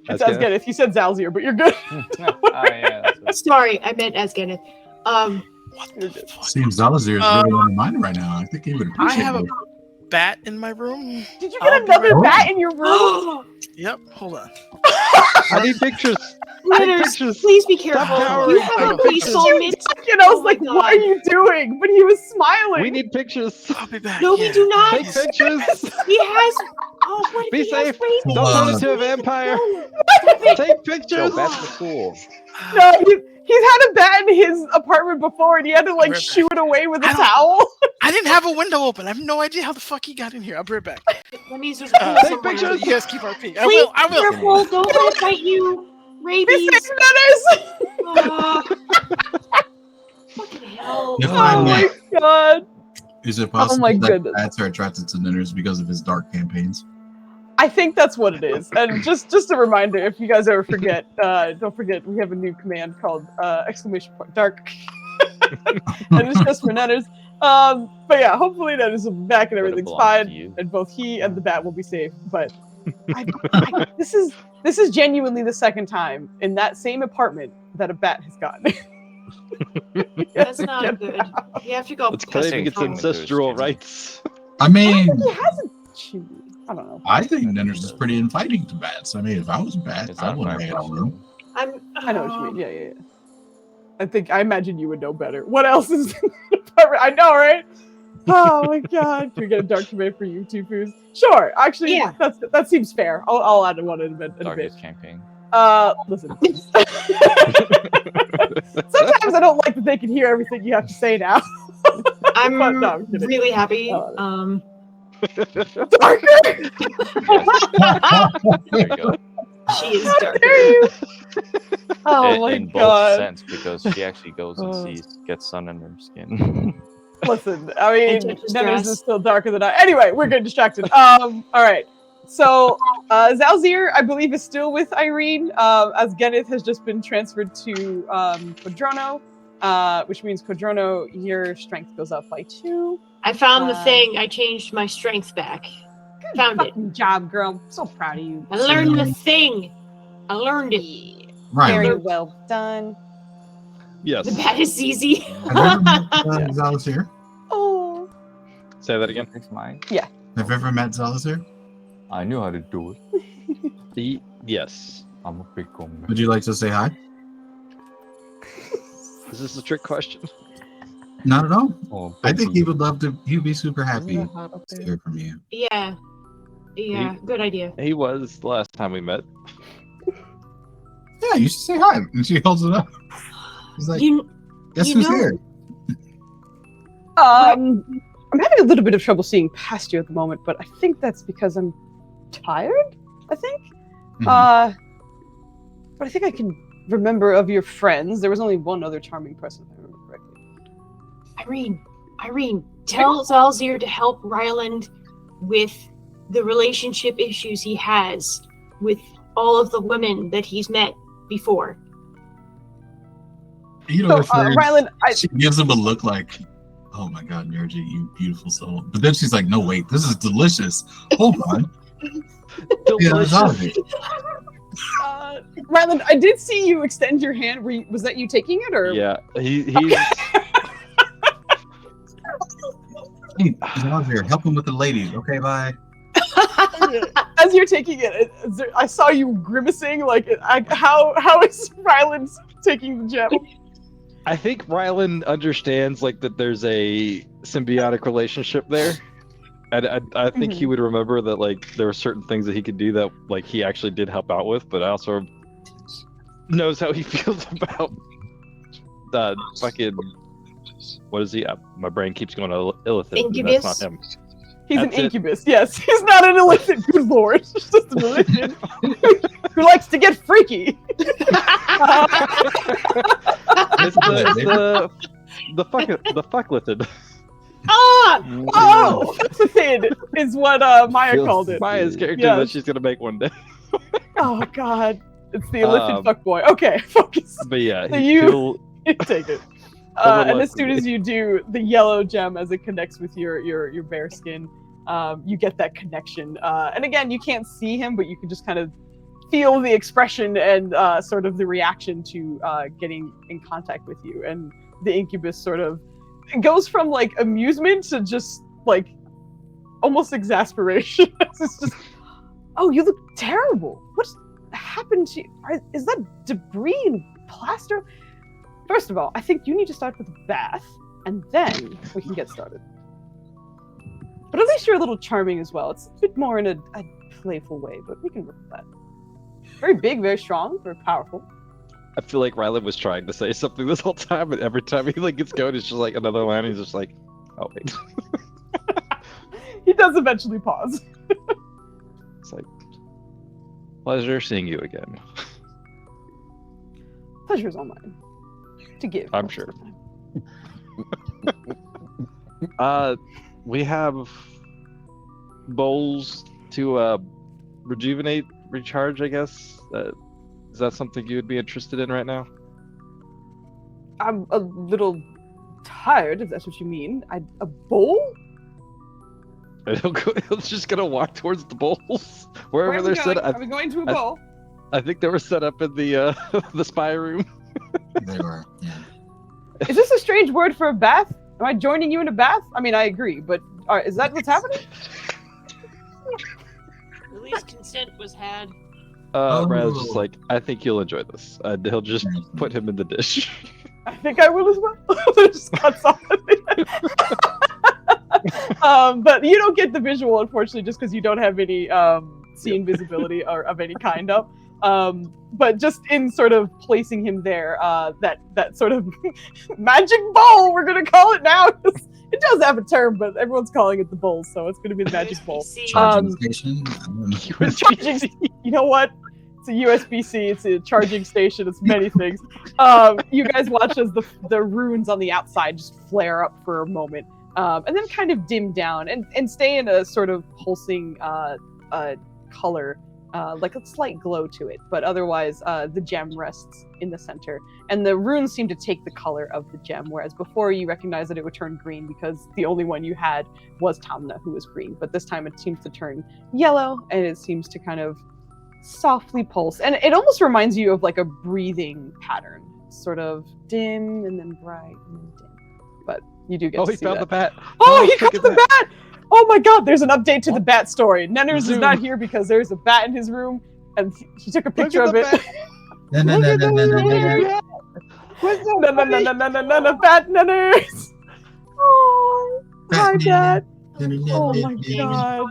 It sounds good if you said Zalzir, but you're good. Oh yeah. Sorry, I meant as Kenneth. What the fuck? Seems Zalazir is really on the mind right now. I think he would I appreciate have a it. bat in my room. Did you I'll get be another right bat back. in your room? Yep, hold on. I need pictures. Letters, pictures. please be careful. cowering. You have I a got big pictures. soul mint. And I was Oh my like, what are God. you doing? But he was smiling. We need pictures. I'll be back. No, we do not. Take pictures. He has. Oh, what if Be he has safe. rabies? Don't turn Uh, into a vampire. No, stop it. Take Yo, pictures. bats are cool. No, he's had a bat in his apartment before, and he had to like Right shoo it away with a I don't- towel. I didn't have a window open. I have no idea how the fuck he got in here. I'll be right back. Let me just Take pictures. You guys keep RP. I Please will. I be will. careful. Don't let it bite you. Be Rabies. safe, Nutters. Ah. Fucking hell. If Oh I may, my god. is it possible my that goodness. bats are attracted to knitters because of his dark campaigns? I think that's what it is. And just a reminder, if you guys ever forget, don't forget we have a new command called !dark. And it's just for Nutters. But yeah, hopefully Nutters will be back and But it everything's belongs to fine, you. and both he and the bat will be safe. But this is genuinely the second time in that same apartment that a bat has gotten. That's not good. You have to go. It's claiming its Oh. ancestral rights. I mean, He hasn't chewed. I don't know. I think knitters is pretty inviting to bats. I mean, if I was a bat, It's I not wouldn't my hang out with problem. them. I know what you mean. Yeah. I imagine you would know better. What else is in the apartment? I know, right? Oh my god. Can we get a dark command for you two, Foos? Sure. Actually, Yeah. that seems fair. I'll add one in a bit. Darkest campaign. Listen. Sometimes I don't like that they can hear everything you have to say now. I'm But no, I'm kidding. really happy. Darker. There you go. She is How darker. dare you? Oh in, my in both god. sense, because she actually goes and Oh. gets sun in her skin. Listen, I mean, And touches Nutters grass. is still darker than I. Anyway, we're getting distracted. All right. So, Zalzir, I believe, is still with Irene, as Geneth has just been transferred to Quadrono, which means Quadrono, your strength goes up by 2. I found the Uh, thing. I changed my strength back. Found it. Fucking job, girl. I'm so proud of you. I learned the thing. I learned it. Right. Very Have well done. Yes. The bat is easy. you ever met Zalazir? Oh. Say that again. It's mine. Have you ever met Zalazir? I knew how to do it. Yes. I'm a big woman. Would you like to say hi? Is this a trick question? Not at all. Oh, I think baby. he would love to. He'd be super happy Isn't it hot up to there? hear from you. Yeah. Yeah. Good idea. He was the last time we met. Yeah, you should say hi. And she holds it up. He's like, You. guess you who's know- here? I'm having a little bit of trouble seeing past you at the moment, but I think that's because I'm tired. I think. Mhm. But I think I can remember of your friends. There was only one other charming person, if I remember correctly. Irene, tell Zalzir to help Ryland with the relationship issues he has with all of the women that he's met before. You know, So, Rylan, she gives him a look like, "Oh my God, Nergy, you beautiful soul." But then she's like, "No, wait, this is delicious. Hold on." Yeah, that's all of it. Ryland, I did see you extend your hand. Was that you taking it, or? Yeah, he's Hey, he's out here. Help him with the ladies. Okay, bye. As you're taking it, I saw you grimacing. Like, how is Ryland taking the gem? I think Rylan understands like that there's a symbiotic relationship there. And I think he would remember that like there were certain things that he could do that like he actually did help out with, but also knows how he feels about the fucking what is he? My brain keeps going to Illithid. Incubus? That's not him. He's That's an it. incubus. Yes, he's not an illicit. Good lord, it's just a religion who likes to get freaky. It's the fucklithid. Ah! Oh, Illithid is what Maya called it. Maya's character Yes. that she's gonna make one day. Oh god, it's the illithid Um, fuckboy. Okay, focus. But yeah, So he'll Take it. Someone And left as soon me. as you do, the yellow gem as it connects with your bear skin, you get that connection. And again, you can't see him, but you can just kind of feel the expression and sort of the reaction to getting in contact with you, and the incubus sort of goes from like amusement to just like almost exasperation. It's just, oh, you look terrible. What's happened to you? Is that debris and plaster? First of all, I think you need to start with a bath, and then we can get started. But at least you're a little charming as well. It's a bit more in a playful way, but we can work with that. Very big, very strong, very powerful. I feel like Rylan was trying to say something this whole time, but every time he like gets going, it's just like another line. He's just like, "Oh wait." He does eventually pause. It's like, pleasure seeing you again. Pleasure is all mine. To give. I'm sure. We have bowls to rejuvenate, recharge, I guess. Is that something you would be interested in right now? I'm a little tired, if that's what you mean. A bowl? He'll just gonna walk towards the bowls Where wherever are we they're going? set. Are we going to a bowl? I think they were set up in the the spy room. They were, yeah. Is this a strange word for a bath? Am I joining you in a bath? I mean, I agree, but is that what's happening? At least consent was had. Riley's just like, I think you'll enjoy this. He'll just put him in the dish. I think I will as well. It just cuts off at the end. But you don't get the visual, unfortunately, just because you don't have any scene visibility or of any kind of. But just in sort of placing him there, that sort of magic bowl, we're gonna call it now. It does have a term, but everyone's calling it the bowl, so it's gonna be the magic bowl. Charging station. I don't know. Charging, you know what? It's a USB-C. It's a charging station. It's many things. You guys watch as the runes on the outside just flare up for a moment, and then kind of dim down and stay in a sort of pulsing color. Like a slight glow to it, but otherwise the gem rests in the center, and the runes seem to take the color of the gem, whereas before you recognize that it would turn green because the only one you had was Tamna, who was green, but this time it seems to turn yellow, and it seems to kind of softly pulse, and it almost reminds you of like a breathing pattern, sort of dim and then bright and then dim, but you do get to Oh, he see found that. the bat. Oh, he look got at the that. bat! Oh my god, there's an update to the bat story. Nenners is Zoom. not here because there's a bat in his room, and he took a picture of Look it. at the No, no, no, no, no, no, no. No, bat Nenners! Oh, hi, bat. Oh my god.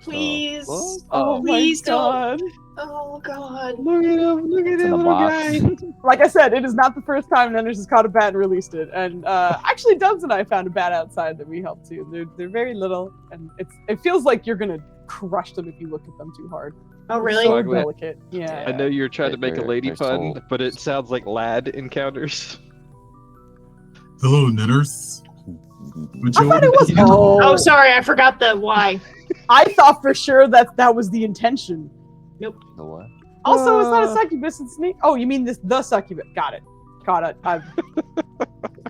Please. Oh my Please god. Oh god. Look at him. Look at It's in him. a box. Like I said, it is not the first time Nenners has caught a bat and released it. And actually, Dubs and I found a bat outside that we helped too. They're very little, and it feels like you're gonna crush them if you look at them too hard. Oh really? So Ugly. delicate. Yeah. I know you're trying to make a They're- lady they're pun, so- but it sounds like lad encounters. Hello, knitters. Would I you thought it was. Oh sorry, I forgot the Y. I thought for sure that was the intention. The what? Also, it's not a succubus. It's sneak. Oh, you mean the succubus? Got it. Caught it. I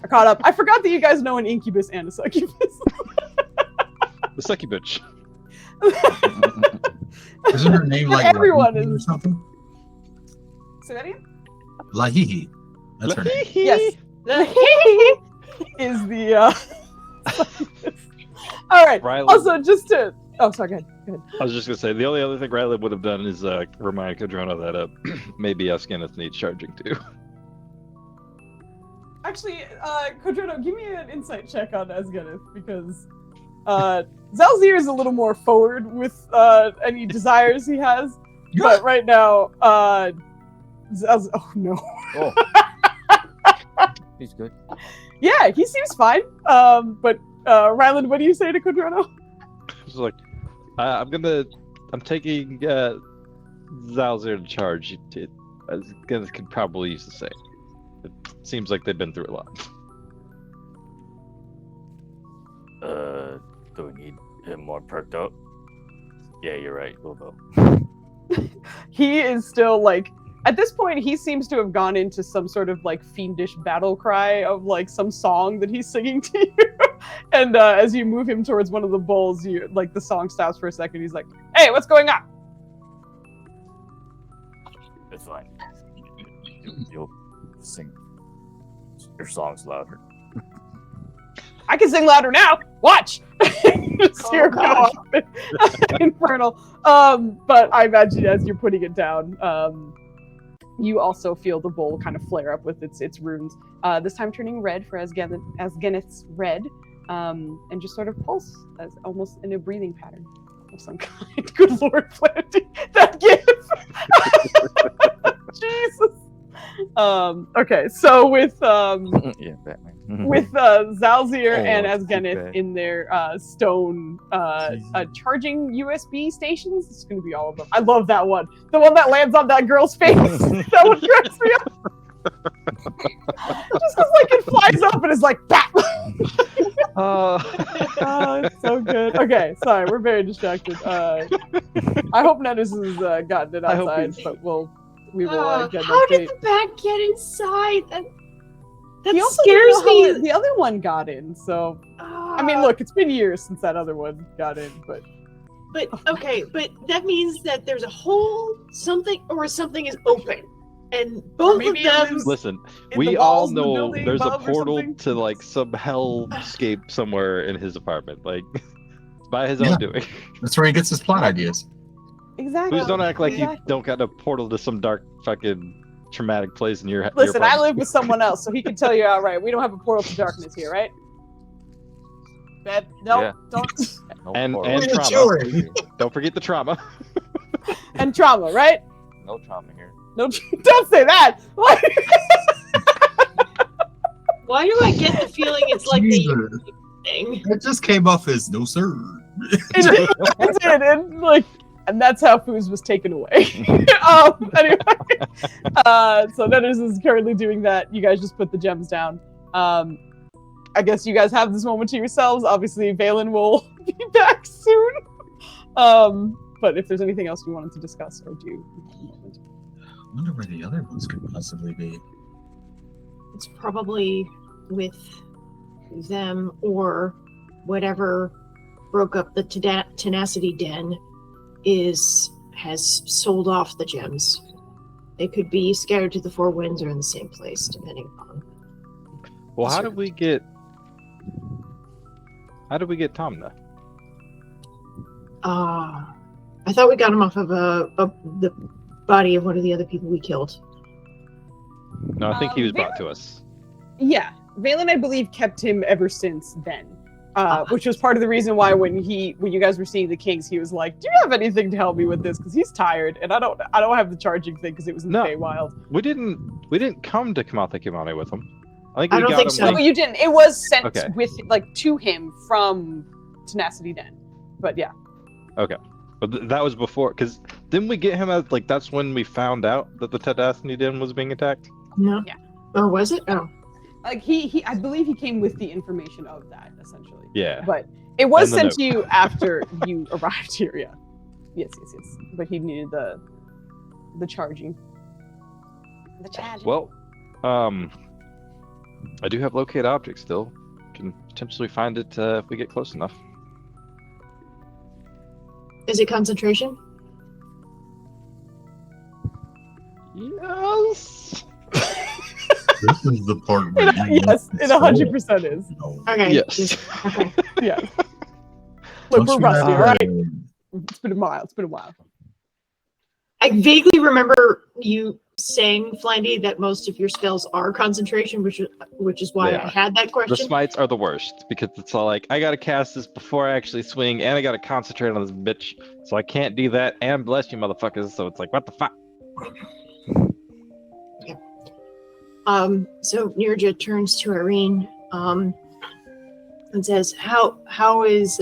caught up. I forgot that you guys know an incubus and a succubus. The sucky bitch. Isn't her name like Everyone Lahihi or is- something? Say that again. Lahihi. That's her name. Yes. The Is the succubus. All right. Rylan. Also, just to. Oh, sorry. Go ahead. I was just gonna say the only other thing Rylan would have done is remind Kadrona that maybe Eskineth needs charging too. Actually, Kodrono, give me an insight check on Esgeneth, because Zalzir is a little more forward with any desires he has. But right now, oh no. Oh. He's good. Yeah, he seems fine. But Ryland, what do you say to Kodrono? It's like I'm taking Zalzir to charge. Eskineth could probably use the same. It seems like they've been through a lot. Do we need him more perked up? Yeah, you're right. We'll go. He is still like, at this point, he seems to have gone into some sort of like fiendish battle cry of like some song that he's singing to you. And as you move him towards one of the bowls, you like the song stops for a second. He's like, "Hey, what's going on?" It's fine. You'll sing your songs louder. I can sing louder now. Watch. Just hear it go gosh. off. Infernal. But I imagine as you're putting it down, you also feel the bowl kind of flare up with its runes. This time turning red for Asgeneth's red, and just sort of pulse as almost in a breathing pattern of some kind. Good Lord, Planty, that gift. Jesus. Okay, so with Yeah, Batman. with Zalzir Oh, and it's too Asgeneth bad. in their stone charging USB stations. It's going to be all of them. I love that one. The one that lands on that girl's face. That one cracks me up. Just because like it flies up and is like, BAP! Oh, it's so good. Okay, sorry, we're very distracted. I hope Nennis has gotten it I hope outside, he's- but we will get an How update. did the bat get inside? That He also didn't scares know how me. the other one got in, so I mean, look, it's been years since that other one got in, but But okay, but that means that there's a hole, something, or something is open, and both of maybe it them. lives Listen, in we the all walls of the know building there's a above or portal something. to like some hellscape somewhere in his apartment. Like, it's by his Yeah. own doing. That's where he gets his plot ideas. exactly. Please don't act like you Exactly. don't got a portal to some dark fucking traumatic place in your Listen, I apartment. live with someone else, so he can tell you outright. We don't have a portal to darkness here, right? Bed? No, Yeah. don't. No And- portal. and trauma. Children. Don't forget the trauma. And trauma, right? No trauma here. No, don't say that. Why do I get the feeling it's like the Jesus. thing? That just came off as no sir. It did, and that's how Foos was taken away. Anyway, so Netters is currently doing that. You guys just put the gems down. I guess you guys have this moment to yourselves. Obviously, Valen will be back soon. But if there's anything else you wanted to discuss or do, I wonder where the other ones could possibly be. It's probably with them or whatever broke up the tenacity den has sold off the gems. They could be scattered to the four winds or in the same place, depending upon. Well, how did we get Tomna? I thought we got him off of the body of one of the other people we killed. No, I think he was Valen- brought to us. yeah, Valen, I believe, kept him ever since then. Which was part of the reason why when you guys were seeing the Kings, he was like, "Do you have anything to help me with this? Because he's tired, and I don't have the charging thing because it was in the No. Feywild." We didn't come to Kamatha Kimani with him. I think I we don't got think him so. No, like, you didn't. It was sent Okay. with to him from Tenacity Den. But yeah, but that was before, because didn't we get him as like that's when we found out that the Tedasni Den was being attacked? No. Yeah. Or was it? Oh. like he I believe he came with the information of that essentially. Yeah. But it was And the sent note. to you after you arrived here. Yeah. Yes. But he needed the charging. The charging. Well, I do have locate object still. Can potentially find it if we get close enough. Is it concentration? Yes. This is the part where yes, it 100% is. Okay. Yes. Okay. Yeah. Look, we're rusty, all right? It's been a while. I vaguely remember you saying, Flandy, that most of your spells are concentration, which is why They I are. had that The question. smites are the worst because it's all like I gotta cast this before I actually swing, and I gotta concentrate on this bitch, so I can't do that. And bless you, motherfuckers. So it's like, what the fuck? So Nirja turns to Irene, and says, "How is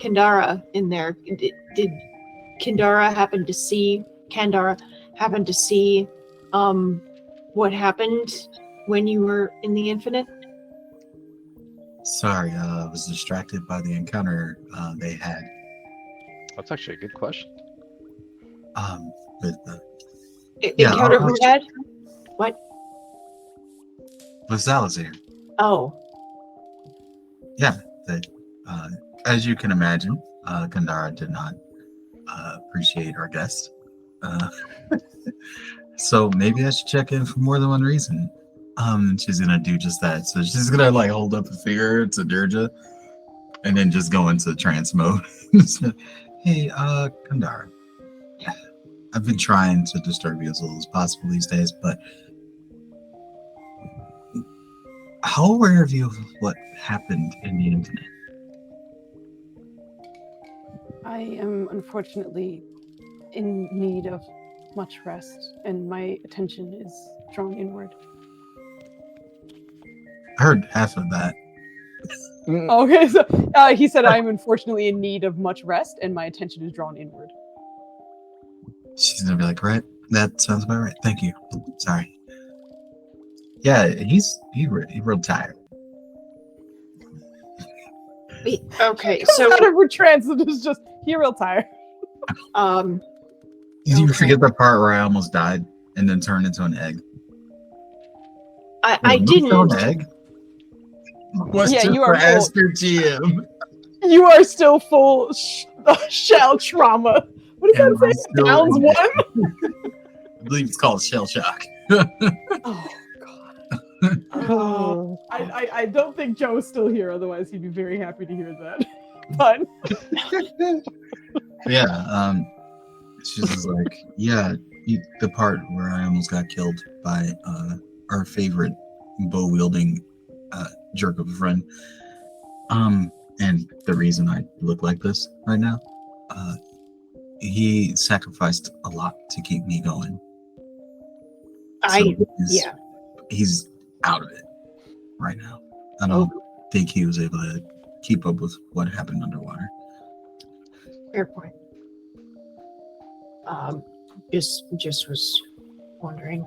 Kandara in there? Did Kandara happen to see what happened when you were in the Infinite?" Sorry, I was distracted by the encounter they had That's actually a good question. with Encounter I'll- who had? What? with Zalazir. Oh, That, as you can imagine, Kandara did not appreciate our guest. Uh, so maybe I should check in for more than one reason. She's gonna do just that. So she's gonna like hold up a finger to Durja, and then just go into trance mode. Hey, Kandara. I've been trying to disturb you as little as possible these days, but how aware of you of what happened in the internet? I am unfortunately in need of much rest, and my attention is drawn inward. I heard half of that. Okay, so he said, I'm unfortunately in need of much rest, and my attention is drawn inward. She's gonna be like, right, that sounds about right. Thank you. Sorry. Yeah, he's real tired. Okay, Comes so out of her trance and is just, he real tired. Did you Okay. forget the part where I almost died and then turned into an egg? I Wait, you fell didn't. an egg? Question Yeah, you are for full. Asker GM. You are still full shell trauma. What does Am I that say? still Downs in one? I believe it's called shell shock. Oh, God. I don't think Joe is still here, otherwise he'd be very happy to hear that. But Yeah, she's just like, yeah, the part where I almost got killed by our favorite bow wielding jerk of a friend. And the reason I look like this right now, he sacrificed a lot to keep me going. He's out of it right now. I don't think he was able to keep up with what happened underwater. Fair point. Just was wondering.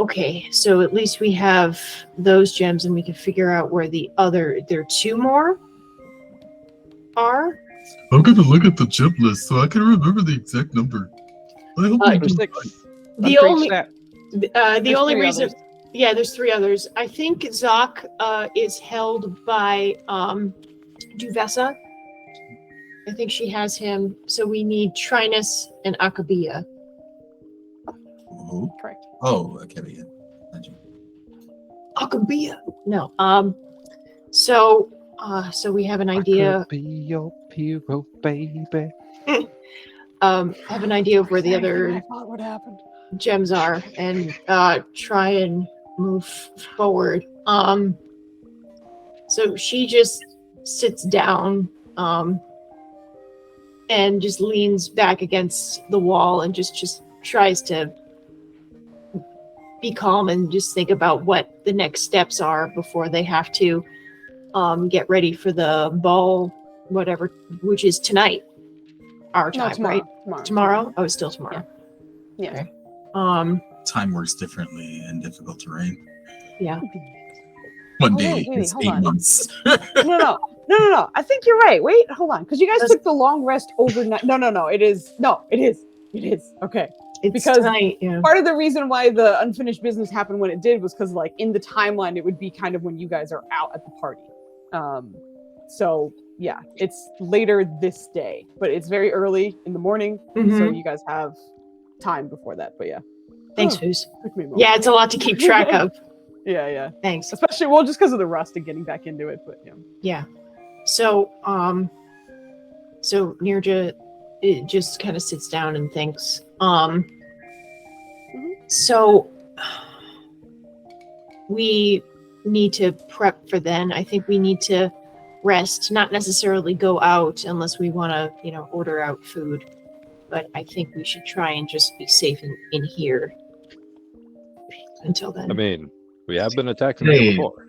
Okay, so at least we have those gems, and we can figure out where there are two more are. I'm gonna look at the gem list so I can remember the exact number. I hope Number 6. The only There's only three reason, others. yeah, there's 3 others. I think Zoc is held by Duvessa. I think she has him. So we need Trinus and Akabia. Who? Correct. Oh, okay. Akabia. No. So we have an idea. I could be your hero, baby. Have an idea of where the I other thought what happened. gems are, and try and move forward. So she just sits down, and just leans back against the wall and just tries to be calm and just think about what the next steps are before they have to get ready for the ball, whatever, which is tonight, our time, tomorrow. right? Tomorrow? Oh, it's still tomorrow. Yeah. Okay. Time works differently in difficult terrain. Yeah. One Oh, day wait, is hold 8 on. months. No. I think you're right. Wait, hold on. Because you guys took the long rest overnight. No. It is. Okay. It's Because tonight, yeah. part of the reason why the unfinished business happened when it did was because, like, in the timeline, it would be kind of when you guys are out at the party. So yeah, it's later this day, but it's very early in the morning, so Mhm. you guys have time before that. But yeah, Thanks, Oh, Foos. took me a moment. Yeah, it's a lot to keep track of. Yeah. Thanks. Especially just because of the rust and getting back into it. But yeah. Yeah. So Nirja just kind of sits down and thinks. So we need to prep for then. I think we need to rest, not necessarily go out unless we want to, order out food. But I think we should try and just be safe in here until then. I mean, we have been attacked Hey. before.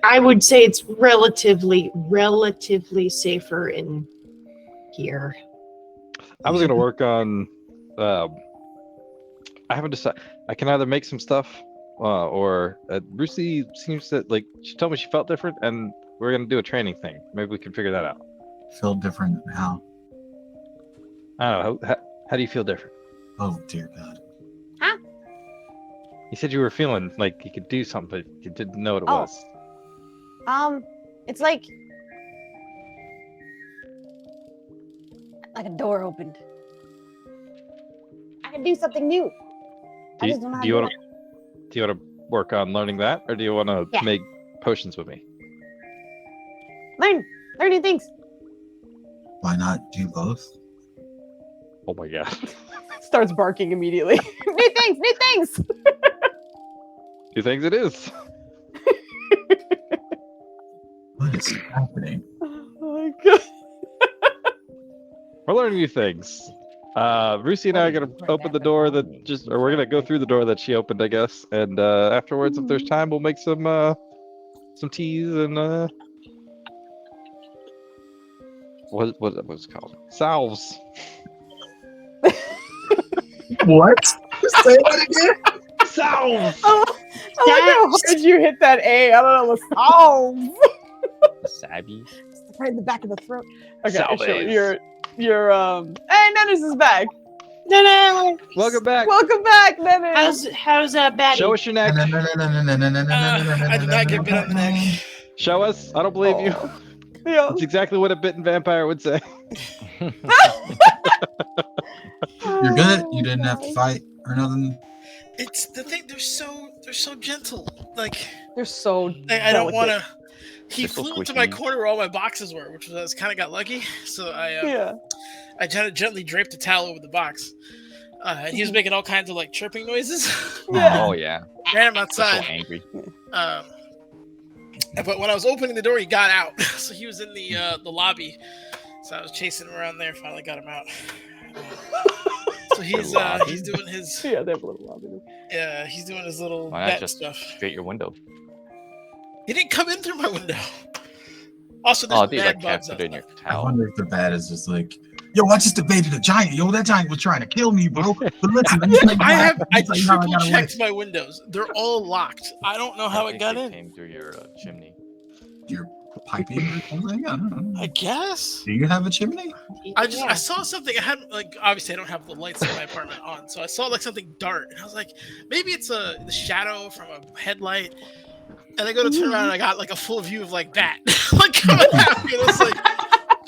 I would say it's relatively safer in here. I was gonna work on. I haven't decided. I can either make some stuff, or Brucey seems that she told me she felt different, and we're gonna do a training thing. Maybe we can figure that out. Feel different how? I don't know. How do you feel different? Oh dear God. You said you were feeling like you could do something, but you didn't know what it Oh. was. It's like Like a door opened. I can do something new. I just don't know how to do it. Do you want to work on learning that, or do you want to Yeah. make potions with me? Learn new things. Why not do both? Oh my god. Starts barking immediately. New things. Two things it is. What is happening? Oh my god. We're learning new things. Rusi and I are gonna open the door or we're gonna go through the door that she opened, I guess. And afterwards, if there's time, we'll make some teas and what's it called? Salves. What? Say that again? Salves. I like how hard you hit that A. I don't know. Oh, Sabby. right in the back of the throat. Okay, Salves. sure. You're Hey, Nennis is back. No. Welcome back. Welcome back, Nennis. How's Batty? Show us your neck. I did not get bit on the neck. Show us. I don't believe you. Yeah. That's exactly what a bitten vampire would say. You're good? You didn't have to fight or nothing? It's the thing. They're so gentle. Like You're so. I don't want to. He They're so flew into my squishy. corner where all my boxes were, which was kind of got lucky. So Yeah. I kind of gently draped a towel over the box. And he was making all kinds of like chirping noises. Yeah. Oh yeah. Ran him They're so outside. angry. But when I was opening the door, he got out. So he was in the lobby. So I was chasing him around there. Finally got him out. So he's doing his Yeah, they have a little lobby. he's doing his little Why not bat just stuff. straight your window? He didn't come in through my window. Also, there's Oh, these bad like bugs captured in your outside. I towel. wonder if the bat is just like, yo, I just evaded a giant. Yo, that giant was trying to kill me, bro. But listen, let me tell you I how- let me tell you how I triple got away. checked my windows. They're all locked. I don't know how I it think got they in. Came through your chimney. You're piping or something? I don't know. I guess. Do you have a chimney? I saw something. I had like obviously I don't have the lights in my apartment on, so I saw like something dart, and I was like, maybe it's the shadow from a headlight. And I go to turn around and I got like a full view of like that, like coming at me. And I was like,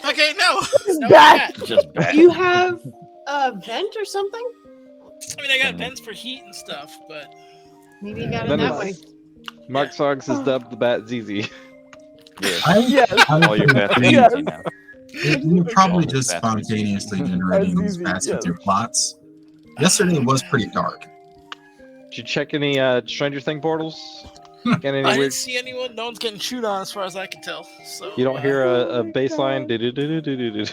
okay, no, Bat. bat. Just bad. You have a vent or something? I mean, I got vents for heat and stuff, but Maybe you got it Then that way. it's- Mark Songs has dubbed the bat ZZ. Yeah. Yes. All your bets are Yes. easy now. You're probably Yeah, just that's spontaneously generating That's these easy, bats yes. with your plots. Yesterday was pretty dark. Did you check any Stranger Thing portals? Get any I didn't weird? see anyone. No one's getting chewed on as far as I can tell. So You don't hear a my bass line? God. Do-do-do-do-do-do.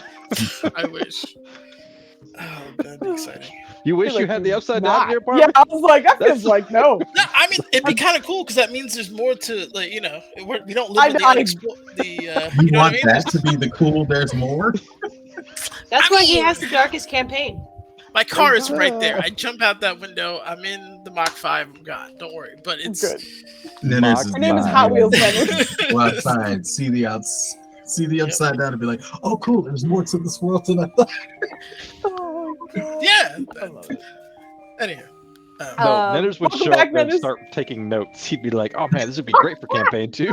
I wish. Oh, that'd be exciting. You wish Feel you like had the you're upside down in not. your Yeah, apartment? I was like, that feels That's- like no. No, I mean it'd be kind of cool because that means there's more to like we don't I live in the know, unexplored. You You know what I want mean? that to be the cool, there's more? That's I why he mean- has the darkest campaign. My car is right God. there. I jump out that window. I'm in the Mach 5. I'm gone. Don't worry. But it's Good. And then there's Her name is the- Hot Wheels Dennis. Go outside, see the upside down, and be like, "Oh, cool! There's more to this world than I thought." Oh my God. Yeah. I love it. Anyhow. No, Um, Nenners would welcome show back, up and Nenners. start taking notes. He'd be like, "Oh man, this would be great for campaign 2."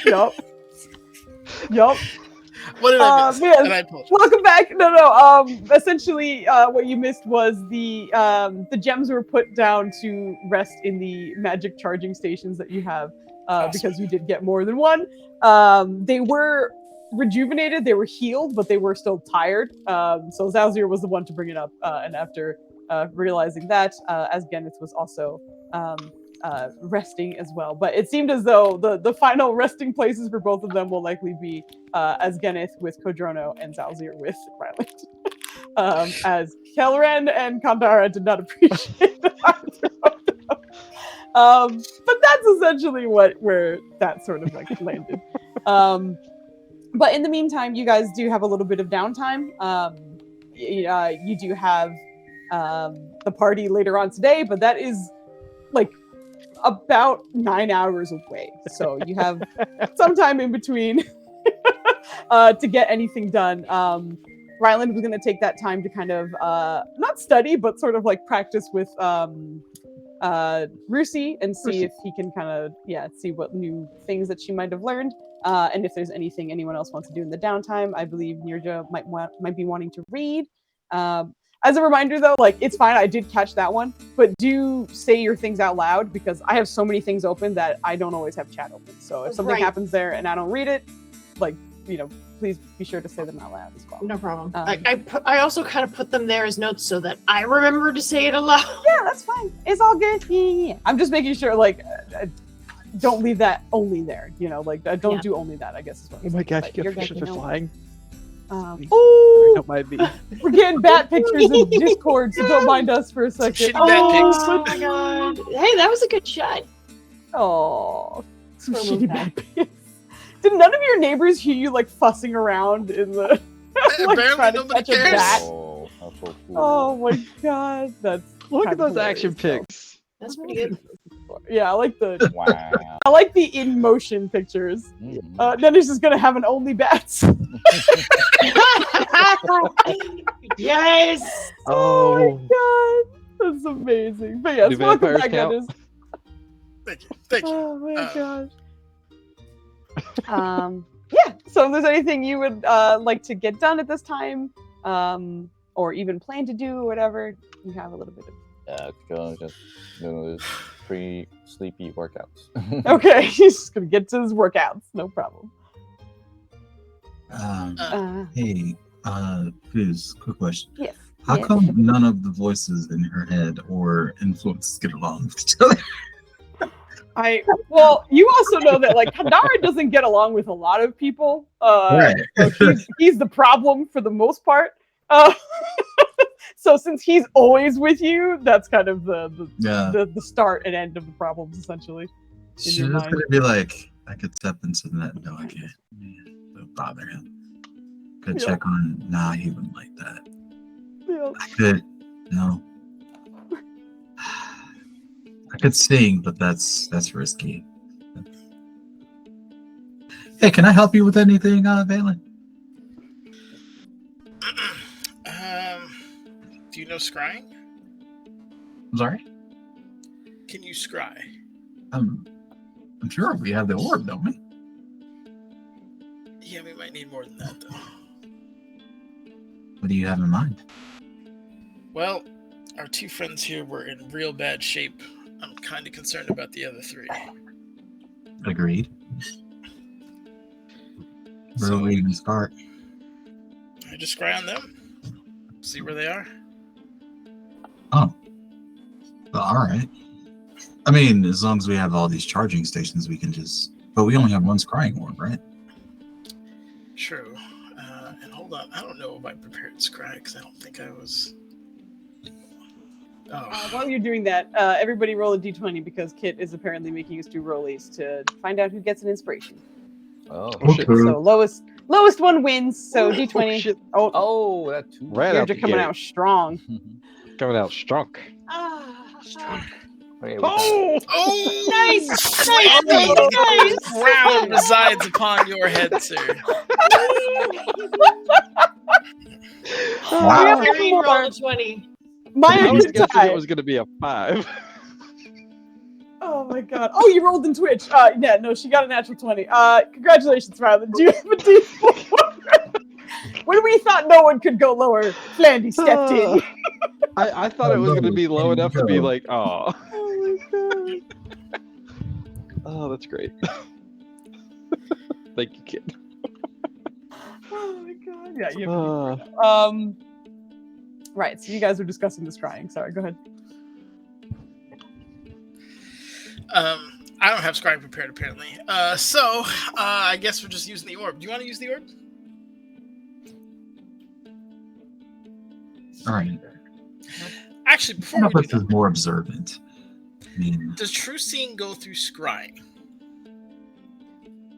Yup. Yup. What did I miss? yes. And I apologize. Welcome back. No. Essentially, what you missed was the gems were put down to rest in the magic charging stations that you have, Awesome. because you did get more than one. They were rejuvenated, they were healed, but they were still tired. So Zalzir was the one to bring it up, and after realizing that, as Geneth was also resting as well. But it seemed as though the final resting places for both of them will likely be as Geneth with Kodrono and Zalzir with Ryland. As Kelren and Kandara did not appreciate either of them. But that's essentially where that sort of like landed. But in the meantime, you guys do have a little bit of downtime. You do have the party later on today, but that is like about 9 hours away. So you have some time in between to get anything done. Ryland was going to take that time to kind of not study, but sort of like practice with Rusi and see if he can kind of see what new things that she might have learned. And if there's anything anyone else wants to do in the downtime, I believe Nirja might be wanting to read. As a reminder, though, like, it's fine. I did catch that one, but do say your things out loud because I have so many things open that I don't always have chat open. So if something happens there and I don't read it, like, please be sure to say them out loud as well. No problem. I also kind of put them there as notes so that I remember to say it aloud. Yeah, that's fine. It's all good. Yeah. I'm just making sure, like, don't leave that only there. Don't do only that, I guess. Is what Oh my gosh, but your you're pictures are good. flying. Oh, Don't mind me. we're getting bat pictures in Discord, so don't mind us for a second. Shitty bat pics. Oh my god. Hey, that was a good shot. Oh, some Poor shitty little bat pics. Did none of your neighbors hear you like fussing around in the like Apparently trying to nobody catch a cares. bat? Oh, that's so cool. Oh my god, that's Look at kinda those action hilarious, pics. That's pretty good. though. Yeah, I like the Wow. in motion pictures. Mm. Dennis is gonna have an only bats. Yes. Oh my god, that's amazing. But yes, Do welcome vampires back, count? Dennis. Thank you. Thank you. Oh my Uh, gosh. Yeah. So if there's anything you would like to get done at this time, or even plan to do or whatever, you have a little bit of. John's just doing his pre-sleepy workouts. Okay, he's just gonna get to his workouts. No problem. Hey, Fooz, quick question. Yes. How yes. come none of the voices in her head or influences get along with each other? Well, you also know that like Kadara doesn't get along with a lot of people. Right. So he's the problem for the most part. So since he's always with you, that's kind of the start and end of the problems essentially. She's your just mind. gonna be like, I could step into that. No, I can't. Don't bother him. Could Yeah. check on him. Nah, he wouldn't like that. Yeah. I could, no. I could sing, but that's risky. Hey, can I help you with anything, Valen? Do you know scrying? I'm sorry? Can you scry? I'm sure we have the orb, don't we? Yeah, we might need more than that, though. What do you have in mind? Well, our two friends here were in real bad shape. I'm kind of concerned about the other three. Agreed. Where So- do we even start? I just scry on them. See where they are. Oh. Well, all right. I mean, as long as we have all these charging stations, we can just... But we only have one scrying orb, right? True. And hold on, I don't know if I prepared scry because I don't think I was. Oh, While you're doing that, everybody roll a d20 because Kit is apparently making us do rollies to find out who gets an inspiration. Oh, shit. So lowest one wins. So d20. shit. oh, that too. Right out You're the coming gate. out strong. Coming out strong. Okay, Oh! oh, Nice. the crown resides upon your head, sir. Wow. Irene rolled a 20. Mine I are was good guessing it tie. was going to be a 5. Oh my god. Oh, you rolled in Twitch. Yeah, no, she got a natural 20. Congratulations, Rylan. Do you have a D4? When we thought no one could go lower, Flandy stepped in. I thought it was going to be low enough to be like, oh. Oh my god. Oh, that's great. Thank you, kid. Oh my god. Yeah, you have a D4. Right, so you guys were discussing this crying. Sorry, go ahead. I don't have scrying prepared apparently. So I guess we're just using the orb. Do you want to use the orb? All right. Actually, before One of we us do is that, more observant. I mean, does true seeing go through scrying?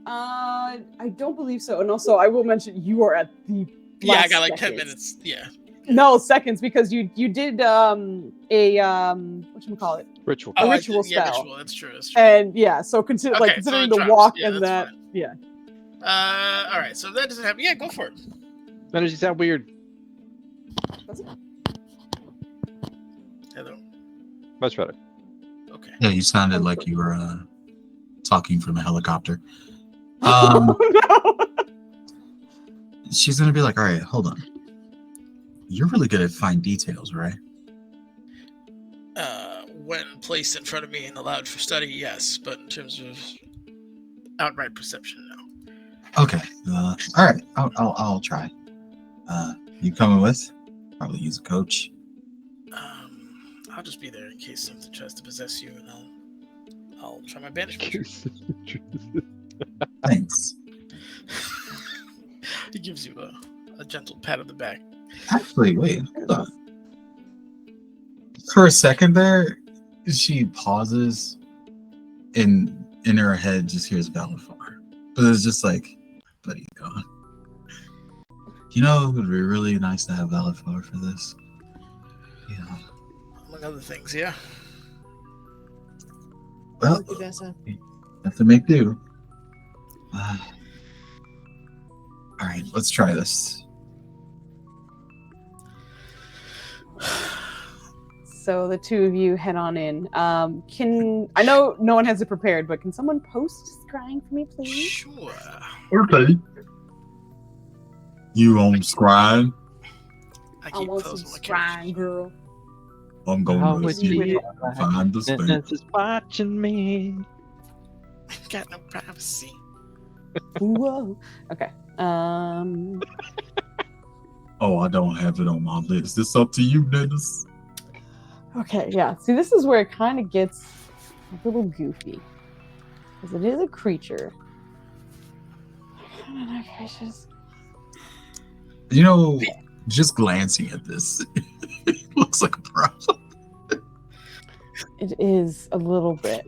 I don't believe so. And also, I will mention you are at the Yeah, I last got like 10 seconds. minutes. Yeah. No, seconds, because you did whatchamacallit? Ritual. A I ritual did- yeah, spell. ritual. That's true. That's true. And yeah, so consider Okay, so considering it the drops. walk Yeah, and that's that. fine. Yeah. All right. So if that doesn't happen, yeah, go for it. That does sound weird. Hello. Much better. Okay. yeah, you sounded like you were talking from a helicopter. Um, no. she's gonna be like, all right, hold on. You're really good at fine details, right? When placed in front of me and allowed for study, yes, but in terms of outright perception, no. Okay. All right. I'll try. You coming with? Probably use a coach. I'll just be there in case something tries to possess you, and I'll try my banishment. Thanks. He gives you a gentle pat on the back. Actually, wait, hold on. For a second there, she pauses and in her head just hears Valafar. But it's just like, buddy, gone. You know, it would be really nice to have Valafar for this. Yeah. Among other things, yeah. Well, Vesa. have to make do. All right, let's try this. So the two of you head on in. I know no one has it prepared, but can someone post scrying for me, please? Sure. Okay. You on scribe? I I keep want some closing my scrying, girl. I'm going How to would see you find the space. This is watching me. Got no privacy. Whoa. Okay. Oh, I don't have it on my list. It's up to you, Dennis. Okay, yeah. See, this is where it kind of gets a little goofy. Because it is a creature. You know, just glancing at this, it looks like a problem. It is a little bit.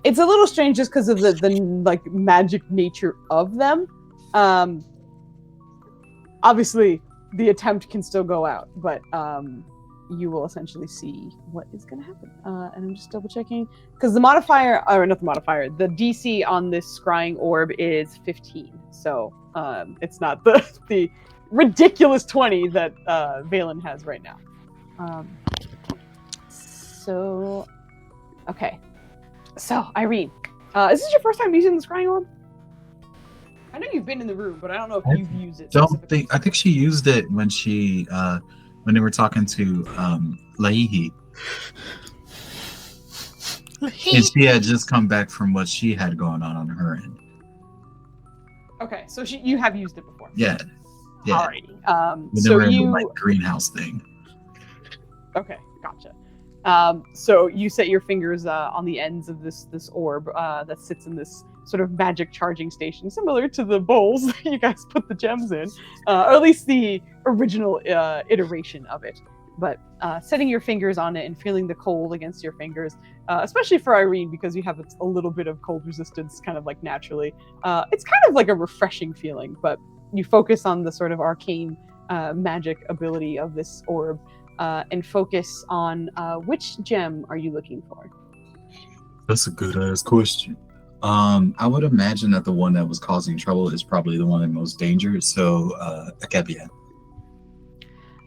It's a little strange just because of the like magic nature of them. Obviously, the attempt can still go out, but you will essentially see what is going to happen. And I'm just double checking because the modifier, or not the modifier, the DC on this scrying orb is 15. So it's not the ridiculous 20 that Valen has right now. So, okay. So, Irene, is this your first time using the scrying orb? I know you've been in the room, but I don't know if you've used it. I think she used it when she when they were talking to Laihi. And she had just come back from what she had going on her end. Okay, so you have used it before. Yeah. Alrighty. When they So were in you the like greenhouse thing. Okay, gotcha. So you set your fingers on the ends of this orb that sits in this sort of magic charging station, similar to the bowls that you guys put the gems in, or at least the original iteration of it. But setting your fingers on it and feeling the cold against your fingers, especially for Irene, because you have a little bit of cold resistance kind of like naturally, it's kind of like a refreshing feeling, but you focus on the sort of arcane magic ability of this orb, and focus on which gem are you looking for? That's a good ass question. I would imagine that the one that was causing trouble is probably the one in most danger. So, Akebia.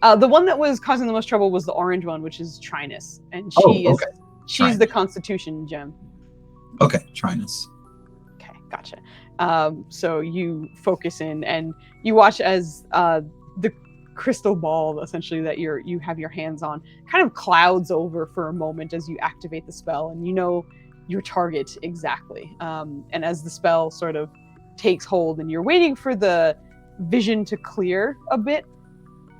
The one that was causing the most trouble was the orange one, which is Trinus, and she's the Constitution gem. Okay, Trinus. Okay, gotcha. So you focus in and you watch as the crystal ball, essentially, that you have your hands on, kind of clouds over for a moment as you activate the spell, and you know your target exactly. And as the spell sort of takes hold, and you're waiting for the vision to clear a bit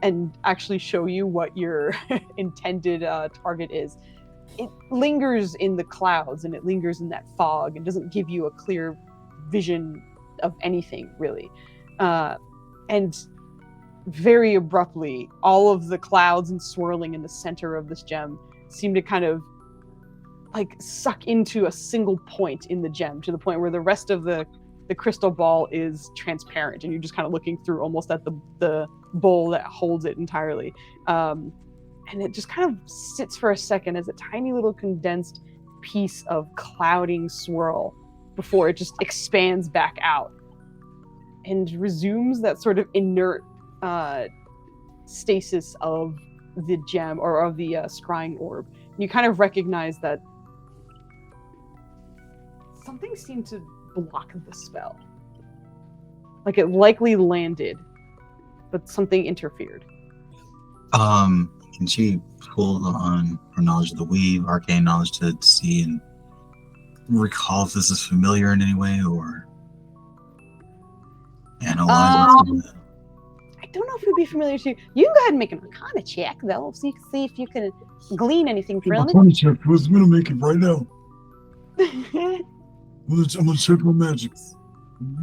and actually show you what your intended target is, it lingers in the clouds and it lingers in that fog and doesn't give you a clear vision of anything really. And very abruptly, all of the clouds and swirling in the center of this gem seem to kind of like suck into a single point in the gem, to the point where the rest of the crystal ball is transparent and you're just kind of looking through almost at the bowl that holds it entirely. And it just kind of sits for a second as a tiny little condensed piece of clouding swirl before it just expands back out and resumes that sort of inert stasis of the gem, or of the scrying orb. And you kind of recognize that something seemed to block the spell. Like it likely landed, but something interfered. Can she pull on her knowledge of the weave, arcane knowledge to see and recall if this is familiar in any way, or analyze it? I don't know if it would be familiar to you. You can go ahead and make an Arcana check, though, so you can see if you can glean anything from it. Arcana check. I'm gonna make it right now. I'm gonna check my magic.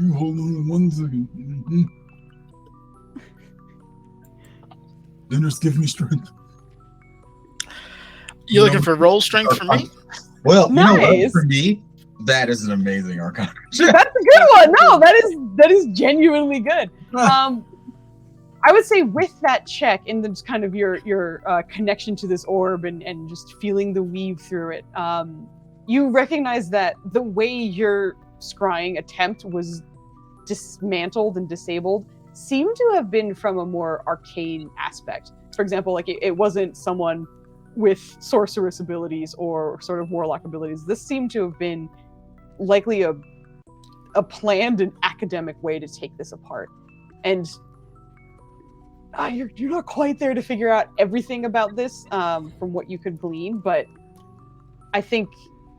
You hold on 1 second. Dinner's giving me strength. You looking for roll strength for me? Well, you know what? Nice. For me, that is an amazing Arcana. That's a good one. No, that is genuinely good. I would say with that check and then just kind of your connection to this orb and just feeling the weave through it, you recognize that the way your scrying attempt was dismantled and disabled seemed to have been from a more arcane aspect. For example, like it wasn't someone with sorceress abilities or sort of warlock abilities. This seemed to have been likely a planned and academic way to take this apart. And you're not quite there to figure out everything about this from what you could glean, but I think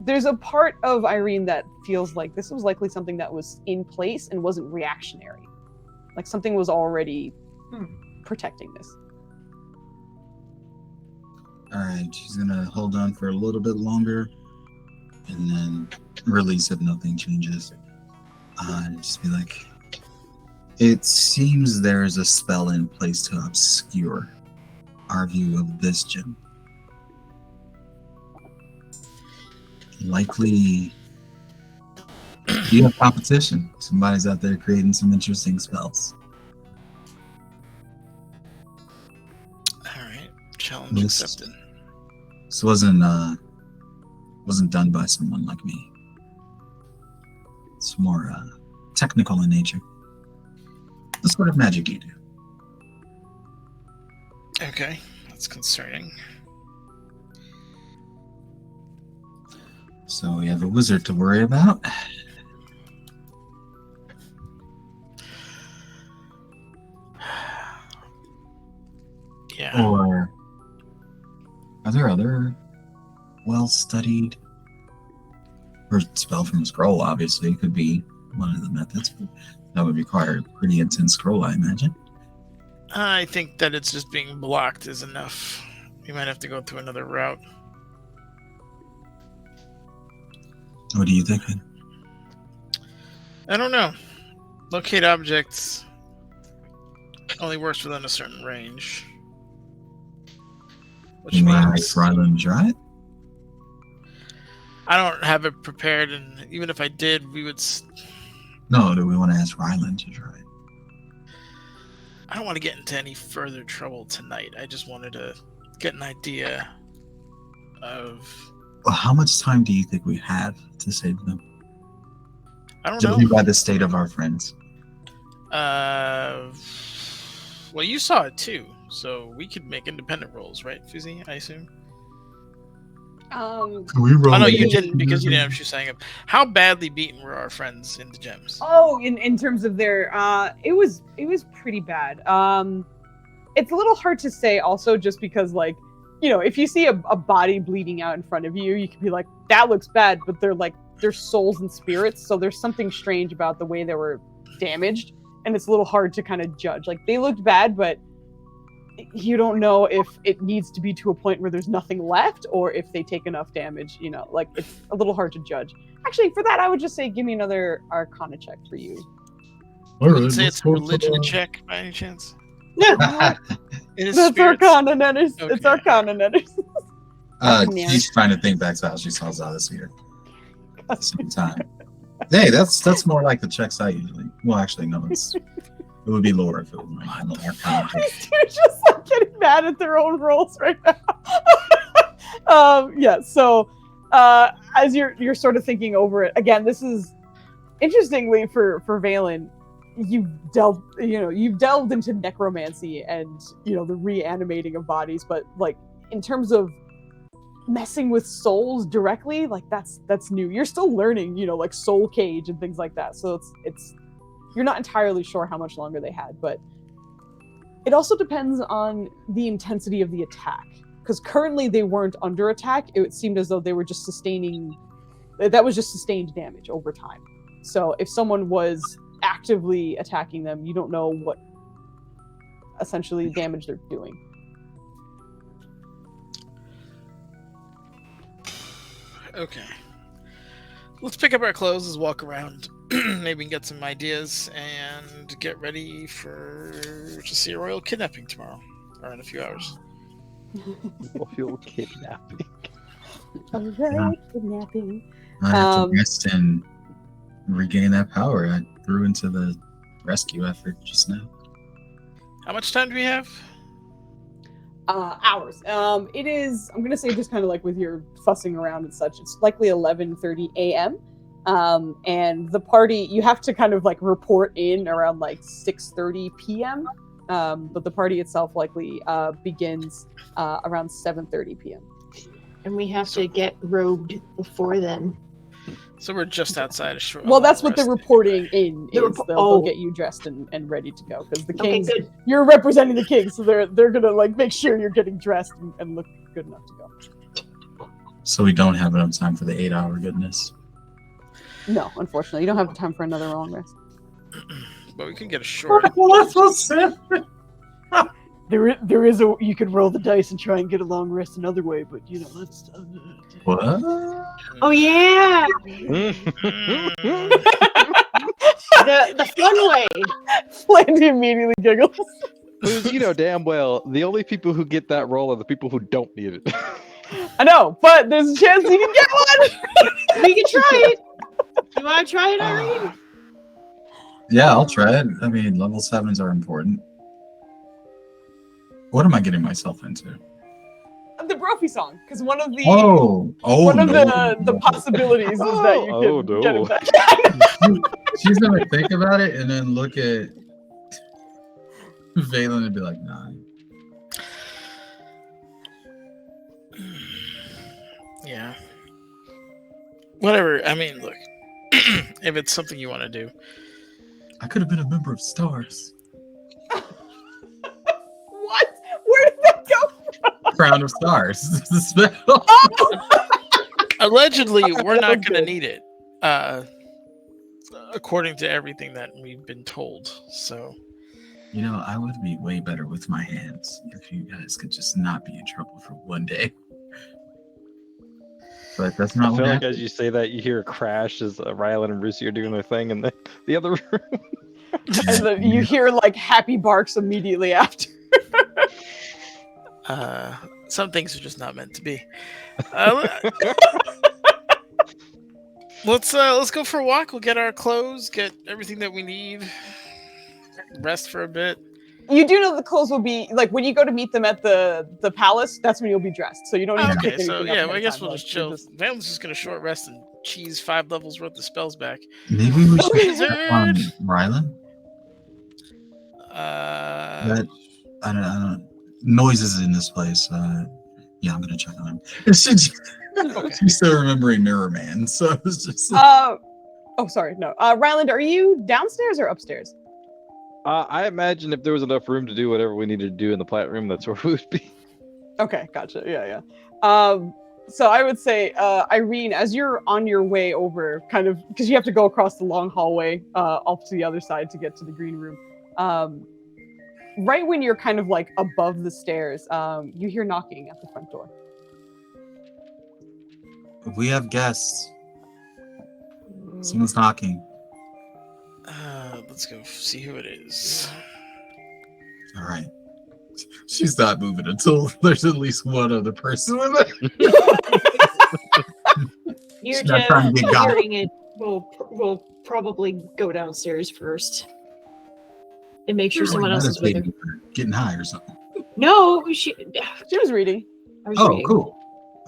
there's a part of Irene that feels like this was likely something that was in place and wasn't reactionary. Like something was already protecting this. All right, she's gonna hold on for a little bit longer, and then release if nothing changes. And just be like, it seems there is a spell in place to obscure our view of this gem. Likely, you have competition. Somebody's out there creating some interesting spells. All right, challenge accepted. This wasn't done by someone like me. It's more technical in nature. The sort of magic you do. Okay, that's concerning. So we have a wizard to worry about. Yeah. Or are there other well-studied, or spell from a scroll? Obviously, could be one of the methods. That would require a pretty intense scroll, I imagine. I think that it's just being blocked is enough. We might have to go through another route. What do you think? I don't know. Locate objects only works within a certain range. Which You want to means ask Ryland to try it? I don't have it prepared, and even if I did, we would. No, do we want to ask Ryland to try it? I don't want to get into any further trouble tonight. I just wanted to get an idea of. Well, how much time do you think we have to save them? I don't know. Judging by the state of our friends. Well, you saw it too, so we could make independent rolls, right, Foozca? I assume. Can we roll? Oh no, you didn't because you didn't have shoes saying it. How badly beaten were our friends in the gems? Oh, in terms of their, it was pretty bad. It's a little hard to say also just because, like, you know, if you see a body bleeding out in front of you, you could be like, that looks bad, but they're souls and spirits, so there's something strange about the way they were damaged, and it's a little hard to kind of judge. Like, they looked bad, but you don't know if it needs to be to a point where there's nothing left, or if they take enough damage, you know, like, it's a little hard to judge. Actually, for that, I would just say, give me another Arcana check for you. All You right, would say let's it's a go for religion the- check by any chance? No, It is that's spirits. Arcana Netters. It's Okay. Arcana Netters. She's trying to think back to how she saw Zadis here at the same time. Hey, that's more like the checks I usually. Well, actually, no, it would be lower if it was my Arcana check. These two just like getting mad at their own rolls right now. Yeah, so as you're sort of thinking over it, again, this is interestingly for Valen, you've delved into necromancy and, you know, the reanimating of bodies, but like in terms of messing with souls directly, like that's new. You're still learning, like soul cage and things like that. So it's you're not entirely sure how much longer they had, but it also depends on the intensity of the attack. Because currently they weren't under attack. It seemed as though they were just sustained damage over time. So if someone was actively attacking them, you don't know what essentially damage they're doing. Okay. Let's pick up our clothes, let's walk around. Maybe we can get some ideas and get ready to see a royal kidnapping tomorrow. Or in a few hours. Royal kidnapping. Kidnapping. I have to rest and regain that power I threw into the rescue effort just now. How much time do we have? Hours. It is, I'm gonna say, just kind of like with your fussing around and such, it's likely 11:30 a.m. And the party, you have to kind of like report in around like 6:30 p.m. But the party itself likely begins around 7:30 p.m. And we have to get robed before then. So we're just outside of short. Well, that's what the reporting in is. They'll get you dressed and ready to go, because the kings, you're representing the king, so they're gonna like make sure you're getting dressed and look good enough to go. So we don't have enough time for the 8-hour goodness. No, unfortunately, you don't have time for another long rest. But we can get a short. There is a, you could roll the dice and try and get a long rest another way, but that's What? Oh yeah, the fun way. Flandy immediately giggles. Damn well, the only people who get that roll are the people who don't need it. I know, but there's a chance you can get one. We can try it. You want to try it, Irene? Yeah, I'll try it. I mean, level 7s are important. What am I getting myself into? The Brophy song, because one of the the possibilities is that you can get it back. She's gonna think about it and then look at Valen and be like, nah. Yeah. Whatever. I mean, look. If it's something you want to do. I could have been a member of Stars. What? Where did that go from? Crown of Stars. The spell. Allegedly, we're not going to need it. According to everything that we've been told. So. I would be way better with my hands if you guys could just not be in trouble for one day. But that's not I feel like as you say that, you hear a crash as Rylan and Brucey are doing their thing in the other room. And then you hear like happy barks immediately after. Some things are just not meant to be. Let's go for a walk. We'll get our clothes, get everything that we need, rest for a bit. You do know the clothes will be like when you go to meet them at the palace. That's when you'll be dressed, so you don't need to pick anything up well, I guess time. we'll just chill. Valen's just gonna short rest and cheese 5 levels worth of spells back. Maybe we should check on Rylan. I don't. Noises in this place. Yeah, I'm gonna check on him. She's still remembering Mirror Man, so it's just. Oh, sorry, no. Ryland, are you downstairs or upstairs? I imagine if there was enough room to do whatever we needed to do in the plat room, that's where we would be. Okay, gotcha. Yeah. So I would say, Irene, as you're on your way over, kind of, because you have to go across the long hallway off to the other side to get to the green room. Right when you're kind of like above the stairs, you hear knocking at the front door. We have guests. Someone's knocking. Let's go see who it is. All right. She's not moving until there's at least one other person with her. You're not trying to get got. hearing it. We'll probably go downstairs first and make sure someone else is with her. Getting high or something. No, she was reading. Oh, cool.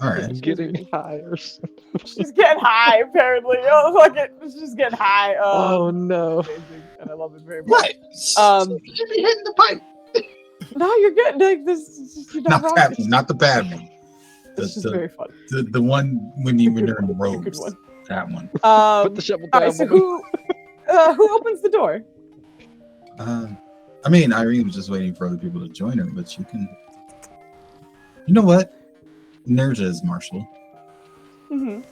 All right. Getting high or something. She's getting high, apparently. Oh, fuck it. She's getting high. Oh, no. Amazing, and I love it very much. What? You should be hitting the pipe. No, you're good. Like, this, you're Not the bad one. Not the bad one. It's just very fun. The one when you were in Good robes. one. That one. Put the shovel All down. right, so woman. who opens the door? I mean, Irene was just waiting for other people to join her, but you can. You know what? Nerja is Marshall. Mm-hmm.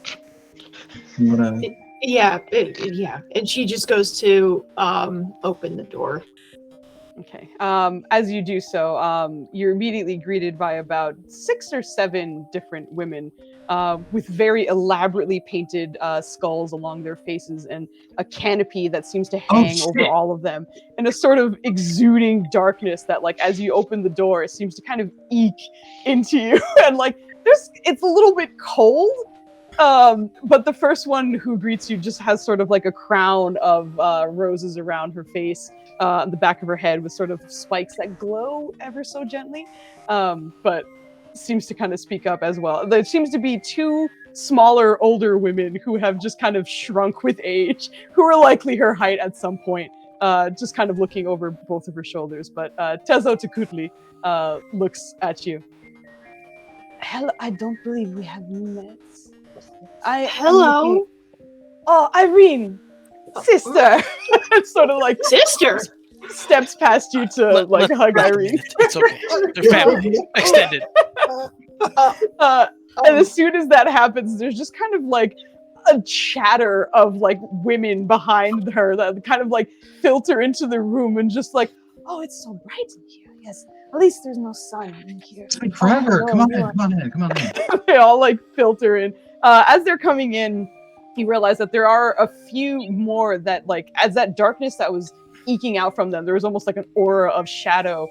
You wanna? Yeah, and she just goes to open the door. Okay. As you do so, you're immediately greeted by about 6 or 7 different women with very elaborately painted skulls along their faces and a canopy that seems to hang over all of them, and a sort of exuding darkness that, like, as you open the door, it seems to kind of eke into you, and like, it's a little bit cold. But the first one who greets you just has sort of like a crown of roses around her face, on the back of her head with sort of spikes that glow ever so gently, but seems to kind of speak up as well. There seems to be 2 smaller, older women who have just kind of shrunk with age, who are likely her height at some point, just kind of looking over both of her shoulders. But Tezo Takutli looks at you. Hello, I don't believe we have met. Hello. Oh, Irene, sister. It's sort of like Sister. steps past you to like hug Irene. It's okay. They're family. Extended. And as soon as that happens, there's just kind of like a chatter of like women behind her that kind of like filter into the room and just like, oh, it's so bright in here. Yes, at least there's no sun in here. It's been forever. Oh, Come on you in. are- Come on in. They all like filter in. As they're coming in, you realize that there are a few more that, like, as that darkness that was eking out from them, there was almost like an aura of shadow.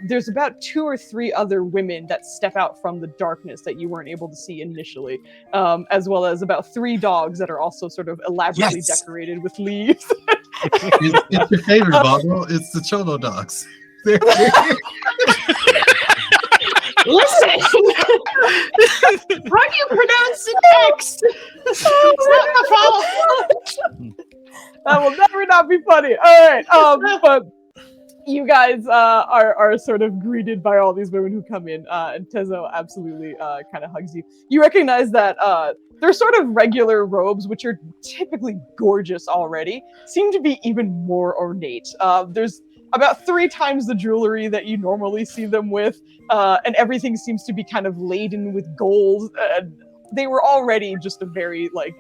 There's about 2 or 3 other women that step out from the darkness that you weren't able to see initially, as well as about 3 dogs that are also sort of elaborately decorated with leaves. It's your favorite, Boggle. It's the Cholo dogs. Listen. How do you pronounce the X? It's not my fault. That will never not be funny. All right, but you guys are sort of greeted by all these women who come in, and Tezo absolutely kind of hugs you. You recognize that their sort of regular robes, which are typically gorgeous already, seem to be even more ornate. There's about 3 times the jewelry that you normally see them with, and everything seems to be kind of laden with gold. They were already just a very like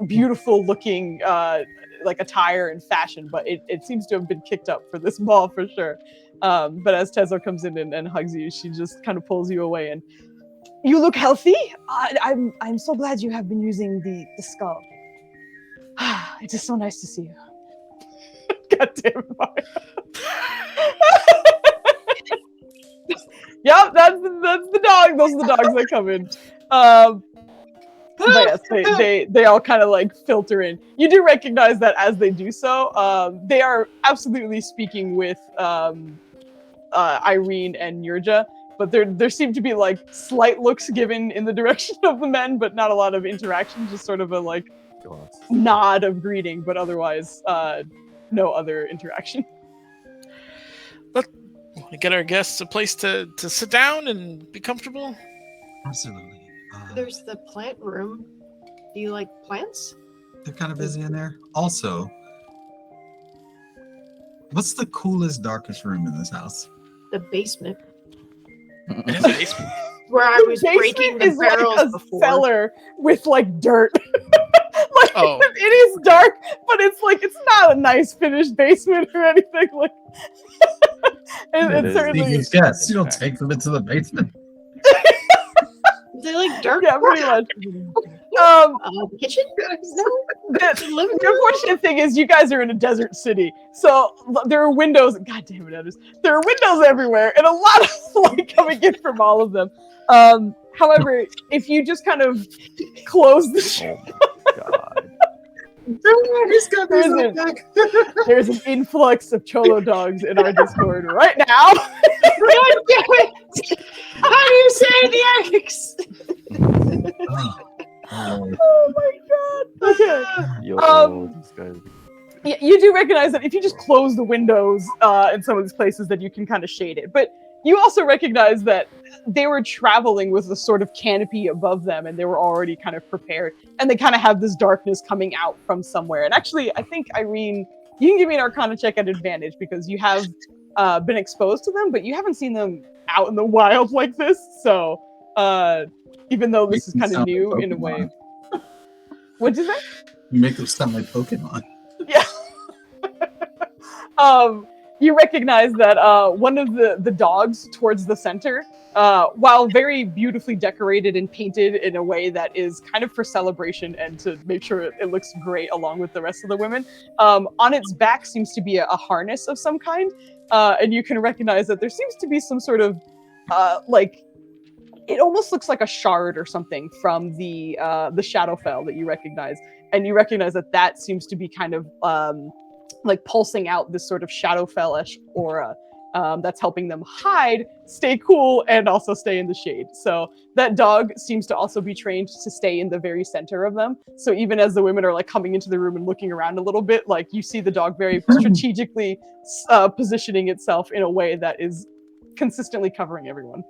beautiful looking like attire and fashion, but it seems to have been kicked up for this ball for sure. But as Tezo comes in and hugs you, she just kind of pulls you away and, you look healthy. I'm so glad you have been using the skull. It is so nice to see you. God damn it, Mario. Yep, that's the dog. Those are the dogs that come in. But yes, they all kind of like filter in. You do recognize that as they do so, they are absolutely speaking with Irene and Yurja, but there seem to be like slight looks given in the direction of the men, but not a lot of interaction, just sort of a like nod of greeting, but otherwise no other interaction. Want to get our guests a place to sit down and be comfortable? Absolutely. There's the plant room. Do you like plants? They're kind of busy in there. Also, what's the coolest, darkest room in this house? The basement. It is a basement. Where I was Basement breaking the is barrels like a before. cellar with like dirt. Like Oh. it is dark, but it's like it's not a nice finished basement or anything. Like it's certainly Yes, you don't take them into the basement. They like dark. yeah, pretty much. Kitchen? No. The unfortunate thing is you guys are in a desert city, so there are windows. God damn it, Anders. There are windows everywhere, and a lot of light coming in from all of them. However, if you just kind of close the God. there's an influx of Cholo dogs in our Discord right now. God damn it! How do you say the X? Oh my god. Okay. Yo, this guy's... Yeah, you do recognize that if you just close the windows in some of these places, that you can kind of shade it. But you also recognize that they were traveling with a sort of canopy above them, and they were already kind of prepared. And they kind of have this darkness coming out from somewhere. And actually, I think, Irene, you can give me an Arcana check at advantage because you have been exposed to them, but you haven't seen them out in the wild like this. So even though this is kind of new in a way. What'd you say? You make them sound like Pokemon. Yeah. You recognize that one of the dogs towards the center, while very beautifully decorated and painted in a way that is kind of for celebration and to make sure it looks great along with the rest of the women, on its back seems to be a harness of some kind, and you can recognize that there seems to be some sort of like, it almost looks like a shard or something from the Shadowfell that you recognize, and you recognize that seems to be kind of like pulsing out this sort of Shadowfell-ish aura that's helping them hide, stay cool, and also stay in the shade. So that dog seems to also be trained to stay in the very center of them. So even as the women are like coming into the room and looking around a little bit, like you see the dog very strategically positioning itself in a way that is consistently covering everyone.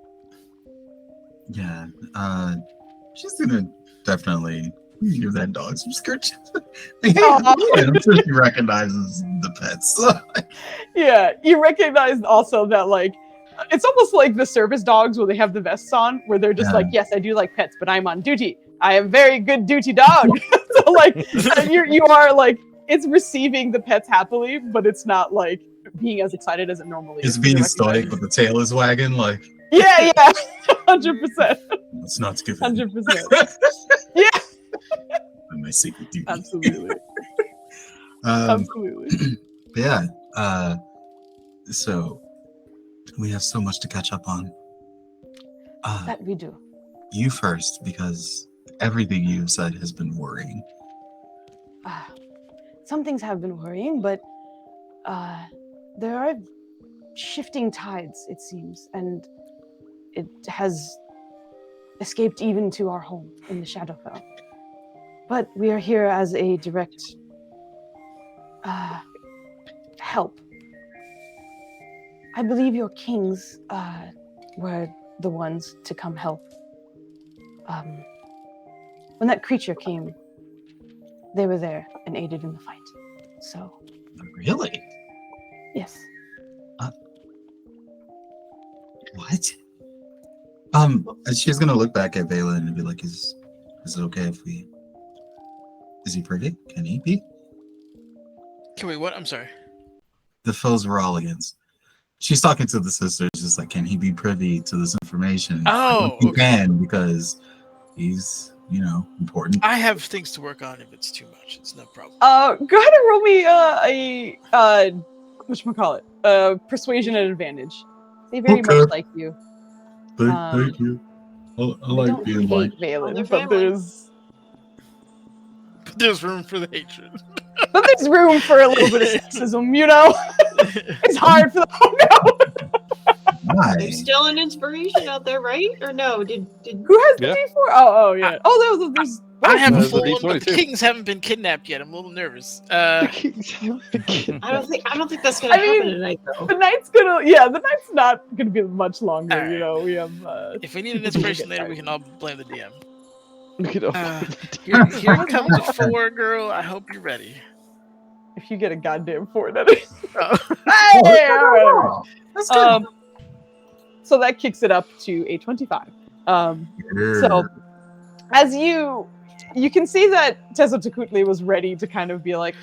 Yeah, she's gonna definitely give that dog some scratches. I'm sure she recognizes the pets. Yeah, you recognize also that, like, it's almost like the service dogs where they have the vests on, where they're just like, yes, I do like pets, but I'm on duty. I am very good duty dog. So like, you are like, it's receiving the pets happily, but it's not like being as excited as it normally is. It's being stoic, but the tail is wagging like. Yeah, 100%. It's not good. 100%. Yeah. My secret duty. Absolutely. Absolutely. Yeah. So we have so much to catch up on. That we do. You first, because everything you've said has been worrying. Some things have been worrying, but there are shifting tides, it seems, and it has escaped even to our home in the Shadowfell. But we are here as a direct help. I believe your kings were the ones to come help. When that creature came, they were there and aided in the fight. So. Really? Yes. What? She's gonna look back at Valen and be like, "Is it okay if we? Is he privy? Can he be? Can we what? I'm sorry. The foes we're all against." She's talking to the sisters, just like, "Can he be privy to this information?" Oh, he can, because he's, important. I have things to work on. If it's too much, it's no problem. Go ahead and roll me a whatchamacallit, persuasion at advantage. They very much like you. Thank you. I like being liked. Valen, but there's room for the hatred. But there's room for a little bit of sexism, It's hard for the There's still an inspiration out there, right? Or no? Did who has the D4? Oh yeah. Oh, there's. I have a full one, but the kings haven't been kidnapped yet. I'm a little nervous. I don't think that's gonna happen tonight, though. The night's not gonna be much longer. Right. We have. If we need an inspiration later, we can all blame the DM. Here Here comes the 4, girl. I hope you're ready. If you get a goddamn 4, that is. Oh, that's good. So that kicks it up to a 25. So as you can see that Tessa Tekutli was ready to kind of be like,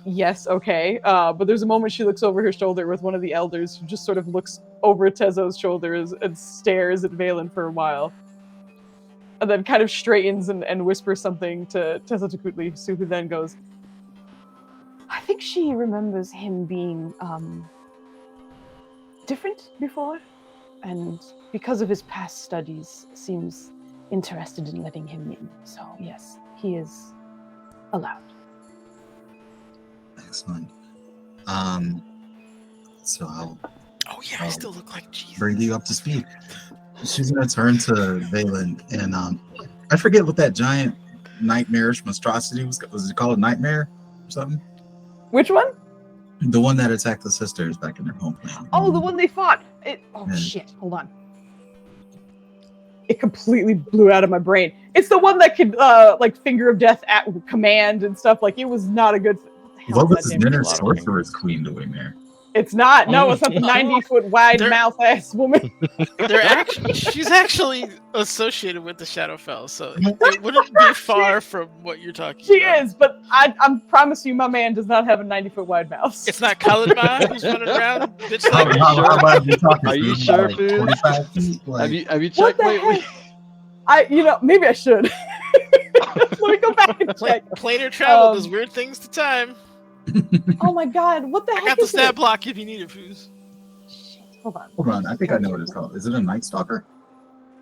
yes, okay. But there's a moment she looks over her shoulder with one of the elders who just sort of looks over Tezzo's shoulders and stares at Valen for a while. And then kind of straightens and whispers something to Tessa Tekutli, who then goes, I think she remembers him being different before. And because of his past studies, seems interested in letting him in. So yes, he is allowed. Excellent. So I'll. Oh yeah, I still look like Jesus. Bring you up to speed. She's gonna turn to Valen and I forget what that giant nightmarish monstrosity was. Was it called a nightmare or something? Which one? The one that attacked the sisters back in their home planet. Oh, the one they fought. Oh Yeah. shit! Hold on. It completely blew out of my brain. It's the one that could like finger of death at command and stuff. Like it was not a good. What was that this damn Ninner A lot of sorcerer's queen doing there? It's not. No, it's not the 90-foot wide There- mouth ass woman. She's actually associated with the Shadowfell, so it wouldn't be far from what you're talking She about. is, but I promise you, my man does not have a 90-foot wide mouth. It's not Kaladma who's running around, bitch How, like. how, how about you talking? Are you Steve? sure, Like Food? 45 feet? Like, Have you What checked the lately? heck? Maybe I should. Let me go back and check. Planar travel Um, does weird things to time. Oh my god, what the I heck got the is stat it? block if you need it, Foos. Shit, hold on. hold on, I think I know what it's called. Is it a Night Stalker?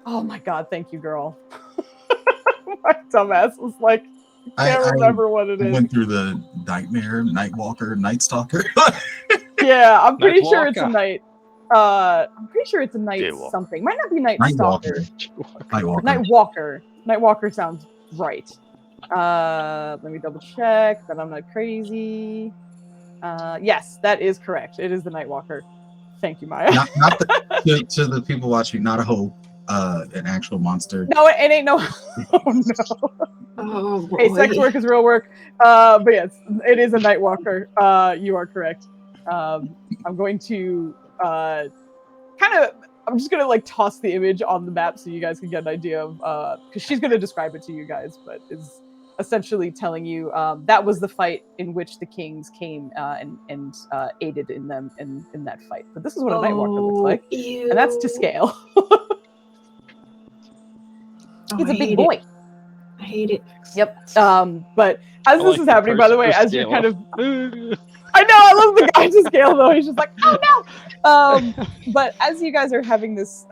Oh my god, thank you, girl. My dumbass was like, I can't remember what it is. went through the Nightmare, Nightwalker, Night Stalker. Yeah, I'm pretty sure it's a Nightwalker. night. I'm pretty sure it's a night Jaywalker. something. Might not be night Night stalker. Nightwalker. Night walker. Night walker sounds right. Let me double check that I'm not crazy. Yes, that is correct. It is the Night Walker. Thank you, Maya. Not to the people watching, not a hope, an actual monster. No, it ain't no. Oh no. Oh boy. Hey, sex work is real work. But yes, it is a Night Walker. You are correct. I'm going to I'm just gonna like toss the image on the map so you guys can get an idea of because she's gonna describe it to you guys, but is essentially telling you that was the fight in which the kings came and aided in them in that fight. But this is what a Night Walker looks like, Ew. and that's to scale. Oh, He's I a big hate boy. It. I hate it. Yep. But as this like is the happening, by the way, person as you're scale. kind of I know, I love the guy to scale though. He's just like, oh no. But as you guys are having this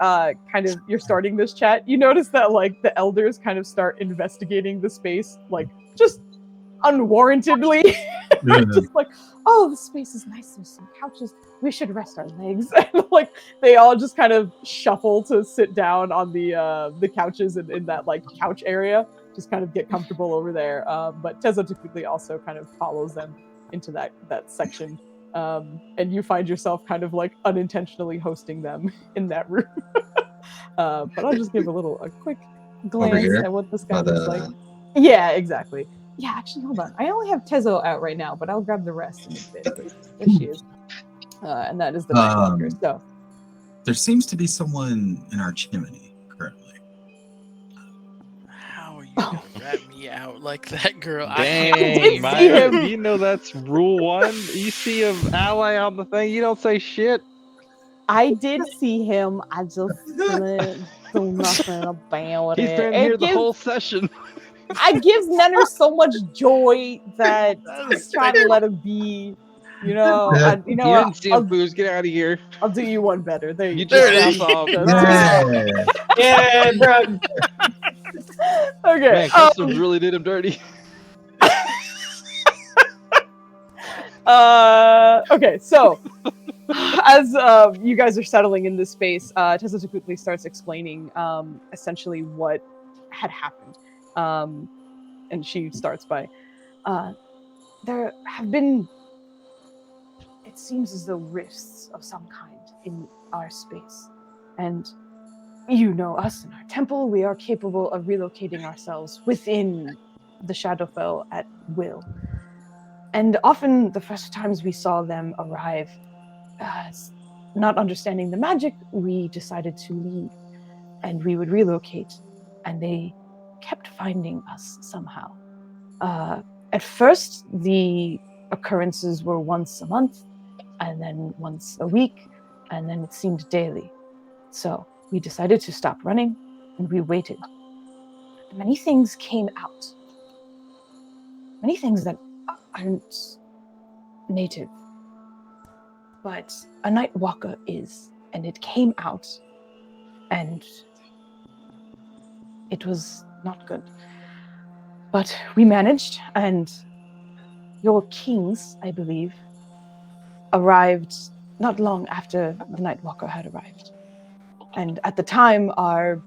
you're starting this chat, you notice that like the elders kind of start investigating the space, like just unwarrantedly. Just like, oh, the space is nice. There's some couches. We should rest our legs. And like they all just kind of shuffle to sit down on the couches in that like couch area, just kind of get comfortable over there. But Tenuous also kind of follows them into that section, and you find yourself kind of like unintentionally hosting them in that room. But I'll just give a quick glance here? at what this guy By looks like. Yeah, exactly. Yeah, actually, hold on. I only have Tezo out right now, but I'll grab the rest in a bit. There she is. And that is the Night Walker. So There seems to be someone in our chimney currently. How are you gonna rat me out like that, girl? did Dang, see Maya, him. you know that's rule 1. You see an ally on the thing, you don't say shit. I did see him. I just didn't do nothing about He's it. been here the whole session. I gives Nenner so much joy that I just try to let him be. You know, You didn't see him, Foos. Get out of here. I'll do you one better. There you You go. just saw him. Yeah. Yeah, bro. Okay. Man, customs really did him dirty. Okay, so as you guys are settling in this space, Tessa quickly starts explaining essentially what had happened. And she starts by, there have been, it seems as though rifts of some kind in our space. And you know us in our temple, we are capable of relocating ourselves within the Shadowfell at will. And often the first times we saw them arrive, not understanding the magic, we decided to leave. And we would relocate. And they kept finding us somehow. At first, the occurrences were once a month, and then once a week, and then it seemed daily. So we decided to stop running, and we waited. Many things came out. Many things that aren't native. But a Night Walker is, and it came out, and it was not good. But we managed, and your kings, I believe, arrived not long after the Night Walker had arrived. And at the time, our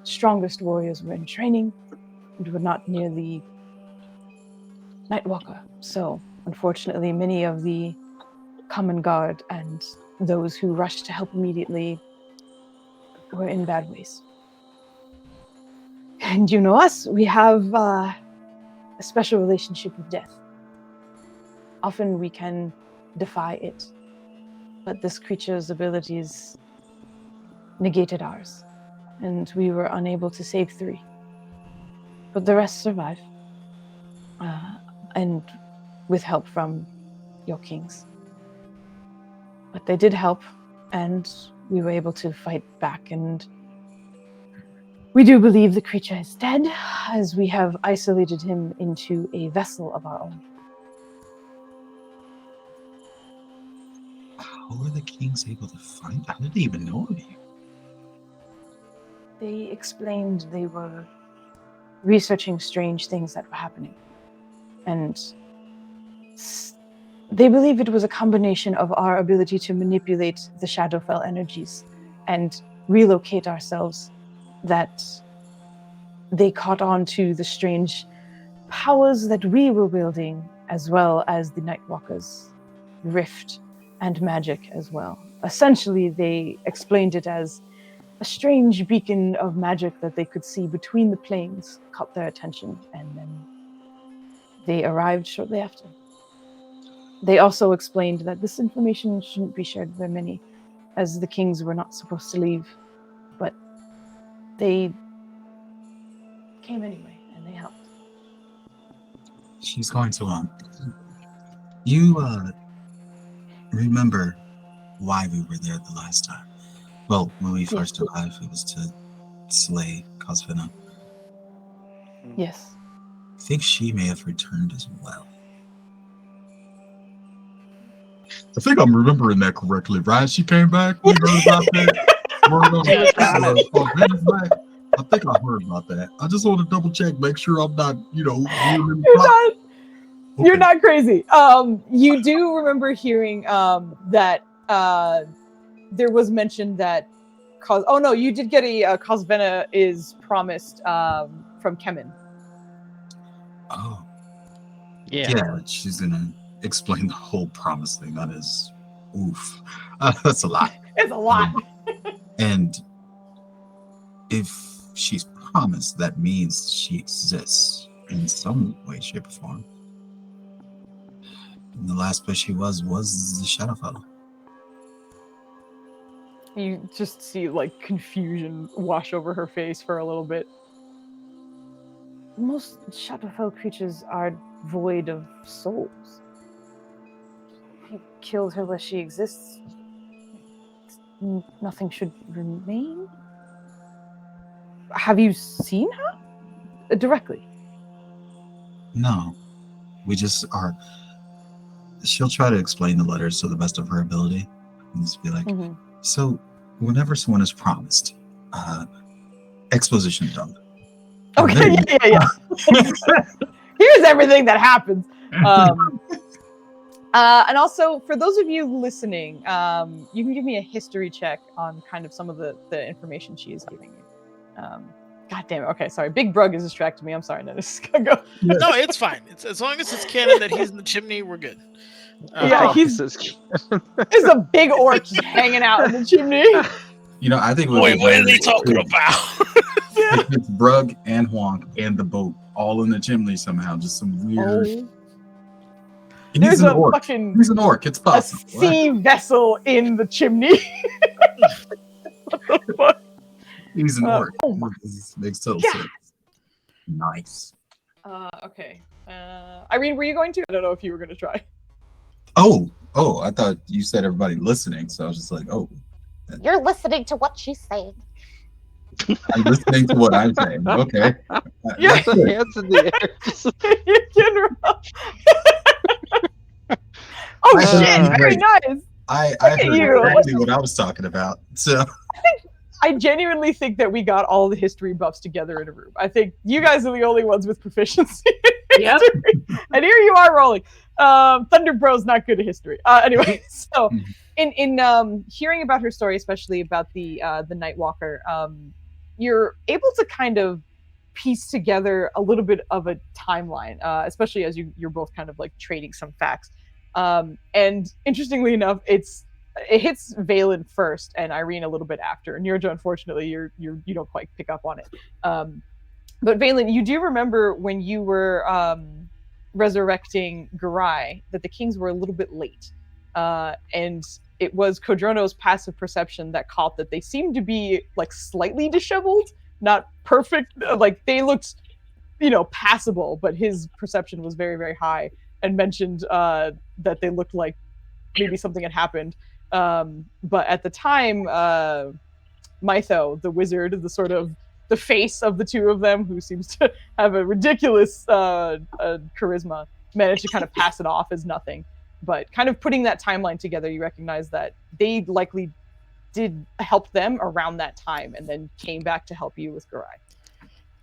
strongest warriors were in training and were not near the Night Walker. So, unfortunately, many of the common guard and those who rushed to help immediately were in bad ways. And you know us, we have a special relationship with death. Often we can defy it, but this creature's abilities negated ours, and we were unable to save 3. But the rest survive, and with help from your kings. But they did help, and we were able to fight back, and we do believe the creature is dead, as we have isolated him into a vessel of our own. How were the kings able to find? How did they even know of you? They explained they were researching strange things that were happening, and they believe it was a combination of our ability to manipulate the Shadowfell energies and relocate ourselves that they caught on to the strange powers that we were wielding, as well as the Nightwalker's rift and magic as well. Essentially, they explained it as a strange beacon of magic that they could see between the planes caught their attention, and then they arrived shortly after. They also explained that this information shouldn't be shared with many, as the kings were not supposed to leave, but they came anyway, and they helped. She's going to you remember why we were there the last time? Well, when we first arrived, it was to slay Cosvina. Yes. I think she may have returned as well. I think I'm remembering that correctly, right? She came back. We heard about that. I think I heard about that. I just want to double check, make sure I'm not, You're not crazy. You do remember hearing that there was mentioned that you did get a Cosvena is promised from Kemen. Oh. Yeah. Yeah, she's gonna explain the whole promise thing. That is oof. That's a lot. It's a lot. And if she's promised, that means she exists in some way, shape, or form. And the last place she was the Shadowfell. You just see like confusion wash over her face for a little bit. Most Shadowfell creatures are void of souls. If you killed her where she exists, nothing should remain. Have you seen her directly? No, we just are. She'll try to explain the letters to the best of her ability, and just be like, so whenever someone is promised, exposition done. Okay, yeah. Here's everything that happens. And also, for those of you listening, you can give me a history check on kind of some of the information she is giving you. God damn it. Okay, sorry. Big Brug is distracting me. I'm sorry. No, this is gonna go. No, it's fine. It's as long as it's canon that he's in the chimney, we're good. Yeah, there's a big orc just hanging out in the chimney. I think. Wait, what are they talking about? It's Brug and Honk and the boat all in the chimney somehow. Just some weird. There's an a orc. fucking He's an orc. It's possible. A sea vessel in the chimney. What the fuck? He's an orc. Oh my. Makes total sense. Nice. Okay. Irene, were you going to? I don't know if you were going to try. Oh, I thought you said everybody listening, so I was just like, oh. You're listening to what she's saying. I'm listening to what I'm saying. Okay. Yeah. Hands in the air. You can roll. Oh shit! Very nice. I heard exactly what I was talking about. So I genuinely think that we got all the history buffs together in a room. I think you guys are the only ones with proficiency in history. And here you are rolling. Thunder Bro's not good at history. Anyway, so in hearing about her story, especially about the Nightwalker, you're able to kind of piece together a little bit of a timeline, especially as you're both kind of like trading some facts. And interestingly enough, it hits Valen first and Irene a little bit after. And Nirja, unfortunately, you don't quite pick up on it. But Valen, you do remember when you were resurrecting Garai that the kings were a little bit late, and it was Kodrono's passive perception that caught that they seemed to be like slightly disheveled, not perfect. Like they looked, passable, but his perception was very, very high, and mentioned that they looked like maybe something had happened. But at the time, Mytho, the wizard, the face of the two of them, who seems to have a ridiculous charisma, managed to kind of pass it off as nothing. But kind of putting that timeline together, you recognize that they likely did help them around that time and then came back to help you with Garai.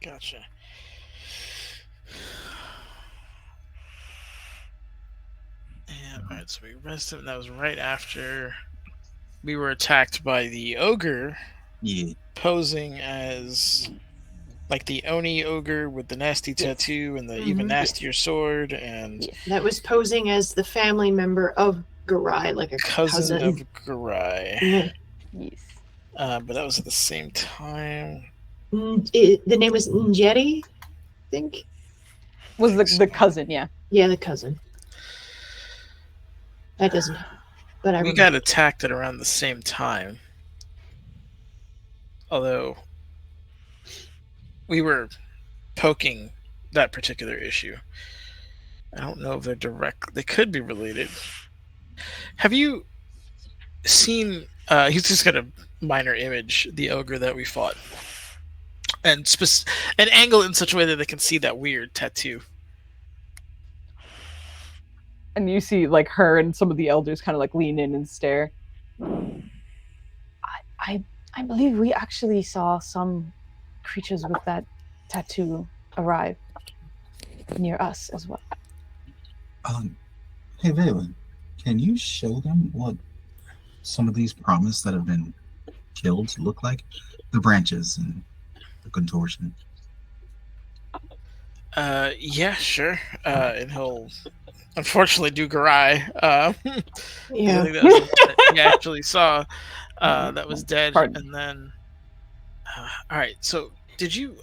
Gotcha. And all right, so we rested, and that was right after we were attacked by the ogre. Yeah. Posing as like the Oni ogre with the nasty tattoo and the even nastier sword, and that was posing as the family member of Garai, like a cousin of Garai. Yeah. Yes. But that was at the same time. The name was Njeri, I think. Was the cousin, yeah. Yeah, the cousin. That doesn't. But we got attacked at around the same time. Although we were poking that particular issue. I don't know if they're direct. They could be related. Have you seen... he's just got a minor image, the ogre that we fought. And an angle in such a way that they can see that weird tattoo. And you see like her and some of the elders kind of like lean in and stare. I believe we actually saw some creatures with that tattoo arrive near us as well. Hey Valen, can you show them what some of these promise that have been killed look like? The branches and the contortion. Yeah, sure. And he'll unfortunately do Garai. Yeah. I think that was that he actually saw that was dead. Pardon. And then all right, so did you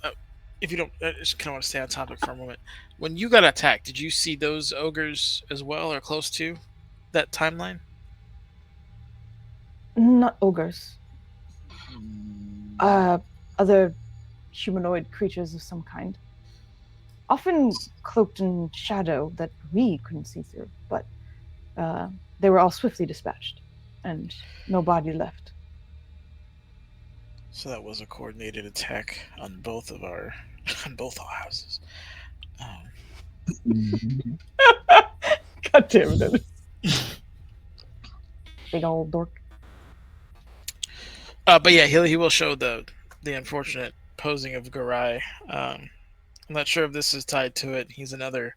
if you don't, I just kind of want to stay on topic for a moment. When you got attacked, did you see those ogres as well, or close to that timeline? Not ogres. Other humanoid creatures of some kind. Often cloaked in shadow that we couldn't see through, but they were all swiftly dispatched, and no body left. So that was a coordinated attack on both our houses. God damn it. Big old dork. But yeah, he will show the unfortunate posing of Garai. I'm not sure if this is tied to it. He's another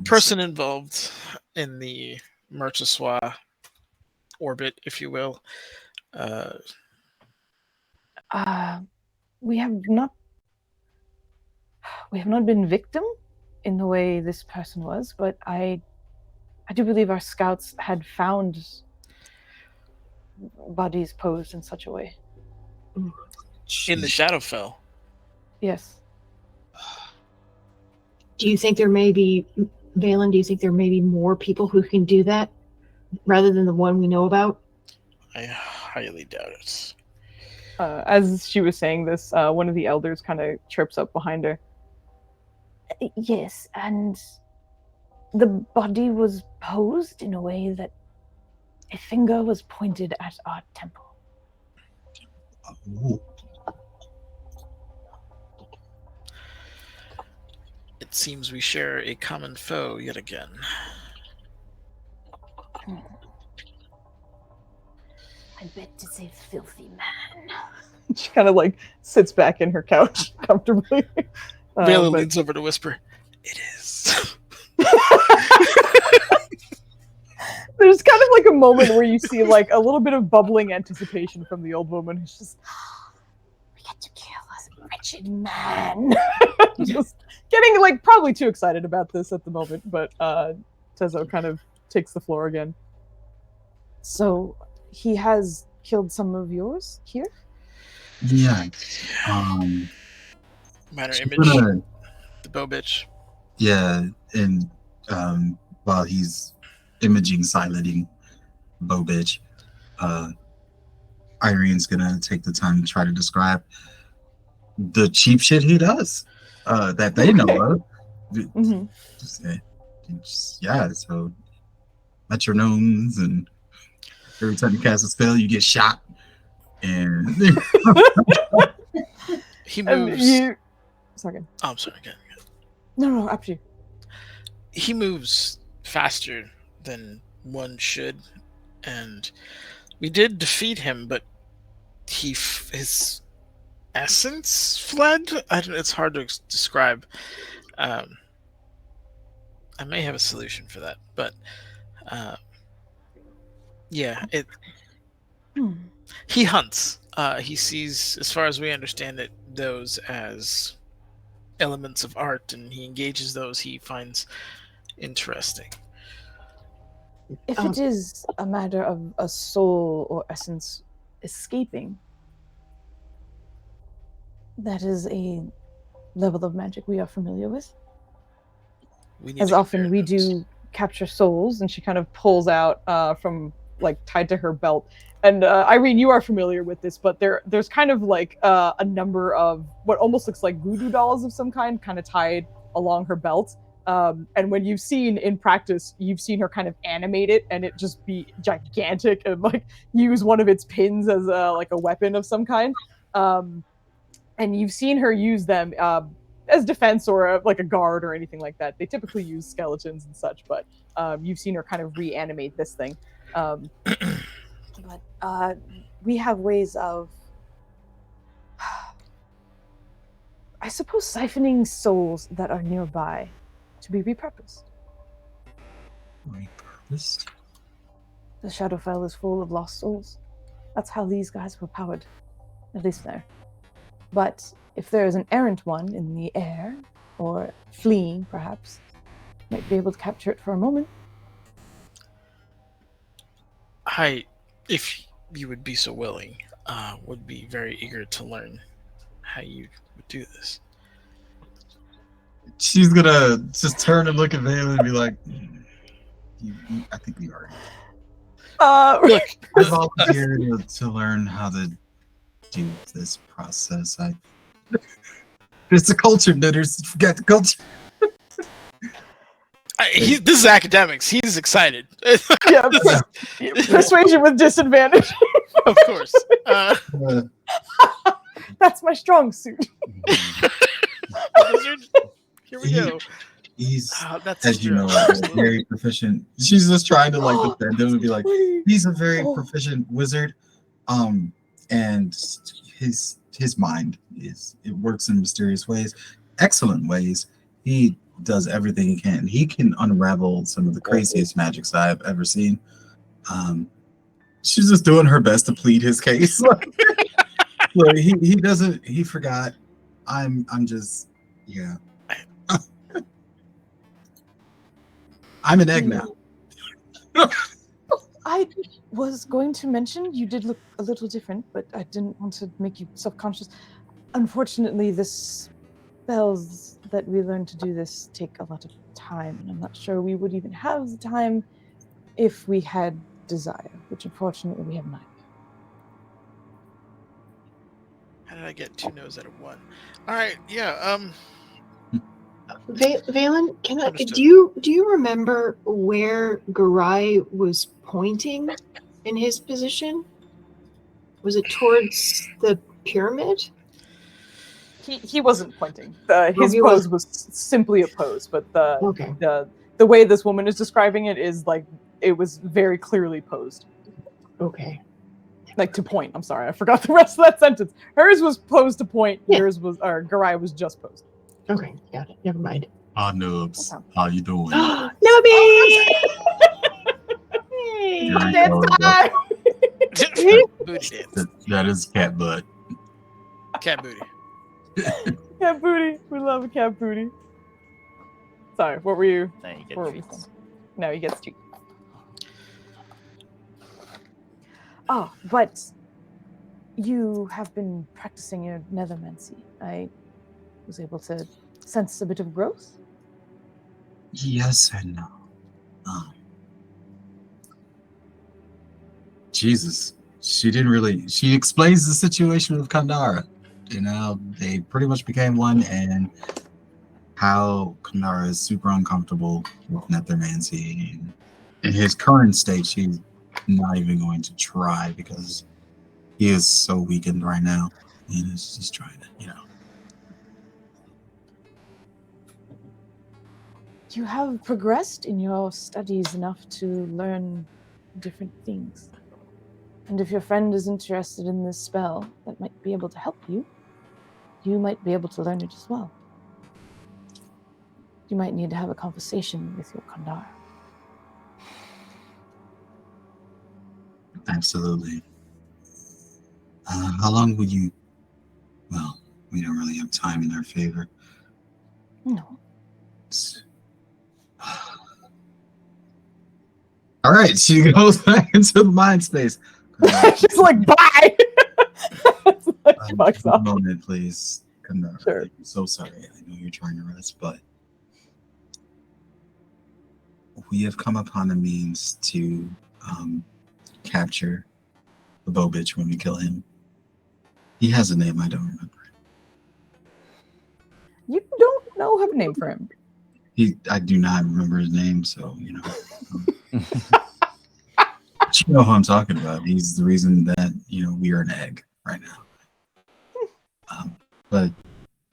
person involved in the Mercheswa orbit, if you will. We have not been victim in the way this person was, but I do believe our scouts had found bodies posed in such a way. In the Shadowfell. Yes. Do you think there may be, Valen, do you think there may be more people who can do that rather than the one we know about? I highly doubt it. As she was saying this, one of the elders kind of chirps up behind her. Yes, and the body was posed in a way that a finger was pointed at our temple. Ooh. It seems we share a common foe yet again. I bet it's a filthy man. She kind of like sits back in her couch comfortably. Valen leans over to whisper, "It is." There's kind of like a moment where you see like a little bit of bubbling anticipation from the old woman who's just, We get to kill this wretched man. just getting like probably too excited about this at the moment. But Tezo kind of takes the floor again. So he has killed some of yours here? Yeah. Minor she's image. gonna- The bow bitch. yeah, and while he's imaging, silencing Bo bitch, Irene's gonna take the time to try to describe the cheap shit he does that they know of. Mm-hmm. Yeah, so metronomes, and every time you cast a spell, you get shot. And He And moves. you. Sorry. Oh, I'm sorry. Again. No, up to you. He moves faster than one should, and we did defeat him, but his essence fled. It's hard to describe. I may have a solution for that, but yeah, he hunts. He sees, as far as we understand it, those as elements of art, and he engages those he finds interesting. If it is a matter of a soul or essence escaping, that is a level of magic we are familiar with. As often we do capture souls, and she kind of pulls out from like tied to her belt. And Irene, you are familiar with this, but there's kind of like a number of what almost looks like voodoo dolls of some kind tied along her belt. And when you've seen in practice, you've seen her kind of animate it, and it just be gigantic and like use one of its pins as like a weapon of some kind. And you've seen her use them as defense or like a guard or anything like that. They typically use skeletons and such, but you've seen her kind of reanimate this thing. But we have ways of, I suppose, siphoning souls that are nearby to be repurposed. repurposed? The Shadowfell is full of lost souls. That's how these guys were powered, at least there. But if there is an errant one in the air, or fleeing, perhaps, might be able to capture it for a moment. If you would be so willing, would be very eager to learn how you would do this. She's gonna just turn and look at Valen and be like, I think we already. Look, I volunteered to learn how to do this process. It's a culture, knitters. Forget the culture. This is academics. He's excited. Yeah, persuasion with disadvantage. Of course. That's my strong suit. Wizard, here we go. He's, that's as you know, very proficient. She's just trying to like defend him and be like, he's a very proficient wizard. And his mind it works in mysterious ways, excellent ways. He does everything he can. He can unravel some of the craziest magics I've ever seen. She's just doing her best to plead his case. Like, he doesn't. He forgot. I'm just I'm an egg now. I was going to mention you did look a little different, but I didn't want to make you self-conscious. Unfortunately, the spells that we learn to do this take a lot of time, and I'm not sure we would even have the time if we had desire, which unfortunately we have not. How did I get 2 no's out of 1? All right, yeah. Valen, Understood. do you remember where Garai was pointing in his position? Was it towards the pyramid? He wasn't pointing. His he pose was simply a pose, but the way this woman is describing it is like it was very clearly posed. Okay. Like to point. I'm sorry, I forgot the rest of that sentence. Hers was posed to point. Yeah. Yours was, or Garai was just posed. Okay, got it. Never mind. Ah, Nubs. How you doing? Nubby! Booty dance. That is cat butt. Cat booty. Cat booty. We love a cat booty. Sorry, what were you? Now you get where were we treats. from? No, he gets 2. Oh, but you have been practicing your nethermancy. I was able to sense a bit of growth. Yes and no. Jesus. She didn't really. She explains the situation with Kandara. You know, they pretty much became one, and how Kandara is super uncomfortable with nethermancy. In his current state, she's not even going to try because he is so weakened right now. And is just trying to, You have progressed in your studies enough to learn different things. And if your friend is interested in this spell that might be able to help you, you might be able to learn it as well. You might need to have a conversation with your Kandara. Absolutely. How long would you? Well, we don't really have time in our favor. No. All right, she goes back into the mind space. She's like, bye. Like, fucks One off. moment, please. Sure. I'm so sorry. I know you're trying to rest, but we have come upon a means to capture the bow bitch when we kill him. He has a name I don't remember. You don't know have a name for him. I do not remember his name, so but you know who I'm talking about. He's the reason that we are an egg right now. But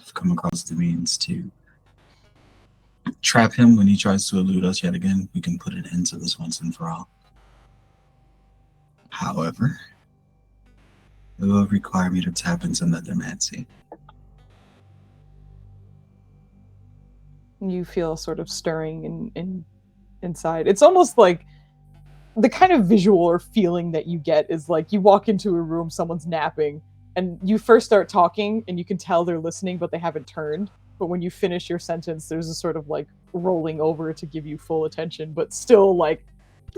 I've come across the means to trap him when he tries to elude us yet again. We can put an end to this once and for all. However, it will require me to tap into nethermancy. You feel sort of stirring inside. It's almost like the kind of visual or feeling that you get is like you walk into a room, someone's napping, and you first start talking and you can tell they're listening, but they haven't turned. But when you finish your sentence, there's a sort of like rolling over to give you full attention, but still like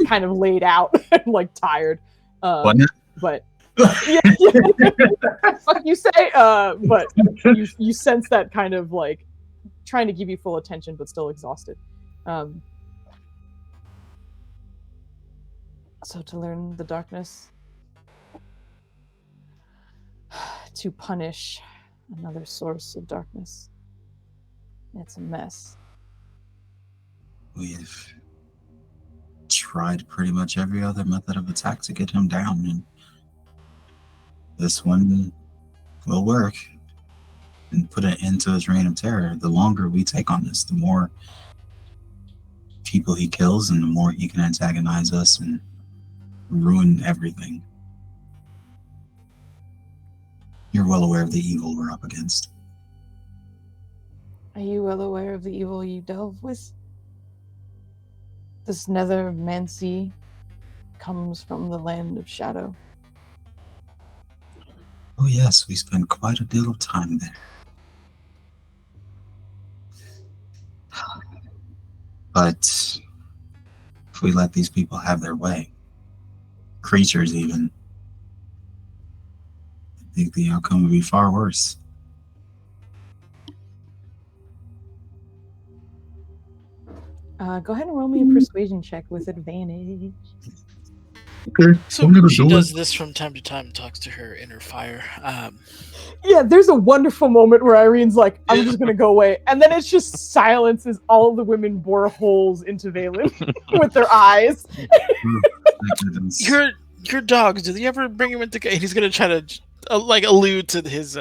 kind of laid out and like tired. But yeah, fuck you say. But you sense that kind of like trying to give you full attention, but still exhausted. So to learn the darkness, to punish another source of darkness, it's a mess. We've tried pretty much every other method of attack to get him down, and this one will work and put an end to his reign of terror. The longer we take on this, the more people he kills and the more he can antagonize us and ruin everything. You're well aware of the evil we're up against. Are you well aware of the evil you delve with? This nethermancy comes from the land of shadow. Oh yes, we spent quite a deal of time there. But if we let these people have their way, creatures even, I think the outcome would be far worse. Go ahead and roll me a persuasion check with advantage. Okay, So she does this from time to time, talks to her inner fire. Yeah, there's a wonderful moment where Irene's like, I'm just gonna go away. And then it's just silence as all of the women bore holes into Valen with their eyes. Your dogs, do they ever bring him into... He's gonna try to allude to his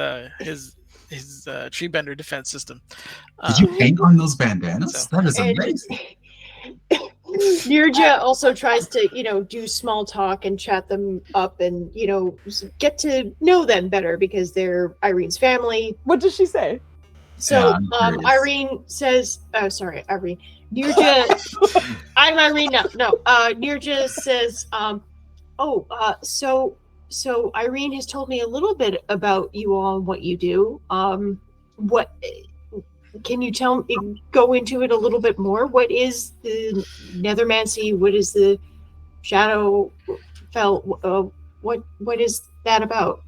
tree bender defense system. Did you paint on those bandanas? That is amazing. Nirja also tries to, do small talk and chat them up and, get to know them better because they're Irene's family. What does she say? So, Irene says, sorry, Irene. Nirja, I'm Irene now. No, Nirja says, so Irene has told me a little bit about you all and what you do. What can you go into it a little bit more? What is the nethermancy? What is the shadow fell? What is that about?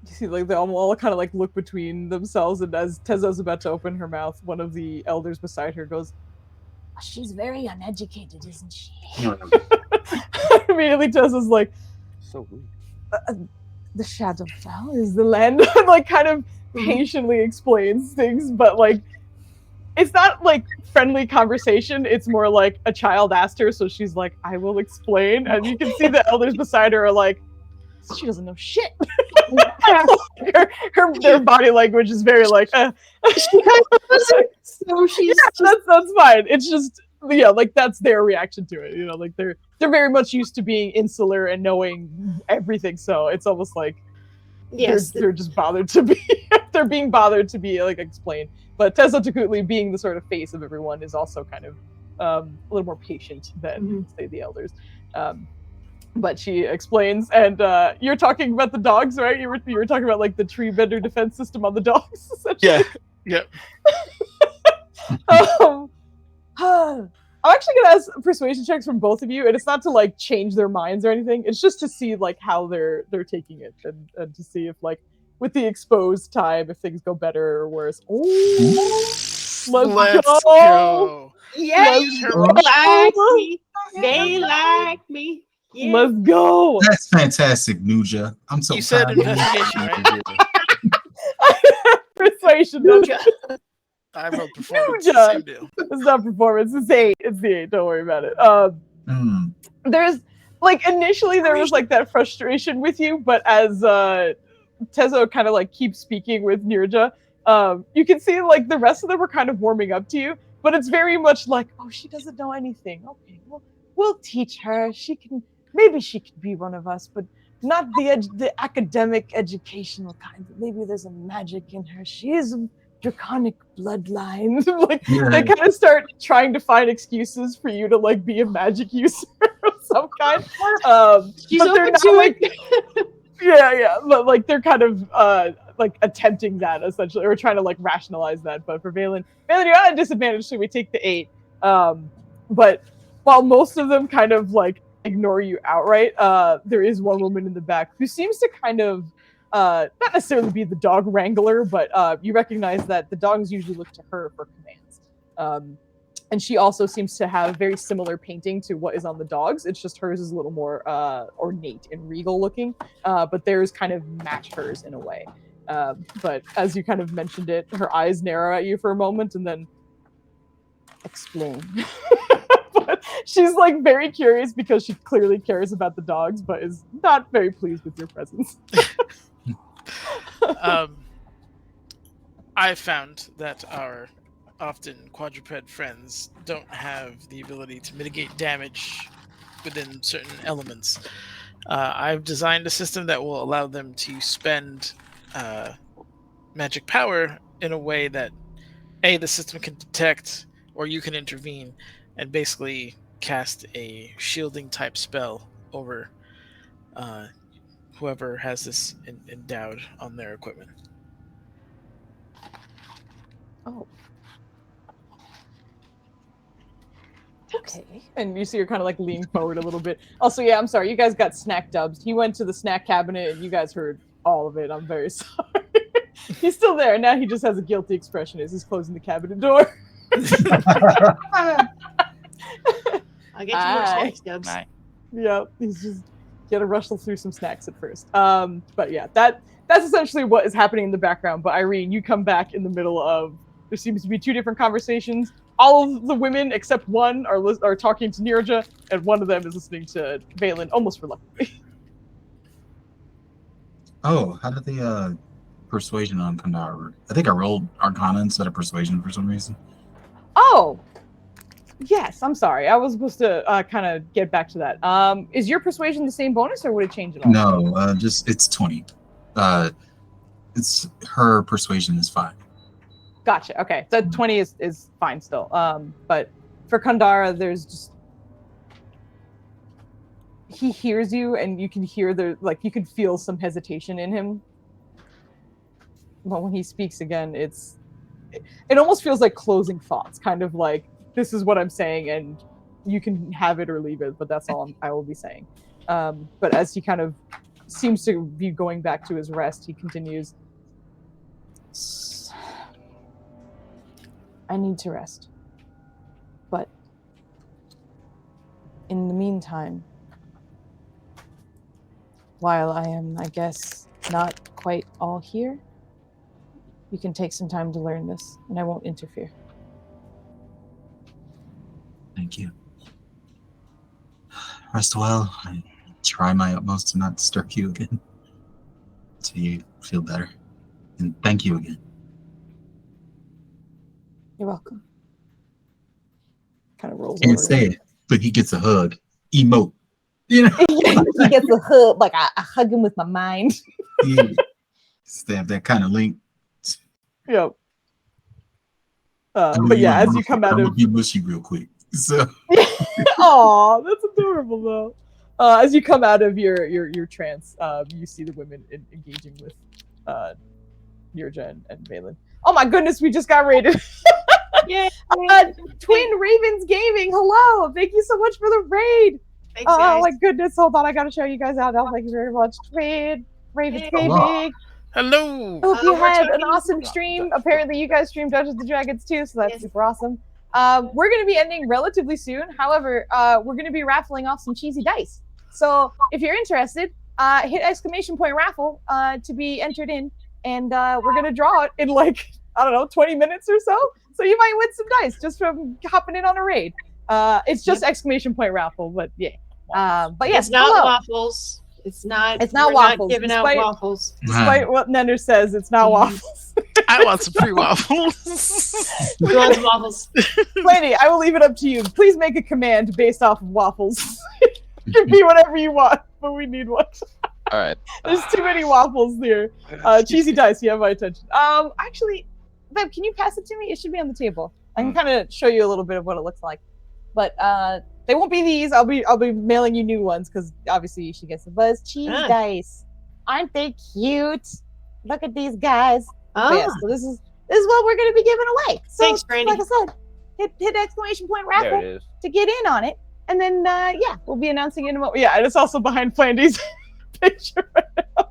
You see, like, they all kind of like look between themselves, and as Tezo's about to open her mouth, one of the elders beside her goes, She's very uneducated, isn't she? immediately Tezo's like, So weird. the shadow fell is the land. Like, kind of patiently explains things, but like, it's not like friendly conversation. It's more like a child asked her, so she's like, I will explain. And you can see the elders beside her are like, she doesn't know shit. Their body language is very like, So she's that's fine. It's just, yeah, like, that's their reaction to it. You know, like, they're very much used to being insular and knowing everything. So it's almost like, yes, they're just bothered to be, they're being bothered to be like explained. But Tezo Takutli, being the sort of face of everyone, is also kind of a little more patient than say the elders. But she explains, and you're talking about the dogs, right? You were talking about like the tree bender defense system on the dogs. Yeah. Yep. I'm actually gonna ask persuasion checks from both of you, and it's not to like change their minds or anything. It's just to see like how they're taking it, and to see if like with the exposed time, if things go better or worse. Let's go. Yes, Let's like me. They like me. Yeah. Let's go. That's fantastic, Nuja. I'm so You said proud of you. investigation, right? Persuasion. Nuja. I wrote performance. Nuja. Same deal. It's not performance. It's 8. It's the 8. Don't worry about it. There's like initially there was like that frustration with you, but as Tezo kind of like keeps speaking with Nirja, you can see like the rest of them are kind of warming up to you, but it's very much like, oh, she doesn't know anything. Okay, well, we'll teach her. Maybe she could be one of us, but not the academic, educational kind. But maybe there's a magic in her. She is a draconic bloodline. Like, they kind of start trying to find excuses for you to like be a magic user of some kind. She's but they're open not to like, it. yeah, but like they're kind of like attempting that essentially, or trying to like rationalize that. But for Valen, you're at a disadvantage, so we take the 8. But while most of them kind of like ignore you outright, there is one woman in the back who seems to kind of not necessarily be the dog wrangler, but you recognize that the dogs usually look to her for commands. And she also seems to have very similar painting to what is on the dogs. It's just hers is a little more ornate and regal looking, but theirs kind of match hers in a way. But as you kind of mentioned it, her eyes narrow at you for a moment and then explain. But she's like very curious because she clearly cares about the dogs, but is not very pleased with your presence. I found that our often quadruped friends don't have the ability to mitigate damage within certain elements. I've designed a system that will allow them to spend magic power in a way that the system can detect or you can intervene and basically cast a shielding type spell over whoever has this endowed on their equipment. Oh. Okay. And you see her kind of like lean forward a little bit. Also, yeah, I'm sorry. You guys got snack dubs. He went to the snack cabinet and you guys heard all of it. I'm very sorry. He's still there. Now he just has a guilty expression as he's closing the cabinet door. I'll get you more snacks, Dubs. Yeah, he's just gotta rustle through some snacks at first. But yeah, that's essentially what is happening in the background. But Irene, you come back in the middle of, there seems to be 2 different conversations. All of the women except one are talking to Nirja, and one of them is listening to Valen almost reluctantly. Oh, how did the persuasion on Kandar? I think I rolled Arcana instead of persuasion for some reason. Oh, yes. I'm sorry. I was supposed to kind of get back to that. Is your persuasion the same bonus, or would it change at all? No, just it's 20. It's her persuasion is 5. Gotcha. Okay, so 20 is fine still. But for Kandara, there's just, he hears you, and you can hear you can feel some hesitation in him. But when he speaks again, it almost feels like closing thoughts, kind of like, this is what I'm saying, and you can have it or leave it, but that's all I will be saying. But as he kind of seems to be going back to his rest, he continues. I need to rest. But in the meantime, while I am, I guess, not quite all here, you can take some time to learn this, and I won't interfere. Thank you. Rest well. I try my utmost to not disturb you again. So you feel better. And thank you again. You're welcome. Kind of rolls Can't over. say it, but he gets a hug. Emote. You know? He gets a hug, like I hug him with my mind. Yeah. Have that kind of link. Yep. But yeah, as you come out I'm of gonna be mushy real quick. So Aw, that's adorable though. As you come out of your trance, you see the women engaging with Nirja and Valen. Oh my goodness, we just got raided. Yeah. Twin Ravens Gaming, hello! Thank you so much for the raid. Thanks, Oh guys. my goodness, hold on, I gotta show you guys out now. Thank you very much. Twin Ravens Gaming. Hello. Hope you We're had an talking- awesome stream. Apparently, you guys streamed Dungeons and Dragons too, so that's Yes. super awesome. We're going to be ending relatively soon. However, we're going to be raffling off some cheesy dice. So if you're interested, hit !raffle to be entered in, and we're going to draw it in like, I don't know, 20 minutes or so. So you might win some dice just from hopping in on a raid. It's just !raffle, but yeah. But yes, It's not hello. waffles. It's not. It's not we're waffles, Not giving despite- out waffles. Despite what Nenner says, it's not waffles. I want some free waffles. Who wants waffles? Lady, I will leave it up to you. Please make a command based off of waffles. It can be whatever you want, but we need one. All right. There's too many waffles here. Cheesy dice, you have my attention. Actually, Bev, can you pass it to me? It should be on the table. I can kind of show you a little bit of what it looks like. But they won't be these. I'll be mailing you new ones because obviously she gets the buzz. Cheese dice. Aren't they cute? Look at these guys. Oh, Yeah, so this is what we're gonna be giving away. So, Thanks, Brandy. like I said, hit ! There raffle it is. to get in on it, and then yeah, we'll be announcing it in a moment. Yeah, and it's also behind Flandy's picture right now.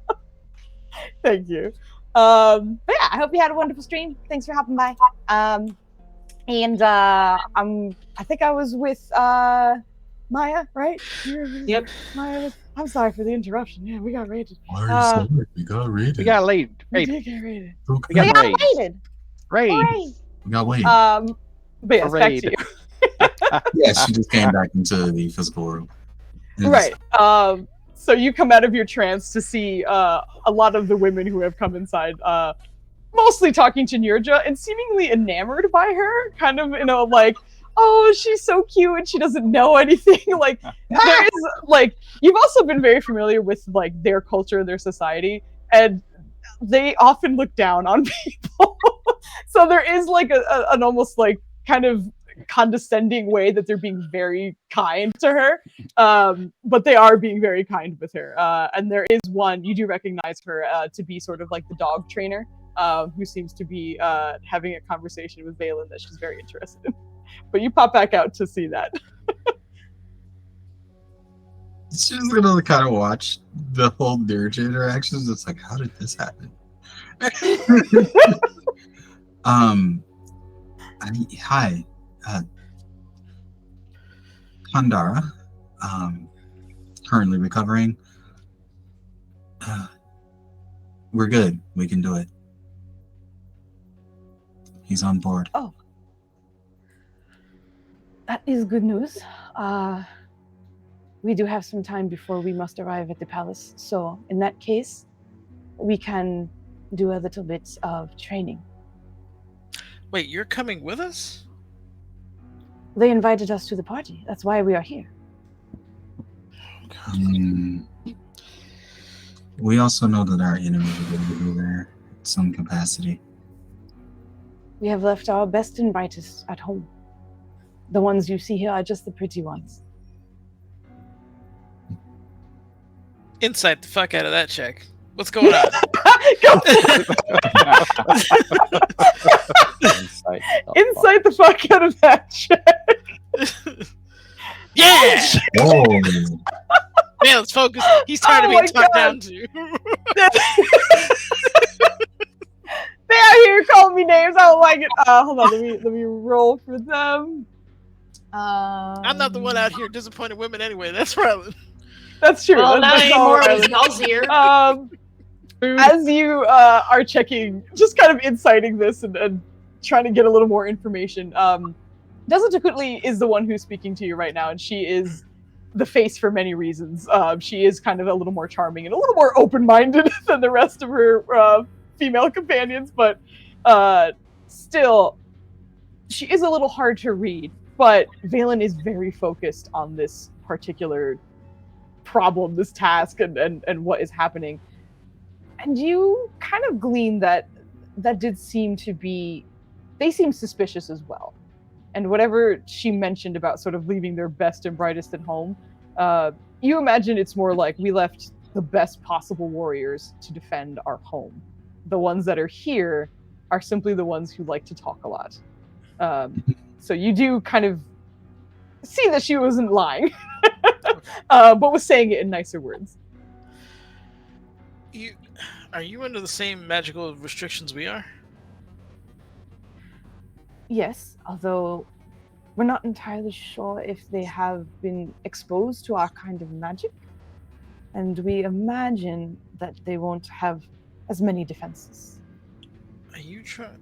Thank you. But yeah, I hope you had a wonderful stream. Thanks for hopping by. And I think I was with Maya, right? Yep. Maya. I'm sorry for the interruption. Yeah, we got raided. why are you so late? We got raided. We got late. We Raid. did get raided. Okay. We got raid. raided. Raid. Hooray. We got waited. But yes, back to Raid. you. Yeah, she just came back into the physical room. And Right. So you come out of your trance to see a lot of the women who have come inside, mostly talking to Nirja and seemingly enamored by her, kind of, you know, like, oh, she's so cute and she doesn't know anything. Like, there is, like, you've also been very familiar with, like, their culture, their society, and they often look down on people. So there is, like, an almost, like, kind of condescending way that they're being very kind to her, but they are being very kind with her. And there is one, you do recognize her to be sort of like the dog trainer, who seems to be having a conversation with Valen that she's very interested in. But you pop back out to see that. she's gonna kind of watch the whole Nirja interactions. It's like, how did this happen? Hi, Kandara. Currently recovering. We're good. We can do it. He's on board. That is good news. We do have some time before we must arrive at the palace. So in that case, we can do a little bit of training. Wait, you're coming with us? They invited us to the party. That's why we are here. We also know that our enemy is going to be there in some capacity. We have left our best and brightest at home. The ones you see here are just the pretty ones. Insight the fuck out of that chick. What's going on? Insight the fuck out of that shit. Yeah! Oh, Valen's focused. He's tired of being talked down to. They out here calling me names. I don't like it. Hold on, let me roll for them. I'm not the one out here disappointing women anyway. That's Rylan. That's true. Well, that's now all more right. of Y'all's ear. As you are checking, just kind of inciting this and trying to get a little more information, Desultocuhtli is the one who's speaking to you right now, and she is the face for many reasons. She is kind of a little more charming and a little more open-minded than the rest of her female companions, but still, she is a little hard to read. But Valen is very focused on this particular problem, this task, and what is happening. And you kind of glean that did seem to be, they seem suspicious as well. And whatever she mentioned about sort of leaving their best and brightest at home, you imagine it's more like we left the best possible warriors to defend our home. The ones that are here are simply the ones who like to talk a lot. So you do kind of see that she wasn't lying, but was saying it in nicer words. Are you under the same magical restrictions we are? Yes, although we're not entirely sure if they have been exposed to our kind of magic, and we imagine that they won't have as many defenses. Are you trying?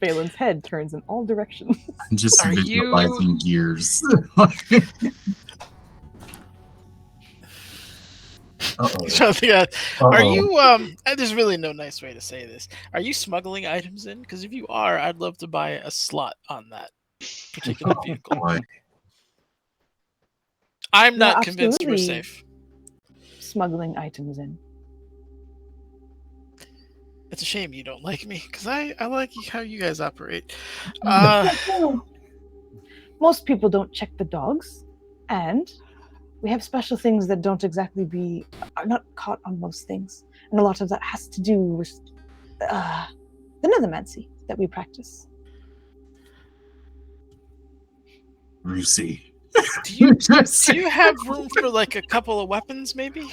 Valen's head turns in all directions. I'm just Are visualizing ears. Trying to figure out, are you there's really no nice way to say this. Are you smuggling items in? Because if you are, I'd love to buy a slot on that particular vehicle. I'm not convinced we're safe. Smuggling items in. It's a shame you don't like me, because I like how you guys operate. Most people don't check the dogs, and we have special things that don't exactly are not caught on most things. And a lot of that has to do with the nethermancy that we practice. Lucy. Do you have room for like a couple of weapons, maybe?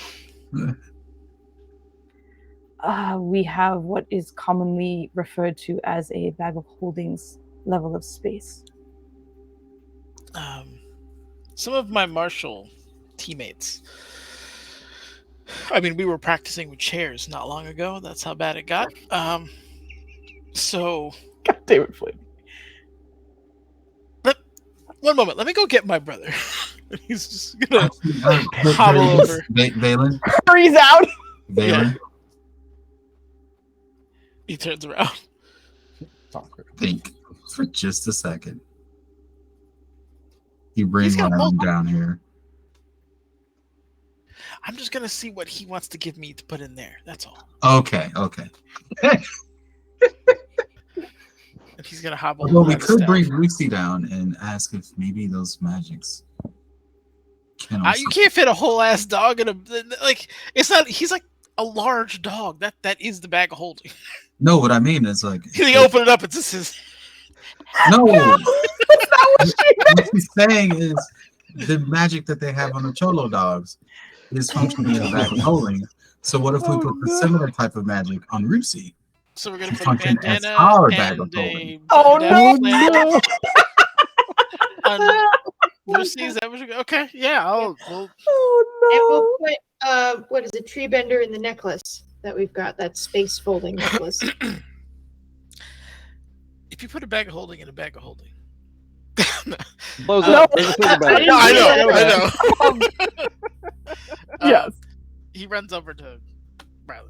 We have what is commonly referred to as a bag of holdings level of space. Some of my martial teammates, I mean, we were practicing with chairs not long ago. That's how bad it got. So... God damn it, Flynn. One moment, let me go get my brother. He's just gonna hobble over. Valen? Hurries out! Valen? Yeah. He turns around. Think for just a second. You bring one down here. I'm just gonna see what he wants to give me to put in there. That's all. Okay. And he's gonna hobble. Well, we could bring Lucy down and ask if maybe those magics can also... You can't fit a whole ass dog in a It's not. He's like a large dog. That is the bag of holding. No, what I mean is like... He open it up, it's just his... No! That's not what she meant! What he's saying is the magic that they have on the Cholo dogs is functioning in a bag of holding. So what if we put the similar type of magic on Lucy? So we're gonna put a bandana our bag of and holding. No! Lucy, is that what you're... Okay, yeah, Oh And no! we'll put, what is it, tree bender in the necklace that we've got, that space folding necklace. If you put a bag of holding in a bag of holding... Close up. I know. Yes. He runs over to Rylan.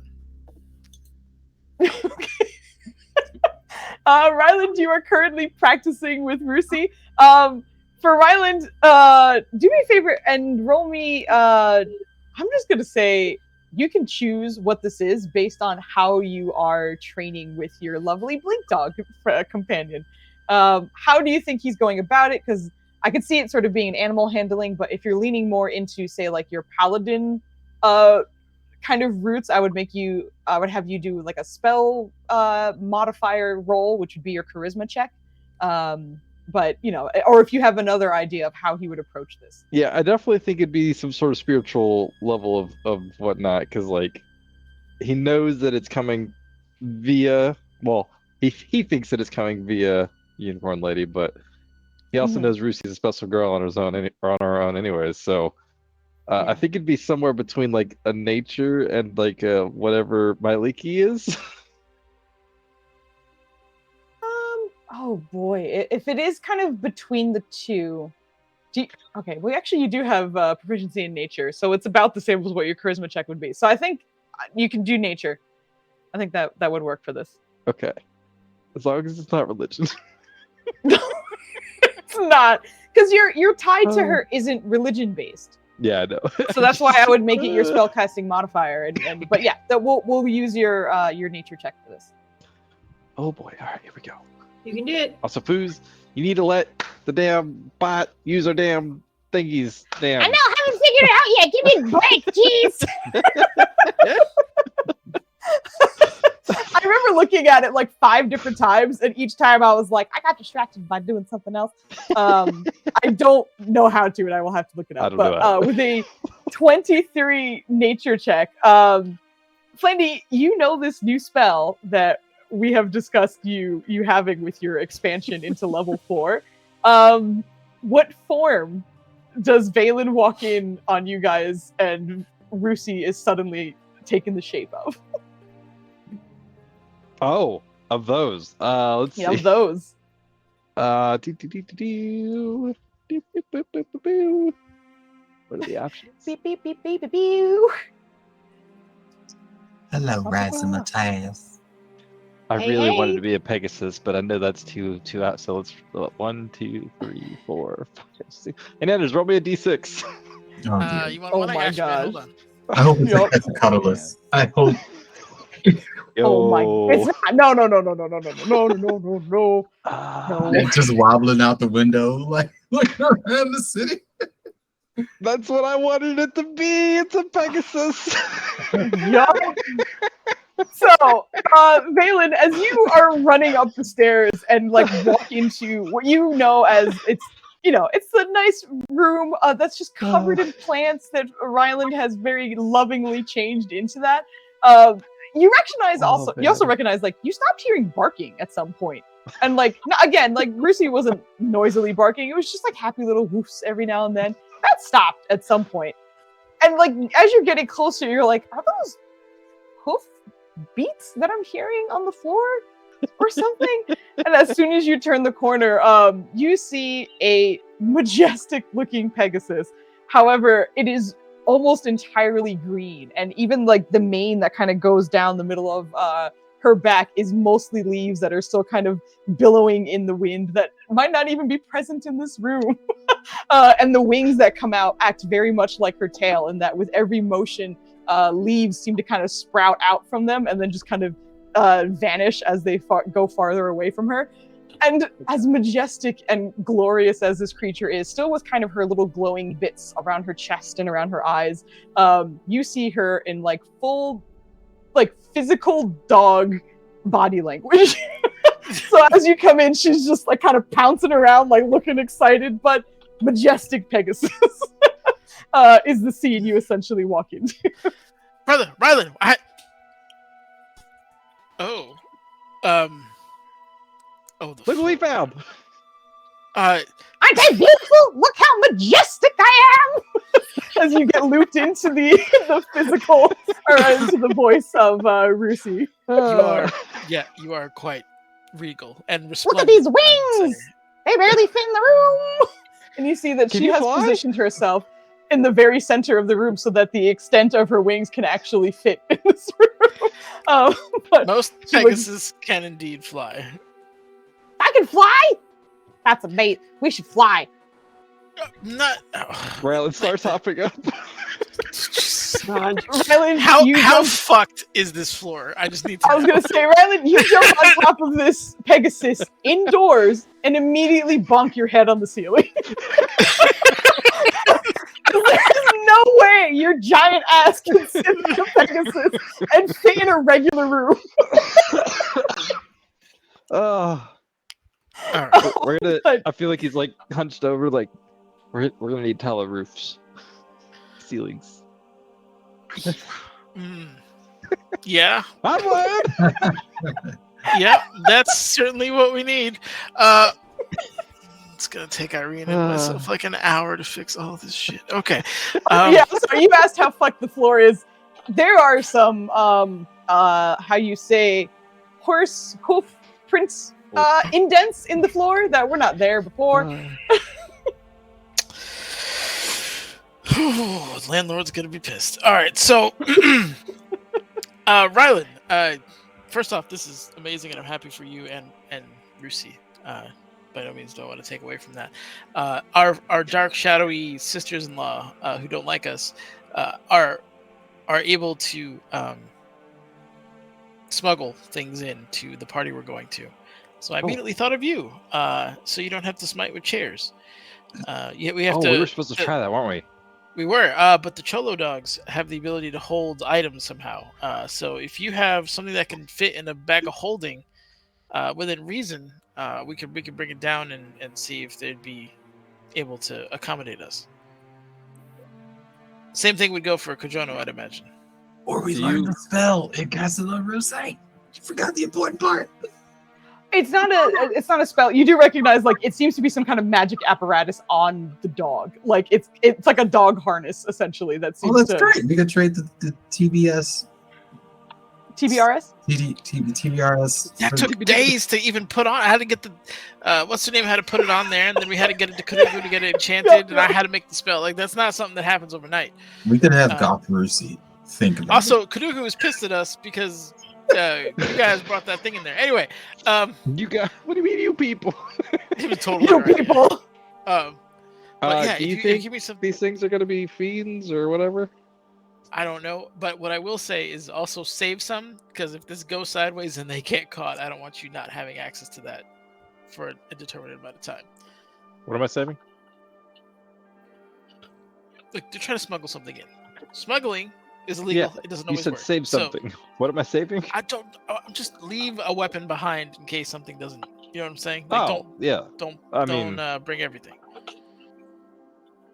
Ryland, you are currently practicing with Rusi. For Ryland, do me a favor and roll me. I'm just gonna say you can choose what this is based on how you are training with your lovely Blink Dog companion. How do you think he's going about it? Because I could see it sort of being an animal handling, but if you're leaning more into, say, like your paladin kind of roots, I would have you do like a spell modifier roll, which would be your charisma check. But or if you have another idea of how he would approach this. Yeah, I definitely think it'd be some sort of spiritual level of whatnot, because like he knows that it's coming via. Well, he thinks that it's coming via Unicorn Lady, but he also knows Roosie's a special girl on her own, anyways. So I think it'd be somewhere between like a nature and like whatever Myliki is. Oh boy, if it is kind of between the two, okay. Well, actually, you do have proficiency in nature, so it's about the same as what your charisma check would be. So I think you can do nature. I think that would work for this. Okay, as long as it's not religion. It's not, because your tie to her isn't religion based. Yeah, I know. So that's why I would make it your spellcasting modifier. But yeah, we'll use your nature check for this. Oh boy! All right, here we go. You can do it. Also, Foos, you need to let the damn bot use our damn thingies. Damn. I know, I haven't figured it out yet. Give me a break, jeez. I remember looking at it like 5 different times, and each time I was like, I got distracted by doing something else. I don't know how to, and I will have to look it up. But with a 23 nature check, Flandy, you know this new spell that we have discussed you having with your expansion into level 4. What form does Valen walk in on you guys and Rusi is suddenly taken the shape of? Oh, of those. Let's see. Of those. What are the options? Beep, beep, beep, beep, beep, beep. Hello, Razzmatazz. I really wanted to be a Pegasus, but I know that's too out. So let's 1, 2, 3, 4, 5, 6. And then just roll me a d6. Oh, You want Oh one? I my got you, man. gosh. Hold on. I hope it's Yup. like that's a colorless. I hope. Oh my! It's not, no! They're just wobbling out the window, like looking around the city. That's what I wanted it to be. It's a Pegasus. Yup. So, Valen, as you are running up the stairs and like walk into what you know as it's the nice room that's just covered in plants that Ryland has very lovingly changed into that. You also recognize like you stopped hearing barking at some point, and like again, like Rusi wasn't noisily barking; it was just like happy little woofs every now and then. That stopped at some point, and like as you're getting closer, you're like, are those hoof beats that I'm hearing on the floor or something? And as soon as you turn the corner, you see a majestic looking Pegasus. However, it is almost entirely green, and even like the mane that kind of goes down the middle of her back is mostly leaves that are still kind of billowing in the wind that might not even be present in this room. And the wings that come out act very much like her tail, in that with every motion leaves seem to kind of sprout out from them and then just kind of vanish as they go farther away from her. And as majestic and glorious as this creature is, still with kind of her little glowing bits around her chest and around her eyes, you see her in like full, like physical dog body language. So as you come in, she's just like kind of pouncing around, like looking excited, but majestic Pegasus is the scene you essentially walk into. Brother, Ryland, Look what we found. Aren't I beautiful? Look how majestic I am! As you get looped into the physical, or into the voice of Rusi. You are quite regal and Look resplendent. at these wings! They barely fit in the room! And you see that Can she you has fly? positioned herself in the very center of the room so that the extent of her wings can actually fit in this room. But Most she Pegasus can indeed fly. I can fly? That's amazing. We should fly. Not. Ryland starts hopping up. Ryland, How you jump- fucked is this floor? I just need to. I was gonna say, Ryland, you jump on top of this Pegasus indoors and immediately bonk your head on the ceiling. There's no no way your giant ass can sit like a Pegasus and fit in a regular room. Oh, All right. we're gonna. God. I feel like he's like hunched over, like we're gonna need tile roofs, ceilings. Yeah, I would. yeah, that's certainly what we need. It's gonna take Irene and myself like an hour to fix all this shit. Okay. Yeah, sorry, you asked how fucked the floor is. There are some how you say horse hoof prints indents in the floor that were not there before. Landlord's gonna be pissed. All right, so Rylan, first off, this is amazing, and I'm happy for you and Rusi. By no means don't want to take away from that. Our dark, shadowy sisters-in-law who don't like us are able to smuggle things in to the party we're going to. So I immediately thought of you, so you don't have to smite with chairs. We have to. We were supposed to try that, weren't we? We were, but the Cholo dogs have the ability to hold items somehow. So if you have something that can fit in a bag of holding within reason, we can bring it down and see if they'd be able to accommodate us. Same thing would go for Kojono, I'd imagine. Or we learned the spell. It casts a little You forgot the important part. It's not a spell. You do recognize, like, it seems to be some kind of magic apparatus on the dog. Like it's like a dog harness essentially. That seems. Oh, that's great. We could trade the TBS. TBRS? TBRS. That took days to even put on. I had to get the what's her name had to put it on there, and then we had to get it to Kudugu to get it enchanted, and I had to make the spell. Like that's not something that happens overnight. We could have Goth Rusi think about Also, Kudugu was pissed at us because you guys brought that thing in there. Anyway, you got. What do you mean, you people? He was totally You right. people. But yeah, do you if think give me some, these things are gonna be fiends or whatever? I don't know. But what I will say is also save some, because if this goes sideways and they get caught, I don't want you not having access to that for a determinate amount of time. What am I saving? Look, they're trying to smuggle something in. Smuggling is illegal. Yeah, It doesn't you always said work. save something. So, What am I saving? I don't. Just leave a weapon behind in case something doesn't. You know what I'm saying? Yeah. Don't bring everything.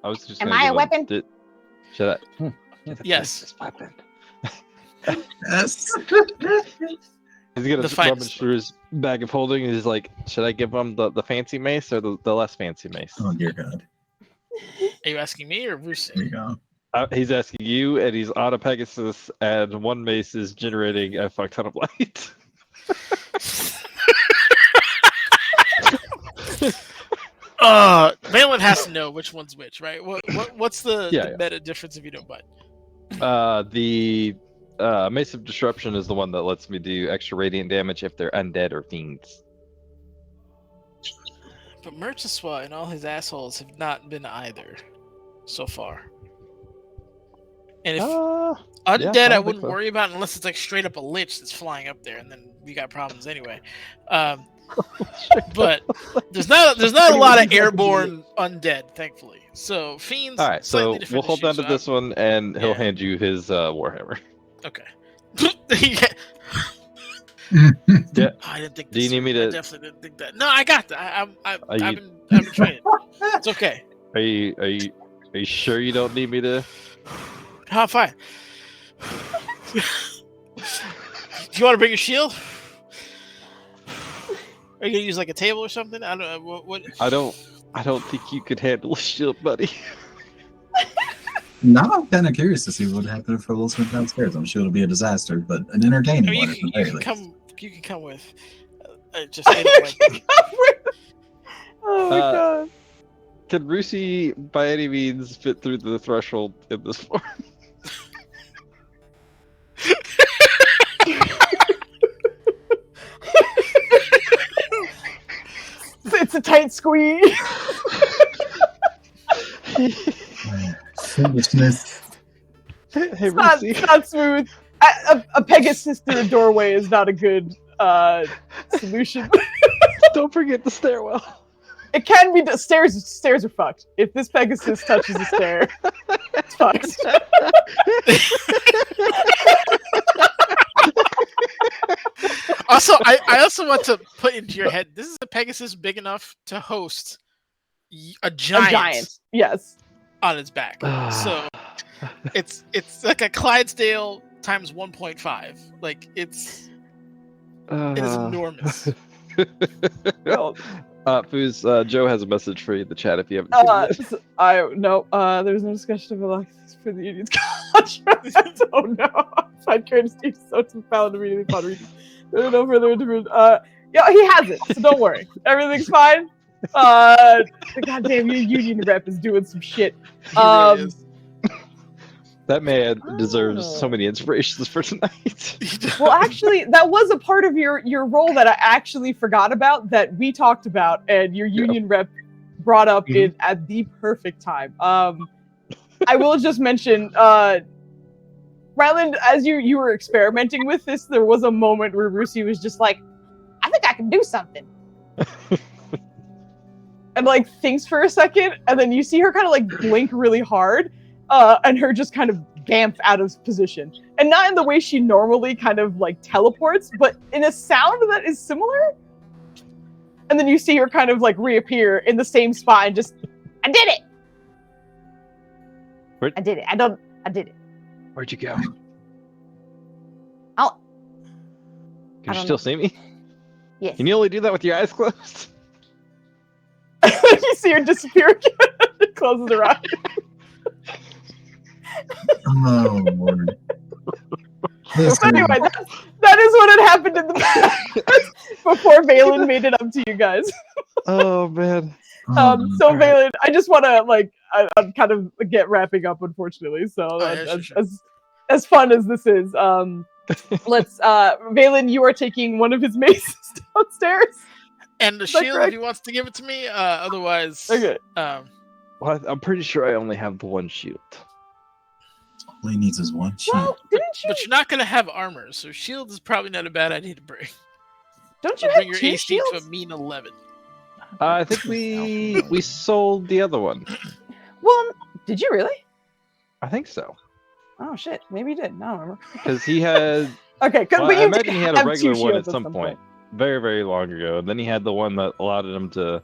I was just. Am gonna I a give weapon? Should I? Yes. Weapon. Yes. He's gonna The finest rummage through his bag of holding. And he's like, should I give him the fancy mace or the less fancy mace? Oh dear God. Are you asking me or Bruce? There you go. He's asking you, and he's on a Pegasus, and one mace is generating a fuck ton of light. Valen has to know which one's which, right? What's the meta difference if you don't mind? The Mace of Disruption is the one that lets me do extra radiant damage if they're undead or fiends. But Merchiswa and all his assholes have not been either so far. And if undead, I wouldn't worry about unless it's like straight up a lich that's flying up there, and then we got problems anyway. But there's not a lot of airborne undead, thankfully. So fiends. All right, so we'll hold on to so this one, and he'll hand you his warhammer. Okay. Yeah. I didn't think. Do you need me to? I definitely didn't think that. No, I got that. I've been training. It's okay. Are you sure you don't need me to? Oh, fine. Do you want to bring a shield? Are you gonna use like a table or something? I don't know. What? I don't think you could handle a shield, buddy. Now I'm kind of curious to see what would happen if Wilson went downstairs. I'm sure it'll be a disaster, but an entertaining one. You can come with. Just I don't like it. Oh my God. Can Rusi, by any means, fit through the threshold in this form? It's a tight squeeze. Foolishness. Hey, It's not smooth. A Pegasus through a doorway is not a good solution. Don't forget the stairwell. It can be stairs are fucked. If this Pegasus touches a stair, It's fucked. Also, I also want to put into your head, this is a Pegasus big enough to host a A giant, giant. Yes. on its back. So it's like a Clydesdale times 1.5. Like it is enormous. Well, Foos, Joe has a message for you in the chat if you haven't seen it. There's no discussion of Alexis for the union's contract. Oh no. Find courtesy so to found immediately upon reading. There are no further interviews. Yeah, he has it, so don't worry. Everything's fine. The goddamn union rep is doing some shit. He really is. That man deserves so many inspirations for tonight. Well, actually, that was a part of your role that I actually forgot about that we talked about, and your union rep brought up it at the perfect time. I will just mention, Ryland, as you were experimenting with this, there was a moment where Rusi was just like, I think I can do something. And like thinks for a second, and then you see her kind of like blink really hard, and her just kind of bamf out of position. And not in the way she normally kind of like teleports, but in a sound that is similar. And then you see her kind of like reappear in the same spot and just, I did it! I did it. I did it. Where'd you go? Oh. Can you still see me? Yes. Can you only do that with your eyes closed? You see her disappear again. Closes her eyes. Oh, Lord. So anyway, that is what had happened in the past before Valen made it up to you guys. Oh, man. So Valen, I just want to I'm kind of wrapping up, unfortunately. So as fun as this is, let's Valen, you are taking one of his maces downstairs. And the shield, if he wants to give it to me. Otherwise, okay. Well, I'm pretty sure I only have the one shield. All he needs is one shield. Well, didn't you? But you're not gonna have armor, so shield is probably not a bad idea to bring. Don't you bring have your two AC shields? to a mean 11? I think we sold the other one. Well, did you really? I think so. Oh shit, maybe you did. I don't remember. Because he had. Okay, Well, but I you imagine he had a have regular two one shields at some point, very, very long ago. And then he had the one that allowed him to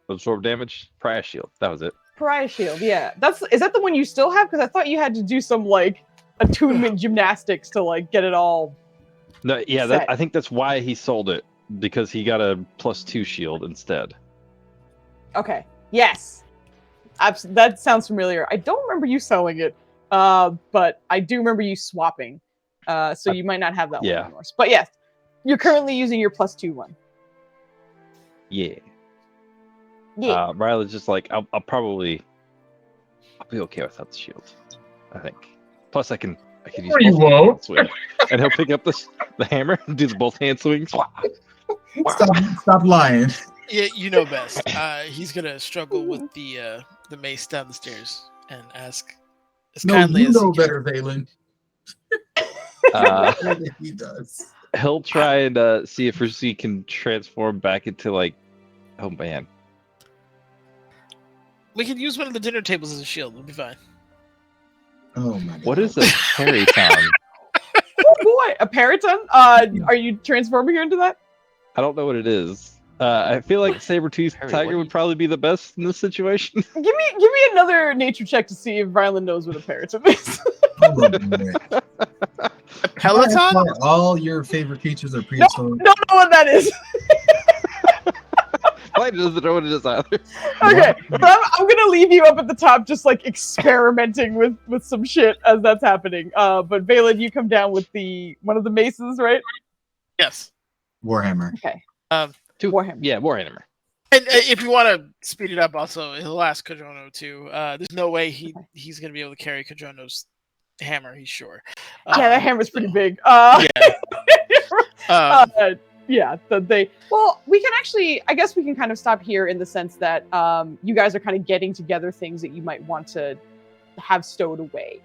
absorb damage. Pariah shield. That was it. Pariah shield, yeah. Is that the one you still have? Because I thought you had to do some like attunement gymnastics to like get it all. No, yeah, set. I think that's why he sold it, because he got a +2 shield instead. Okay. Yes. That sounds familiar. I don't remember you selling it, but I do remember you swapping. So you might not have that one anymore. But yes, you're currently using your +2 one. Yeah. Yeah. Riley's just like, I'll be okay without the shield, I think. Plus, I can use You both won't. hand swing, and he'll pick up the hammer and do the both hand swings. Stop lying. Yeah, you know best. He's gonna struggle with the mace down the stairs and ask as kindly you as know he can. better, Valen. He does. He'll try and see if Rusi can transform back into like, oh man. We can use one of the dinner tables as a shield. We'll be fine. Oh my God. What is a periton? Oh boy, a periton? Are you transforming her into that? I don't know what it is. I feel like saber-toothed tiger would probably be the best in this situation. Give me another nature check to see if Rylan knows what a periton is. Oh, boy. A peloton? All your favorite creatures are prehistoric. Don't know what that is. Mine doesn't know what it is either. Okay, but I'm gonna leave you up at the top, just like experimenting with some shit as that's happening. But Valen, you come down with one of the maces, right? Yes. Warhammer. Okay. Warhammer. Yeah, Warhammer. And if you want to speed it up, also he'll ask Kajono too. There's no way he's gonna be able to carry Kajono's hammer. He's sure. Yeah, that hammer's pretty big. Yeah, well, we can actually, I guess we can kind of stop here in the sense that you guys are kind of getting together things that you might want to have stowed away.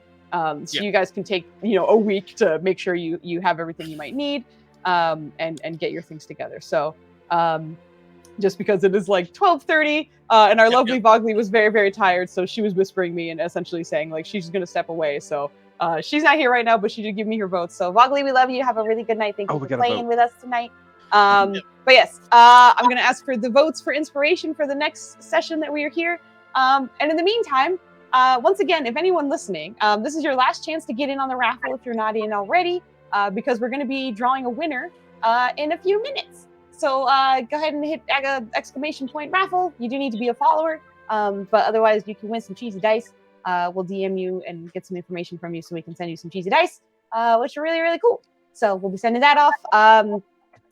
You guys can take, a week to make sure you have everything you might need and get your things together. So just because it is like 12:30, and our lovely Vogley was very, very tired, so she was whispering me and essentially saying like she's going to step away. So she's not here right now, but she did give me her vote. So Vogley, we love you. Have a really good night. Thank you for playing with us tonight. But yes, I'm going to ask for the votes for inspiration for the next session that we are here. And in the meantime, once again, if anyone listening, this is your last chance to get in on the raffle if you're not in already, because we're going to be drawing a winner in a few minutes. So go ahead and hit exclamation point raffle. You do need to be a follower, but otherwise you can win some cheesy dice. We'll DM you and get some information from you so we can send you some cheesy dice, which are really, really cool. So we'll be sending that off.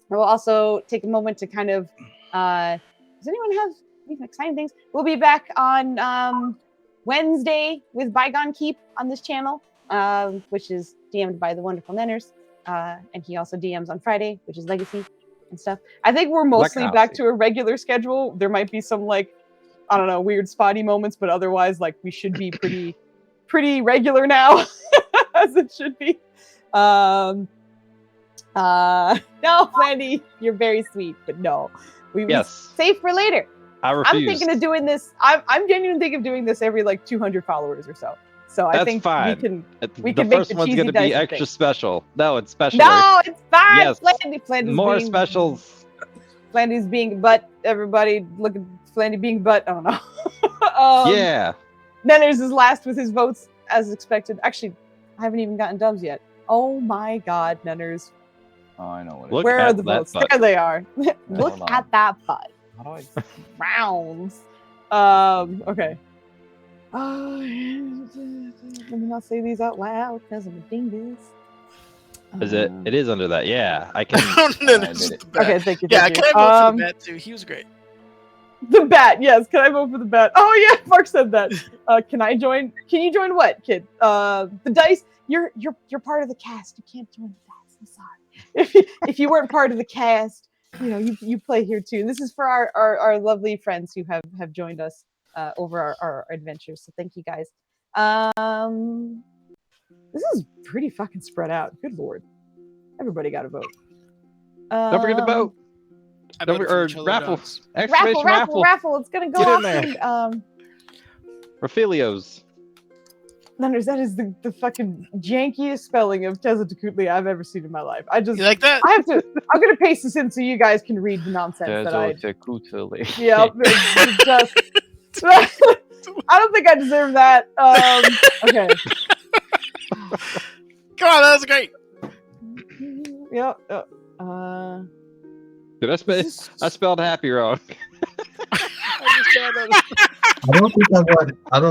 We'll also take a moment to kind of, does anyone have any exciting things? We'll be back on Wednesday with Bygone Keep on this channel, which is DM'd by the wonderful Nenners. And he also DMs on Friday, which is Legacy and stuff. I think we're mostly back to a regular schedule. There might be some like, I don't know, weird spotty moments, but otherwise like we should be pretty regular now as it should be. No, Flandy, you're very sweet, but no. We save for later. I refuse. I'm thinking of doing this. I'm genuinely thinking of doing this every like 200 followers or so. So I think fine. we the can make first the one's cheesy going to be dice extra thing. special. No, it's special. No, it's fine. Yes. Flandy's More being, specials. Flandy's being butt. Everybody look at Flandy being butt. I don't know. Yeah. Nenners is last with his votes as expected. Actually, I haven't even gotten dubs yet. Oh my God, Nenners. Oh, I know what. Where are the votes? Butt. There they are. Look hold on. at that butt. How do I? Rounds. Okay. Let me not say these out loud because I'm a dingus. Is it? It is under that. Yeah, I can. Okay, thank you. Yeah, thank can you. I vote for the bat too? He was great. The bat, yes. Can I vote for the bat? Oh yeah, Mark said that. Can I join? Can you join what, kid? The dice. You're part of the cast. You can't join the dice. I'm sorry. If you weren't part of the cast, you know you play here too. This is for our lovely friends who have joined us over our adventures. So thank you guys. This is pretty fucking spread out. Good lord. Everybody got a vote. Don't forget to vote. Raffle. Exclamation Raffle. It's gonna go off soon. Raphelios. Nenners, that is the fucking jankiest spelling of Tezatlipootli I've ever seen in my life. You like that? I'm gonna paste this in so you guys can read the nonsense that I. Yep. Just, I don't think I deserve that. Okay. Come on, that was great. Yep. Did I spelled happy wrong? I don't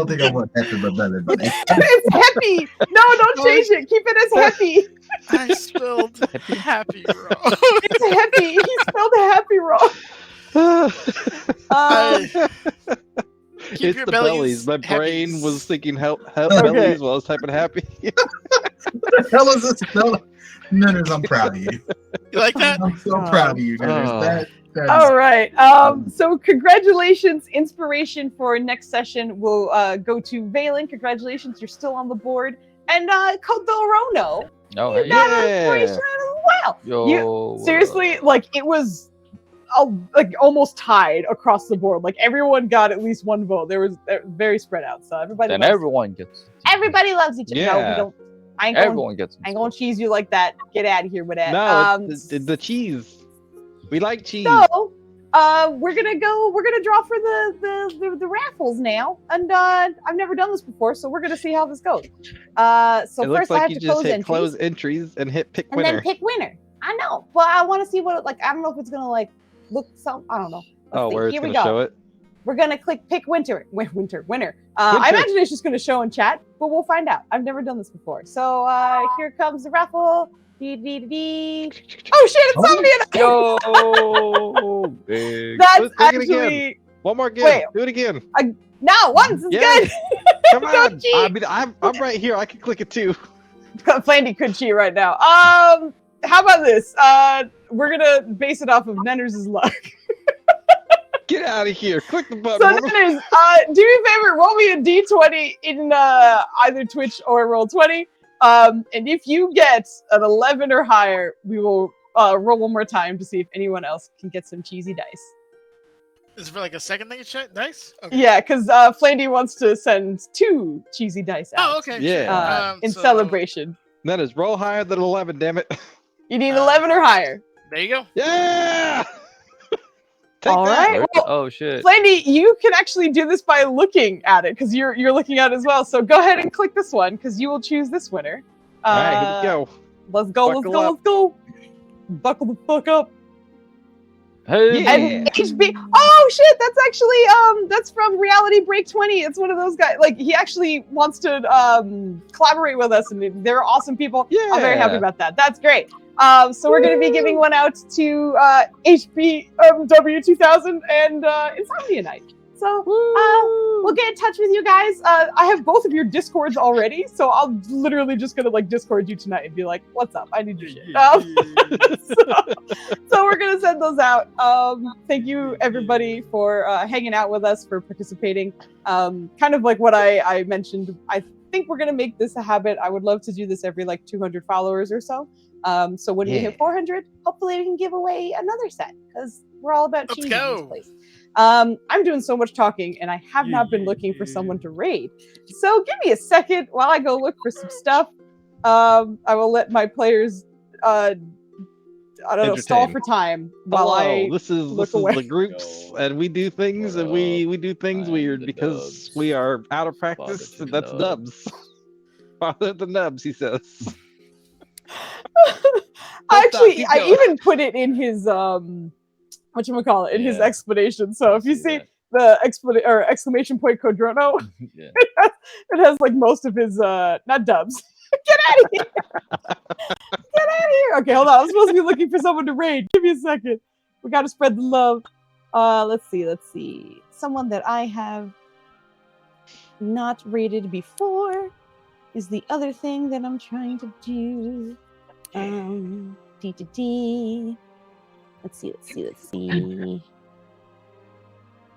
think I want happy but better, buddy. It's happy. No, don't change it. Keep it as happy. I spelled happy wrong. It's happy. He spelled happy wrong. It's the bellies. My brain was thinking help bellies while I was typing happy. What the hell is this spelling? Nenners, I'm proud of you. You like that? I'm so proud of you, Nenners. All right. So congratulations. Inspiration for next session will go to Valen. Congratulations. You're still on the board. And Kodorono. Oh, you got an inspiration as well. Seriously, like it was like almost tied across the board. Like everyone got at least one vote. There was very spread out. So everybody. Then everyone gets. Everybody loves each other. Yeah. No, we don't. Everyone gets. I ain't gonna cheese you like that. Get out of here with that. No, it's the cheese. We like cheese. So, we're gonna draw for the raffles now, and I've never done this before, so we're gonna see how this goes. So it first looks like I have you to just hit close entries and hit pick winner. And then pick winner. I know, but I want to see what I don't know if it's gonna like look some. I don't know. Where it's gonna show it? We're gonna click pick winner. I imagine it's just gonna show in chat, but we'll find out. I've never done this before, so here comes the raffle. Oh shit! It's somebody. Yo, big. That's actually one more again. Wait, do it again. No, once is good. Come on. I mean, I'm right here. I can click it too. Flandy could cheat right now. How about this? We're gonna base it off of Nenners' luck. Get out of here! Click the button. So Nenners, do me a favor. Roll me a d20 in either Twitch or Roll20. And if you get an 11 or higher, we will roll one more time to see if anyone else can get some cheesy dice. Is it for like a second thing? Dice? Okay. Yeah, because Flandy wants to send 2 cheesy dice out. Oh, okay. Yeah. Sure. In So, celebration. That is roll higher than 11, damn it. You need 11 or higher. There you go. Yeah! Take All that. right. Well, Oh shit. Flandy, you can actually do this by looking at it because you're looking at it as well. So go ahead and click this one because you will choose this winner. All right, here we go. Let's go. Buckle Let's up. go. Buckle the fuck up. Hey, Yeah. And HB. Oh shit! That's actually that's from Reality Break 20. It's one of those guys. Like he actually wants to collaborate with us, and they're awesome people. Yeah. I'm very happy about that. That's great. So we're going to be giving one out to HBW2000 and Insomnia Night. So we'll get in touch with you guys. I have both of your Discords already, so I'm literally just gonna like Discord you tonight and be like, "What's up? I need your shit." So we're gonna send those out. Thank you everybody for hanging out with us, for participating. Kind of like what I mentioned. I think we're gonna make this a habit. I would love to do this every like 200 followers or so. So when we hit 400, hopefully we can give away another set because we're all about cheese in this place. I'm doing so much talking and I have not been looking for someone to raid. So give me a second while I go look for some stuff. I will let my players stall for time while this is the groups and we do things and we do things weird because we are out of practice and that's Nubs. Father the Nubs, he says. Actually, I even put it in his whatchamacallit, in his explanation. So if you see the exclamation point Codrono, it has like most of his not dubs. Get out of here! Get out of here! Okay, hold on. I'm supposed to be looking for someone to raid. Give me a second. We gotta spread the love. Let's see. Someone that I have not raided before is the other thing that I'm trying to do. Let's see.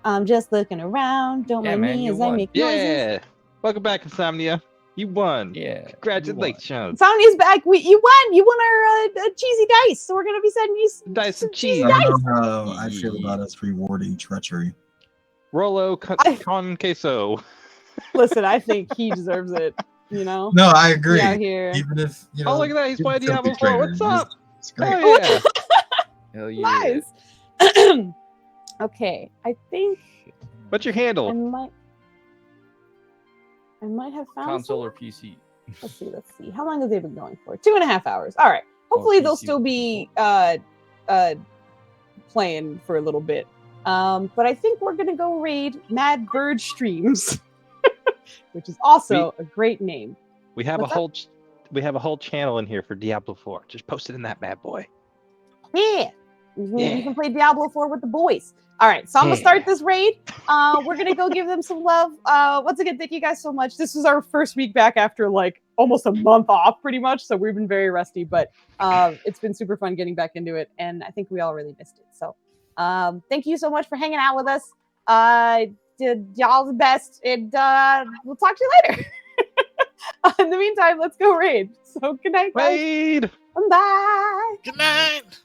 I'm just looking around. Don't mind me as I make noises. Yeah. Welcome back, Insomnia. You won. Yeah. Congratulations. Insomnia's back. You won. You won our cheesy dice. So we're gonna be sending you dice some and cheese. I don't know how I feel about us rewarding treachery. Rolo con queso. Listen, I think he deserves it. You know. No, I agree. Out here. Even if you know. Oh, look at that! He's playing filthy Diablo 4. traitor. What's up? It's great. Oh yeah. Hell yeah. Nice. Okay, I think. What's your handle? I might have found Console someone. or PC? Let's see. How long have they been going for? 2.5 hours. All right. Hopefully they'll still be playing for a little bit. But I think we're gonna go raid Mad Bird Streams, which is also a great name. We have we have a whole channel in here for Diablo 4. Just post it in that bad boy. Yeah. You can play Diablo 4 with the boys. All right, so I'm gonna start this raid. We're gonna go give them some love. Once again, thank you guys so much. This was our first week back after like almost a month off, pretty much. So we've been very rusty, but it's been super fun getting back into it, and I think we all really missed it. So thank you so much for hanging out with us. Did y'all the best, and we'll talk to you later. In the meantime, let's go raid. So good night, guys. Raid. Bye. Good night.